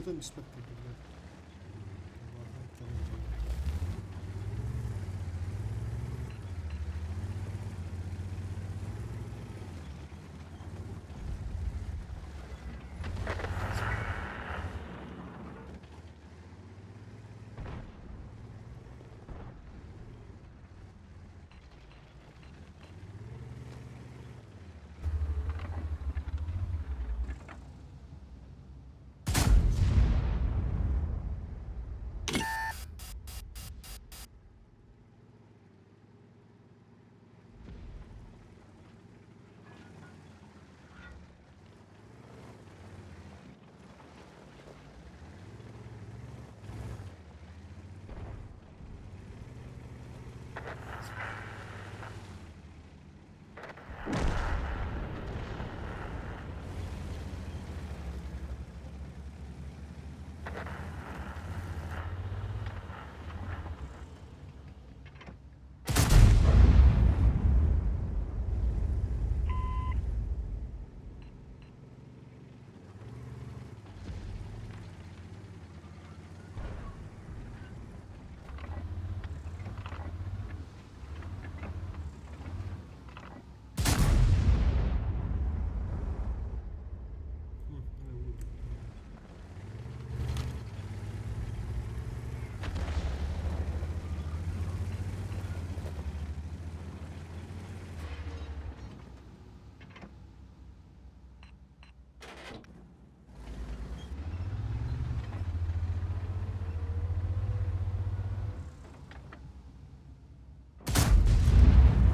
это не спектакль, блядь. Ладно, второй.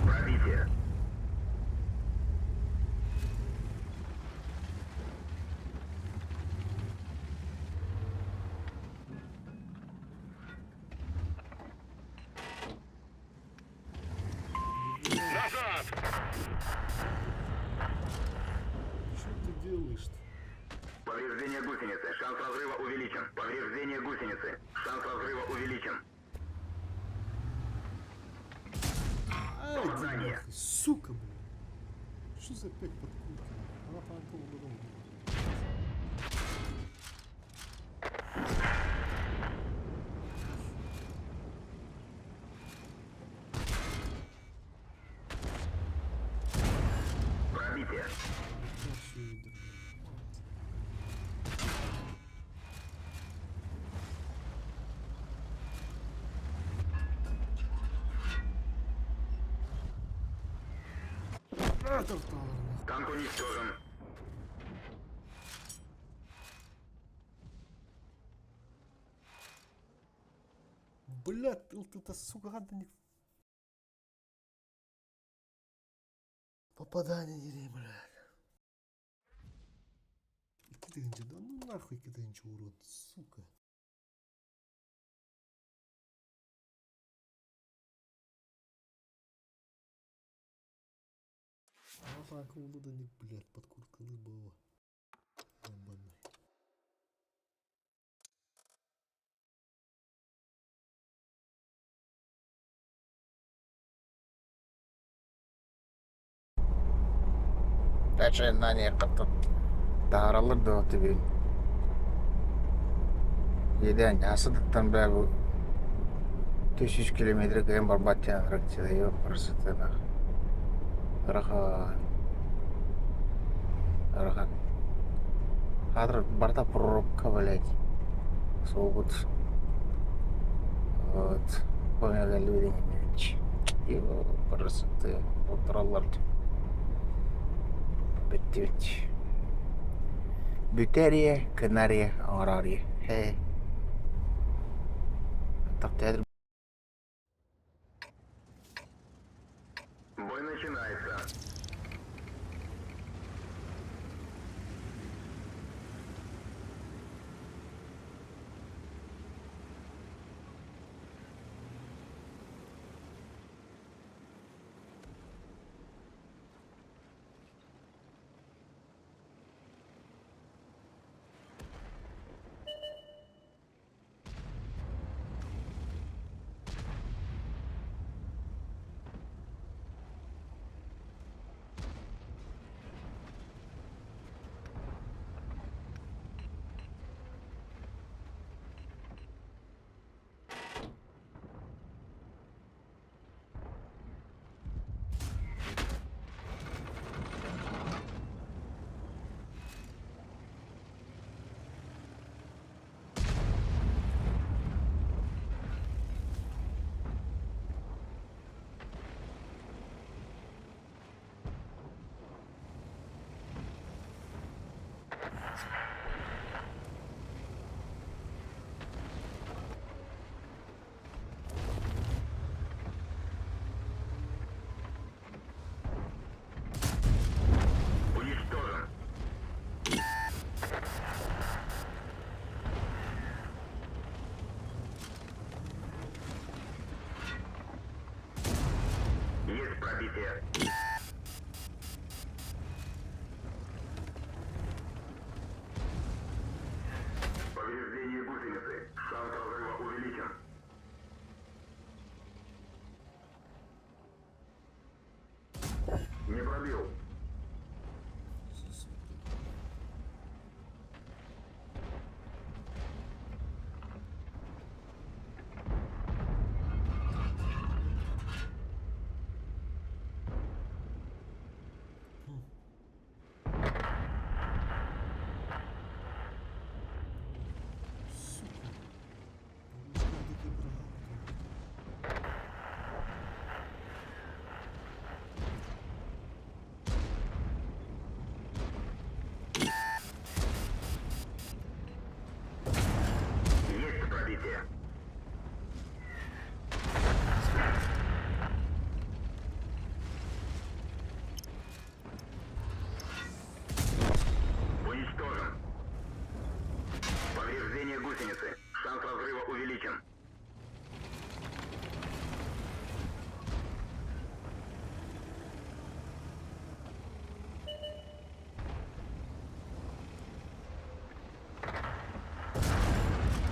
Пробитие. Назад! Что ты делаешь-то? Повреждение гусеницы. Шанс разрыва увеличен. Повреждение гусеницы. Шанс разрыва увеличен. Ай, иди Попадание. нахуй, сука, блядь. Что за опять подкрутка? Она по Антону дому. Пробитие. Вообще видно. А, тортала. Танк уничтожен. Блядь, ты-то, сука, гадно не... Попадание не дери, блядь. Кидынча, да ну нахуй кидынча, урод, сука. А так, улуданик, блядь, под курткой лыбого. Ебаный. Дальше на ней как-то тааралар да тебе. Еден ясыдыктан бәбі 300 километр кем барбаттен ракчада yok парсытына. Рахан. Хадр барта пробка, блядь. Соғыт. Вот. Понял люди не его парсыты отыралар. Бітті. Бүтерия, канария, арария. Хе. Так, Бой начинается. гусеницы. Шанс разрыва увеличен.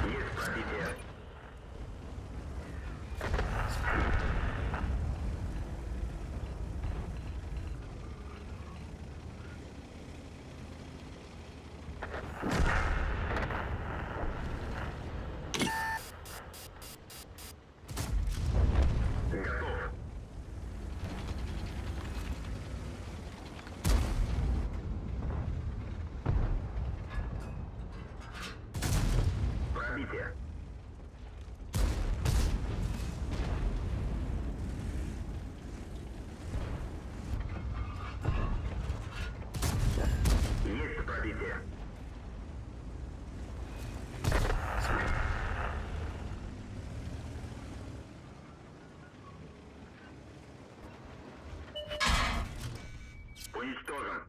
Есть пробитие. Готов. Пробитие. Есть пробитие. Уничтожен.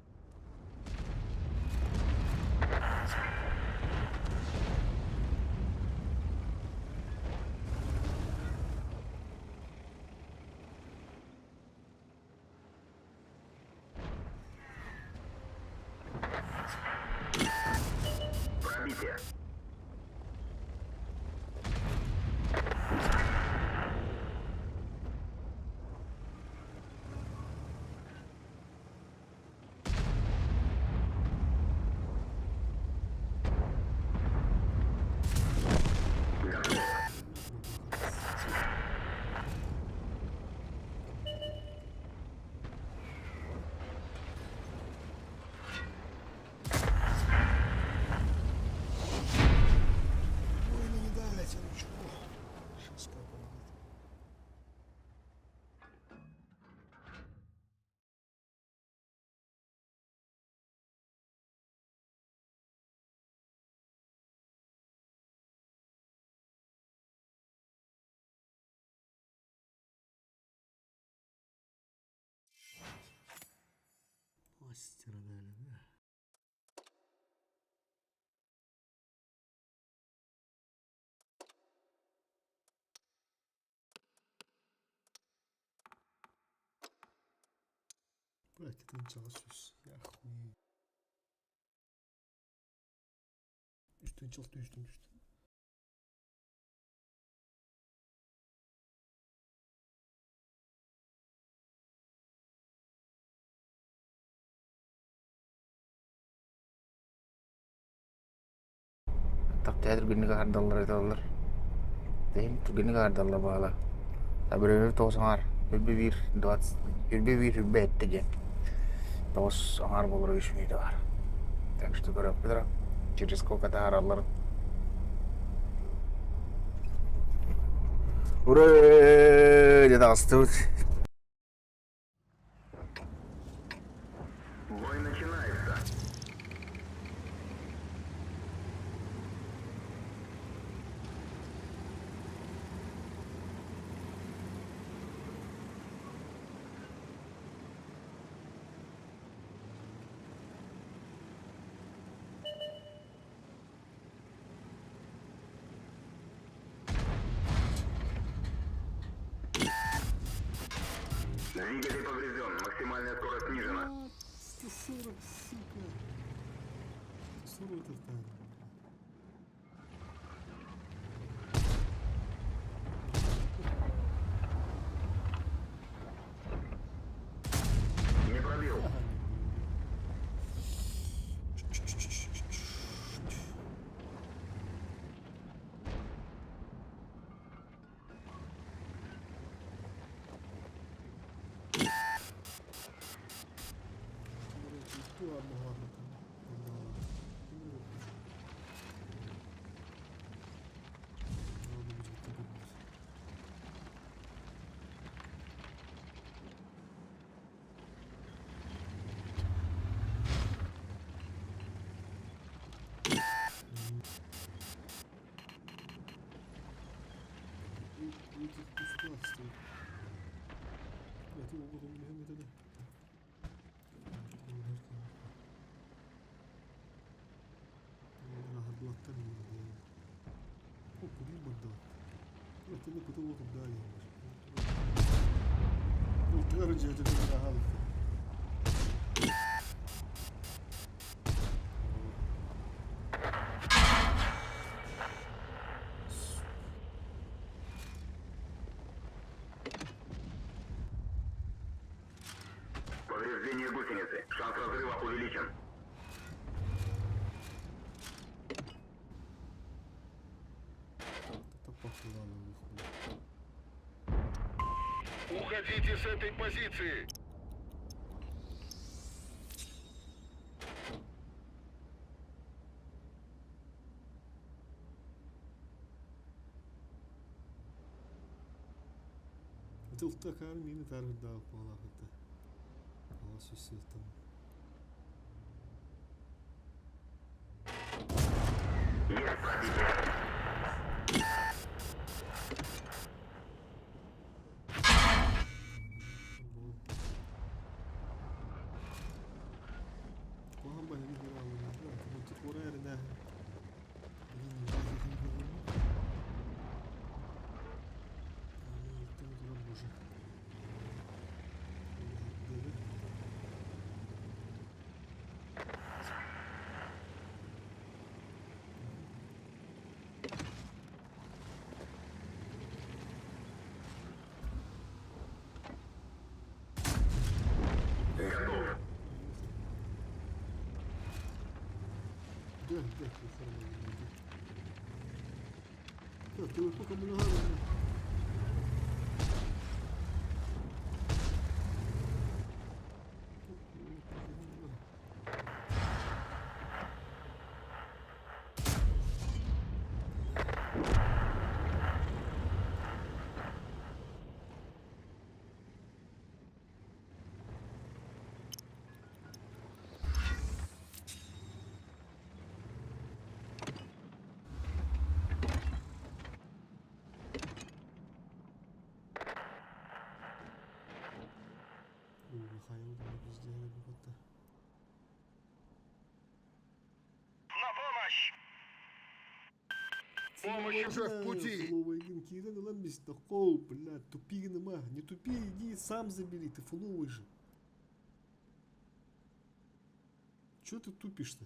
Пробитие. Готов. Ой, ну не дайте, ну чего? Сейчас как он будет. Мастера дали, да? Bırakın çalışıyoruz. Ya huy. Üstün çıktı üstün düştü. Так театр гүннүгө ардаллар айталар. Дейм гүннүгө ардалла баала. Табыры тоосаңар. Үрбү 1:20. Үрбү 1:50 тоос аңар болор үшмүйдө бар. Так что көрөп бедра. Через сколько-то аралар. Ура! Деда астыт. Бой начинается. Двигатель поврежден. Максимальная скорость снижена. 140, сука. 140 это там. Не пробил. Ладно, ладно. Rahatlattın mı? Ти не потолок далі. Ну, тверджує, ти не нагадав. Повреждение гусеницы. Шанс разрыва увеличен. Это похуй выходит. Уходите с этой позиции. Тылта кармины таргда полахыта. Аласы сетом. Есть пробитие. Куһан баһи гыра уна. Бу тикурар да. Готов. Да, нормально. Так, ты сколько много надо? Михаил, да, везде работа. На помощь! Помощь уже в пути. Фуловые гинки, иди ламбись, такого, блядь, тупи нема. Не тупи, иди сам забери, ты фуловый же. Чё ты тупишь-то?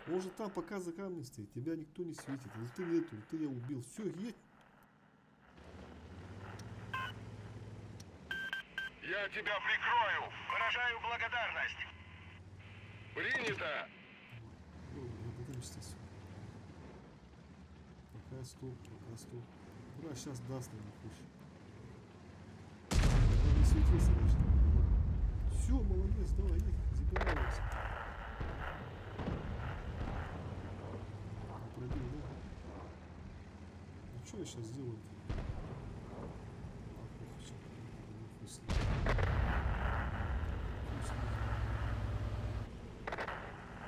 Он же там пока за камнем стоит, тебя никто не светит. Ты нету, ты я убил. Все, едь. Я тебя прикрою. Выражаю благодарность. Принято. Благодаришься. Пока стоп, пока стоп. Ура, сейчас даст, наверное, хочешь. Он не светился даже. Все, молодец, давай, едь, забираемся. Пробил, да? Ну что я сейчас сделаю?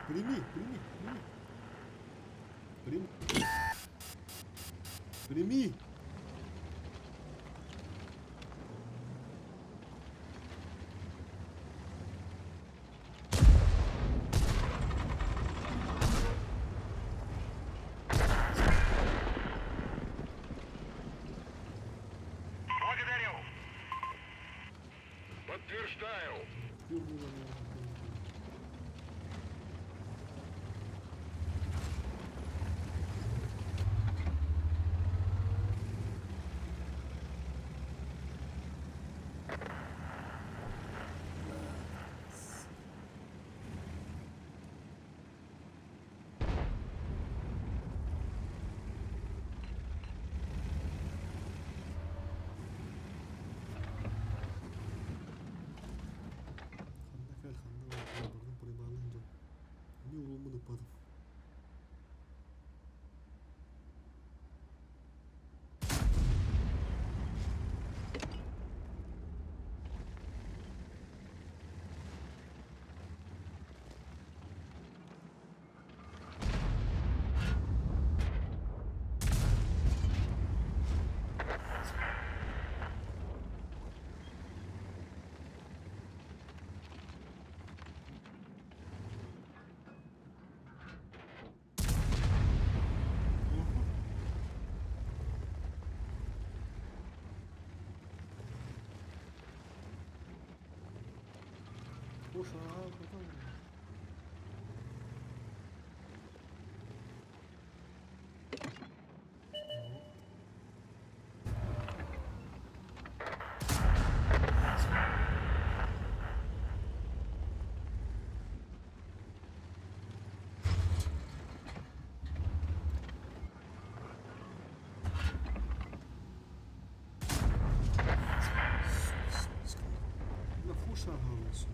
Прими. Прими. Благодарю. Подтверждаю. Хуш, ага, потом. На фуша галусу.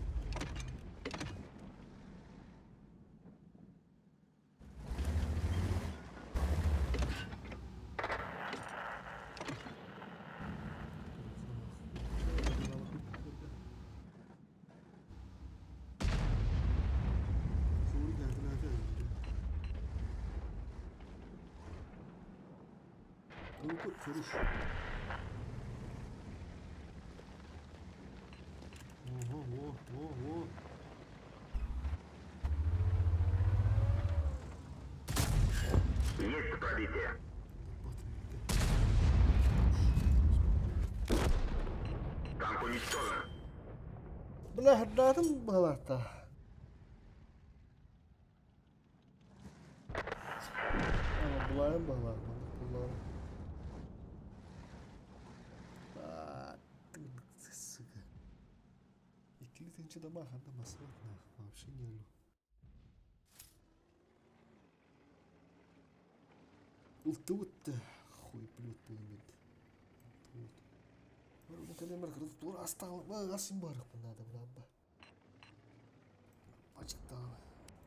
Хорош. Ого, во. Есть пробитие. Танк уничтожен. Бля, хаддатым баларта. Ama bulayım bala. Bulayım. Сука. İkili tence de mahanda masraf ne? Вообще не люблю. Ултут. Хуй плют пулемет. Ултут. Ну, калемер тура остал. Асимбарах надо, надо. Почитал.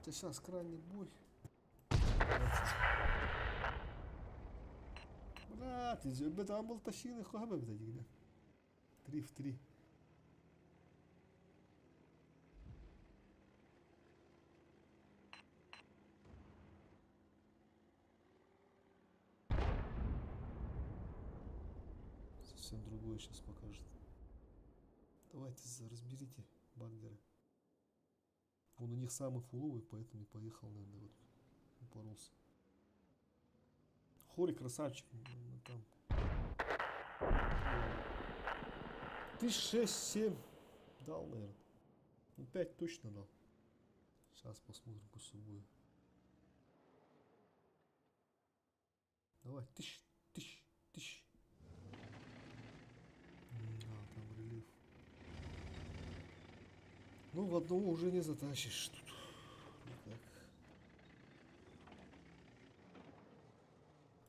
Это сейчас крайний бой. Блядь, ты там был тащин, хуй бы да? 3 в 3. Совсем другое сейчас покажет. Давайте разберите бангеры. Он у них самый фуловый, поэтому и поехал, наверное, вот упоролся. Хори красавчик, там. 1006-7 дал, наверное. Ну, 5 точно дал. Сейчас посмотрим, пусть будет. Давай, тысяч. Там релиф. Ну, в одного уже не затащишь тут. Никак.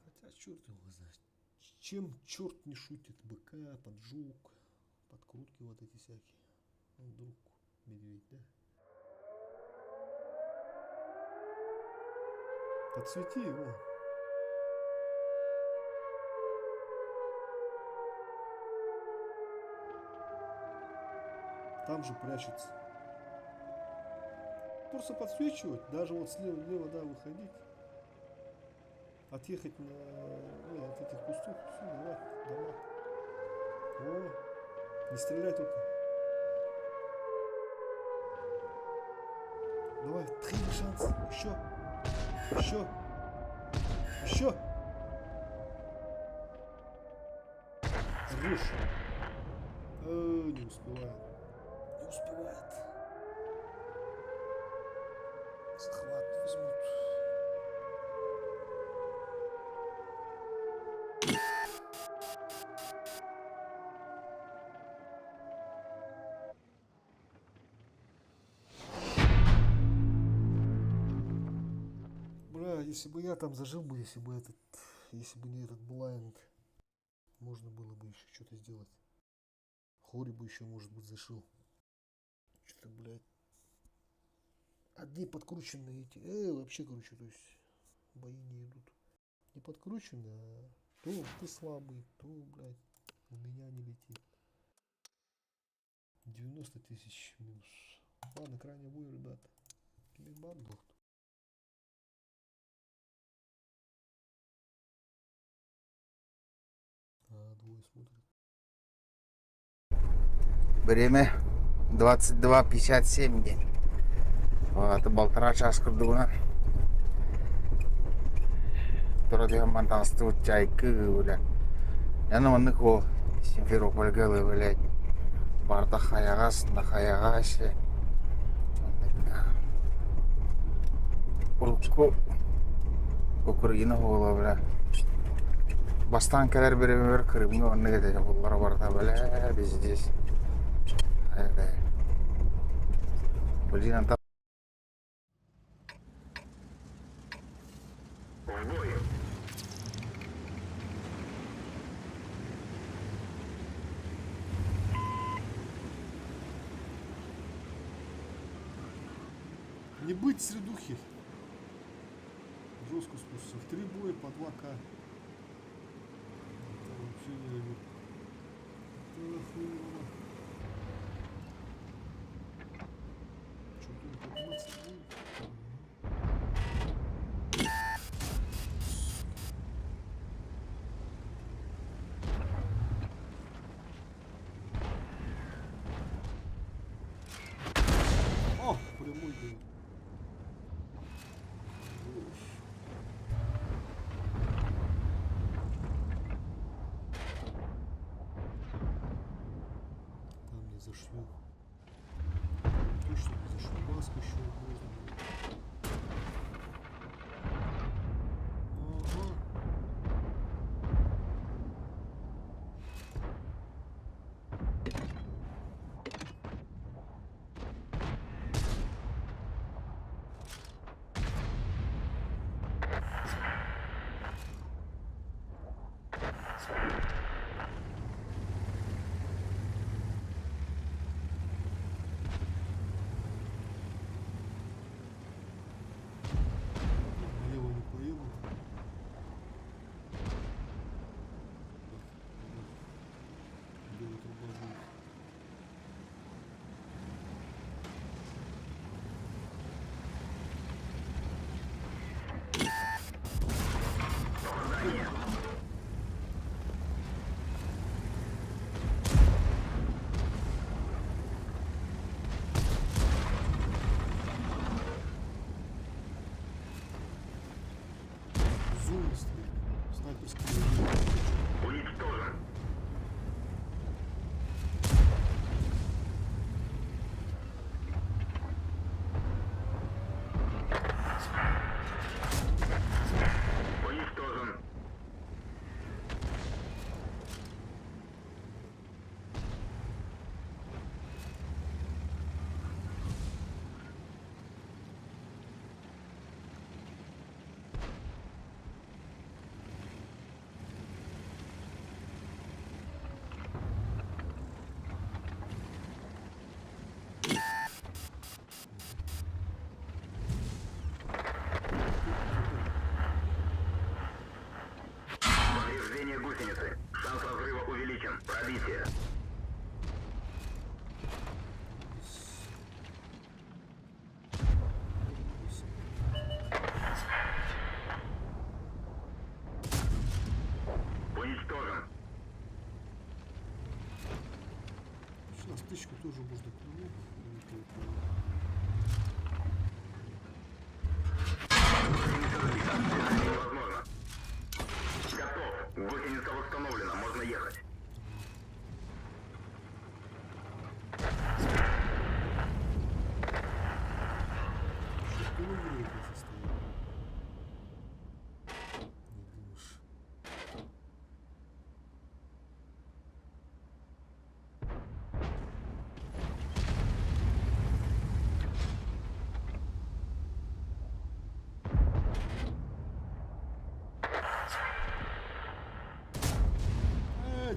Хотя черт его знает. Чем черт не шутит? БК, поджог, подкрутки вот эти всякие. Ну, вдруг медведь, да? Подсвети его. Там же прячется. Просто подсвечивать, даже вот слева, да, выходить. Отъехать от этих кустов. Все, давай, дома. О, не стреляй только. Давай, 3 шанс. Еще. Хорош. Не успевает. Захват возьмут. Бля, если бы я там зажил бы, если бы не этот блайнд, можно было бы еще что-то сделать. Хори бы еще, может быть, зашил. Что-то, блядь. Одни подкрученные эти. Вообще, короче, то есть бои не идут. Не подкрученные, а то ты слабый, то, блядь, у меня не летит. 90 тысяч минус. Ладно, крайний бой, ребята. Кибербан был. Двое смотрят. Время 22:57 день. Вот, 1,5 часа курдугунан. Турады мантансту чайкы, бля. Я на манныку Симферополь гэлы, блядь. Барда хаягас, на хаягас. Улку Украина ола бля. Бастан келер беремер кырымны онны кетеже буллара барда бля biz здесь. Блин, anta В бой. Не быть средухи. Жестко спустился. В 3 боя по 2К. Это вообще не любит. Это охуенно. Что тут по 15 боев? О, прямой был. Там не зашло. Точно не зашло. Маска еще можно было. Ага. Налево не поеду. Белая труба будет. Зум стоит. Снайперский режим. Уничтожен. Уничтожен. Повреждение гусеницы. Шанс разрыва увеличен. Пробитие. Уничтожен. Сейчас тычку тоже можно клюнуть. Невозможно. Готов. Гусеница восстановлена. Можно ехать. Что ты выигрывает на состоянии? Не думаешь.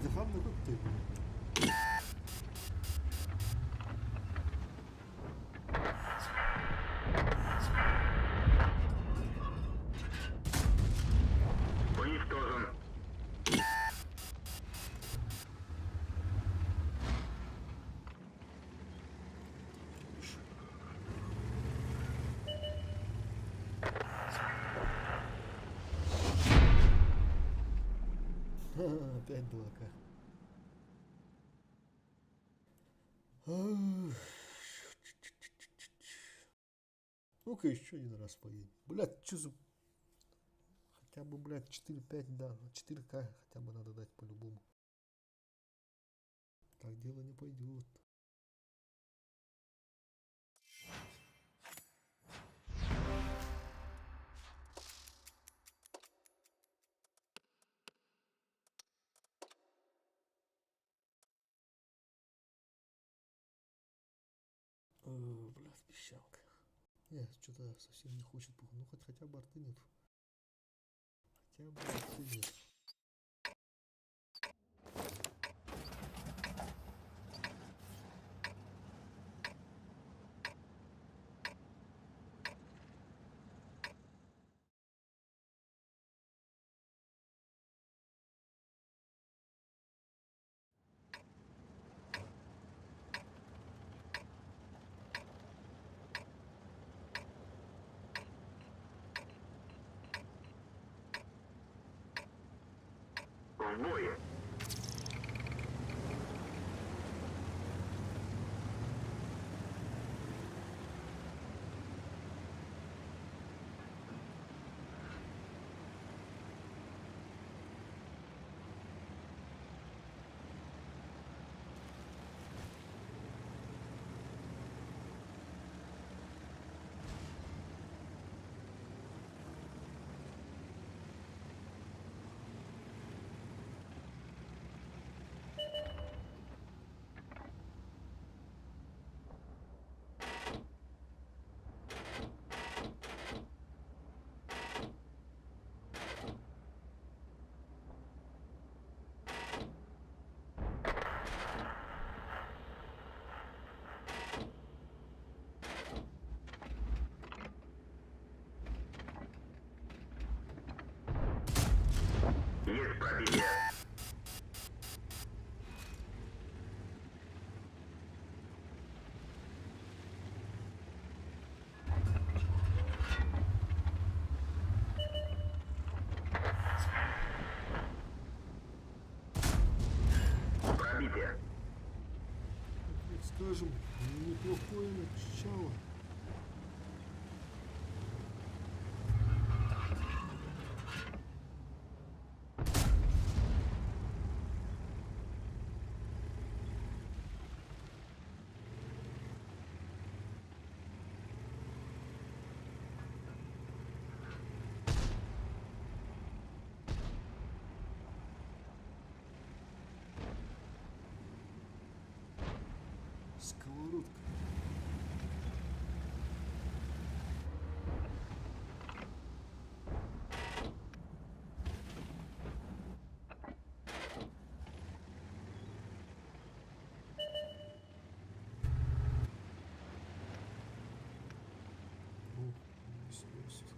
Дихам не тут ти. Уничтожен. Опять 2К. Ну-ка еще один раз поедем. Блядь, что за... Хотя бы, блядь, 4-5, да. 4К хотя бы надо дать по-любому. Так дело не пойдет. Песчанка. Нет, что-то совсем не хочет пухнуть. Ну, хотя бы арты нет. Хотя бы арты нет. В бой. Есть пробитие. Пробитие. Так скажем, неплохое начало. Сковородка. О, сносит.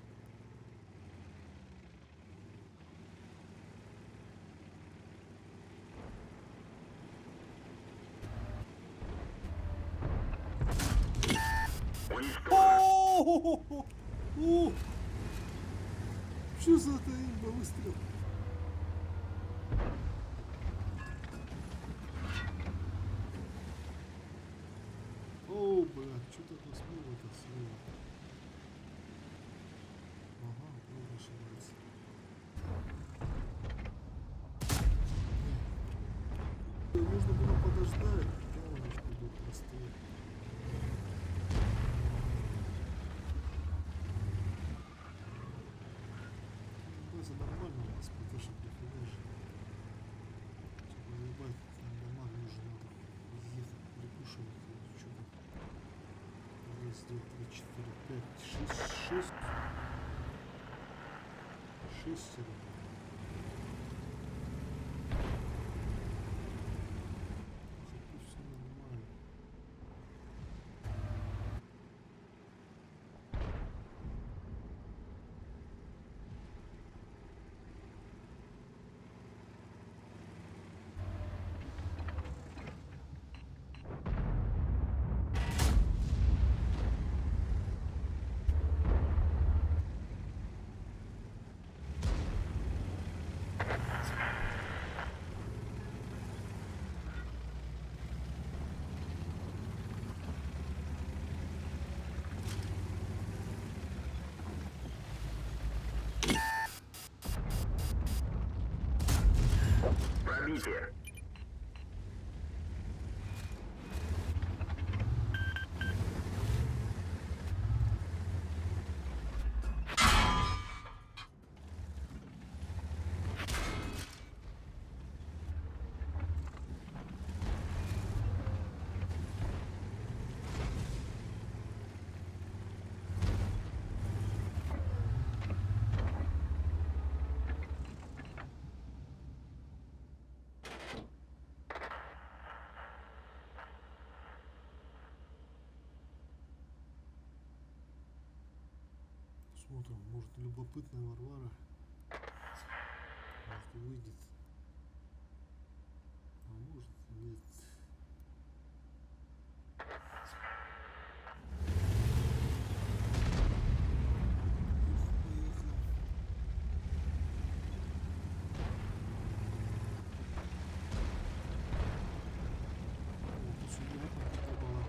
Уничтожен. О! Что за это имба выстрел? О, блядь, что-то посмотрел это слева. Ага, он ошибается. Нужно было подождать, когда он будет простые. База нормально у нас, потому что прихожу. Типа, ебать, там дома уже надо ехать, прикушивать, что-то. Раз, два, три, четыре, пять, шесть. Шестеро. Зато все нормально. Пробитие. Посмотрим, может любопытная Варвара. Может выйдет. А может нет. Поехал. О, сюда какая-то была.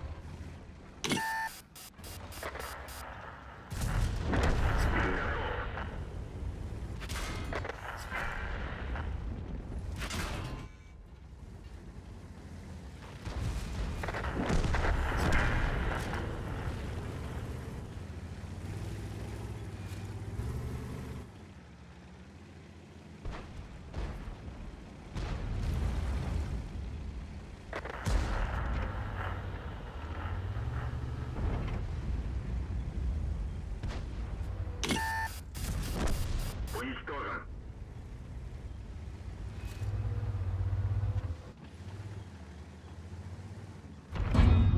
Уничтожен.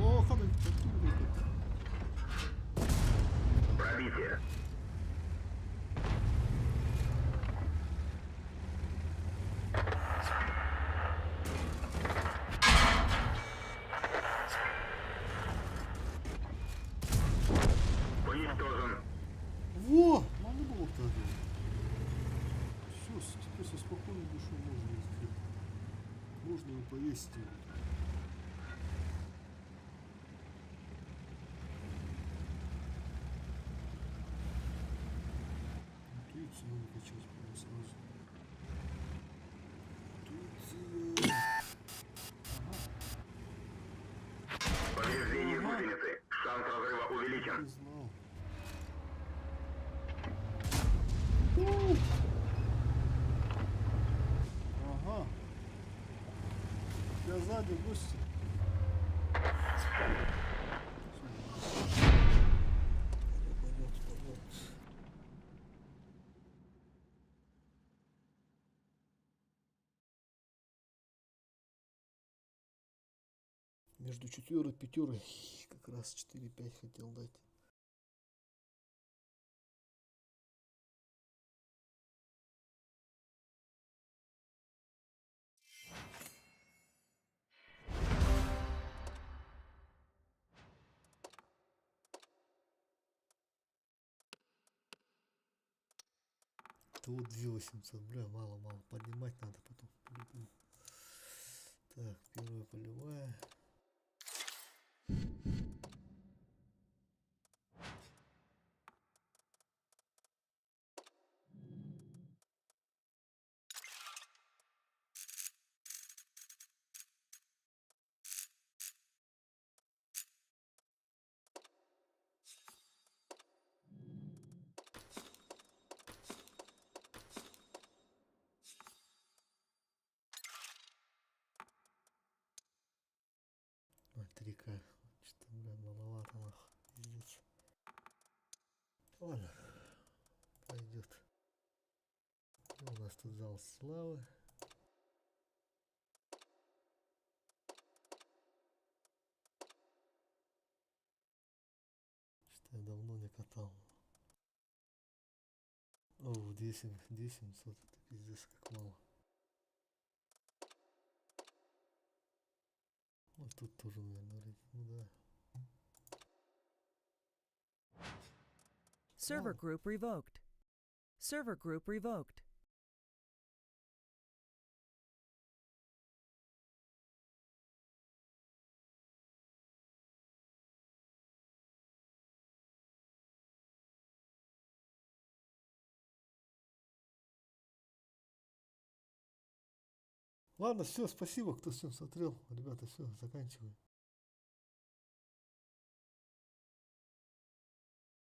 О, ходы, какие Пробитие. Уничтожен. Во! Надо было так. Все, теперь со спокойной душой можно искать. Можно и поесть его. Интуицию надо качать прямо сразу. Интуиция. Повреждение гусеницы. Шанс разрыва увеличен. Не знал. Ага. Я сзади гости. Пойдет. Между четверой и пятерой как раз 4-5 хотел дать. Это вот 2800, бля, мало. Поднимать надо потом. по-любому. Так, первая полевая. Ой, 3К. Что-то, бля, маловато, нахуй. Пиздец. Ладно. Пойдет. У нас тут зал славы. Что я давно не катал. О, 10 700. Это пиздец как мало. Вот тут тоже, наверное, ну да. Server Oh. group revoked. Server group revoked. Ладно, все, спасибо, кто все смотрел. Ребята, все, заканчиваем.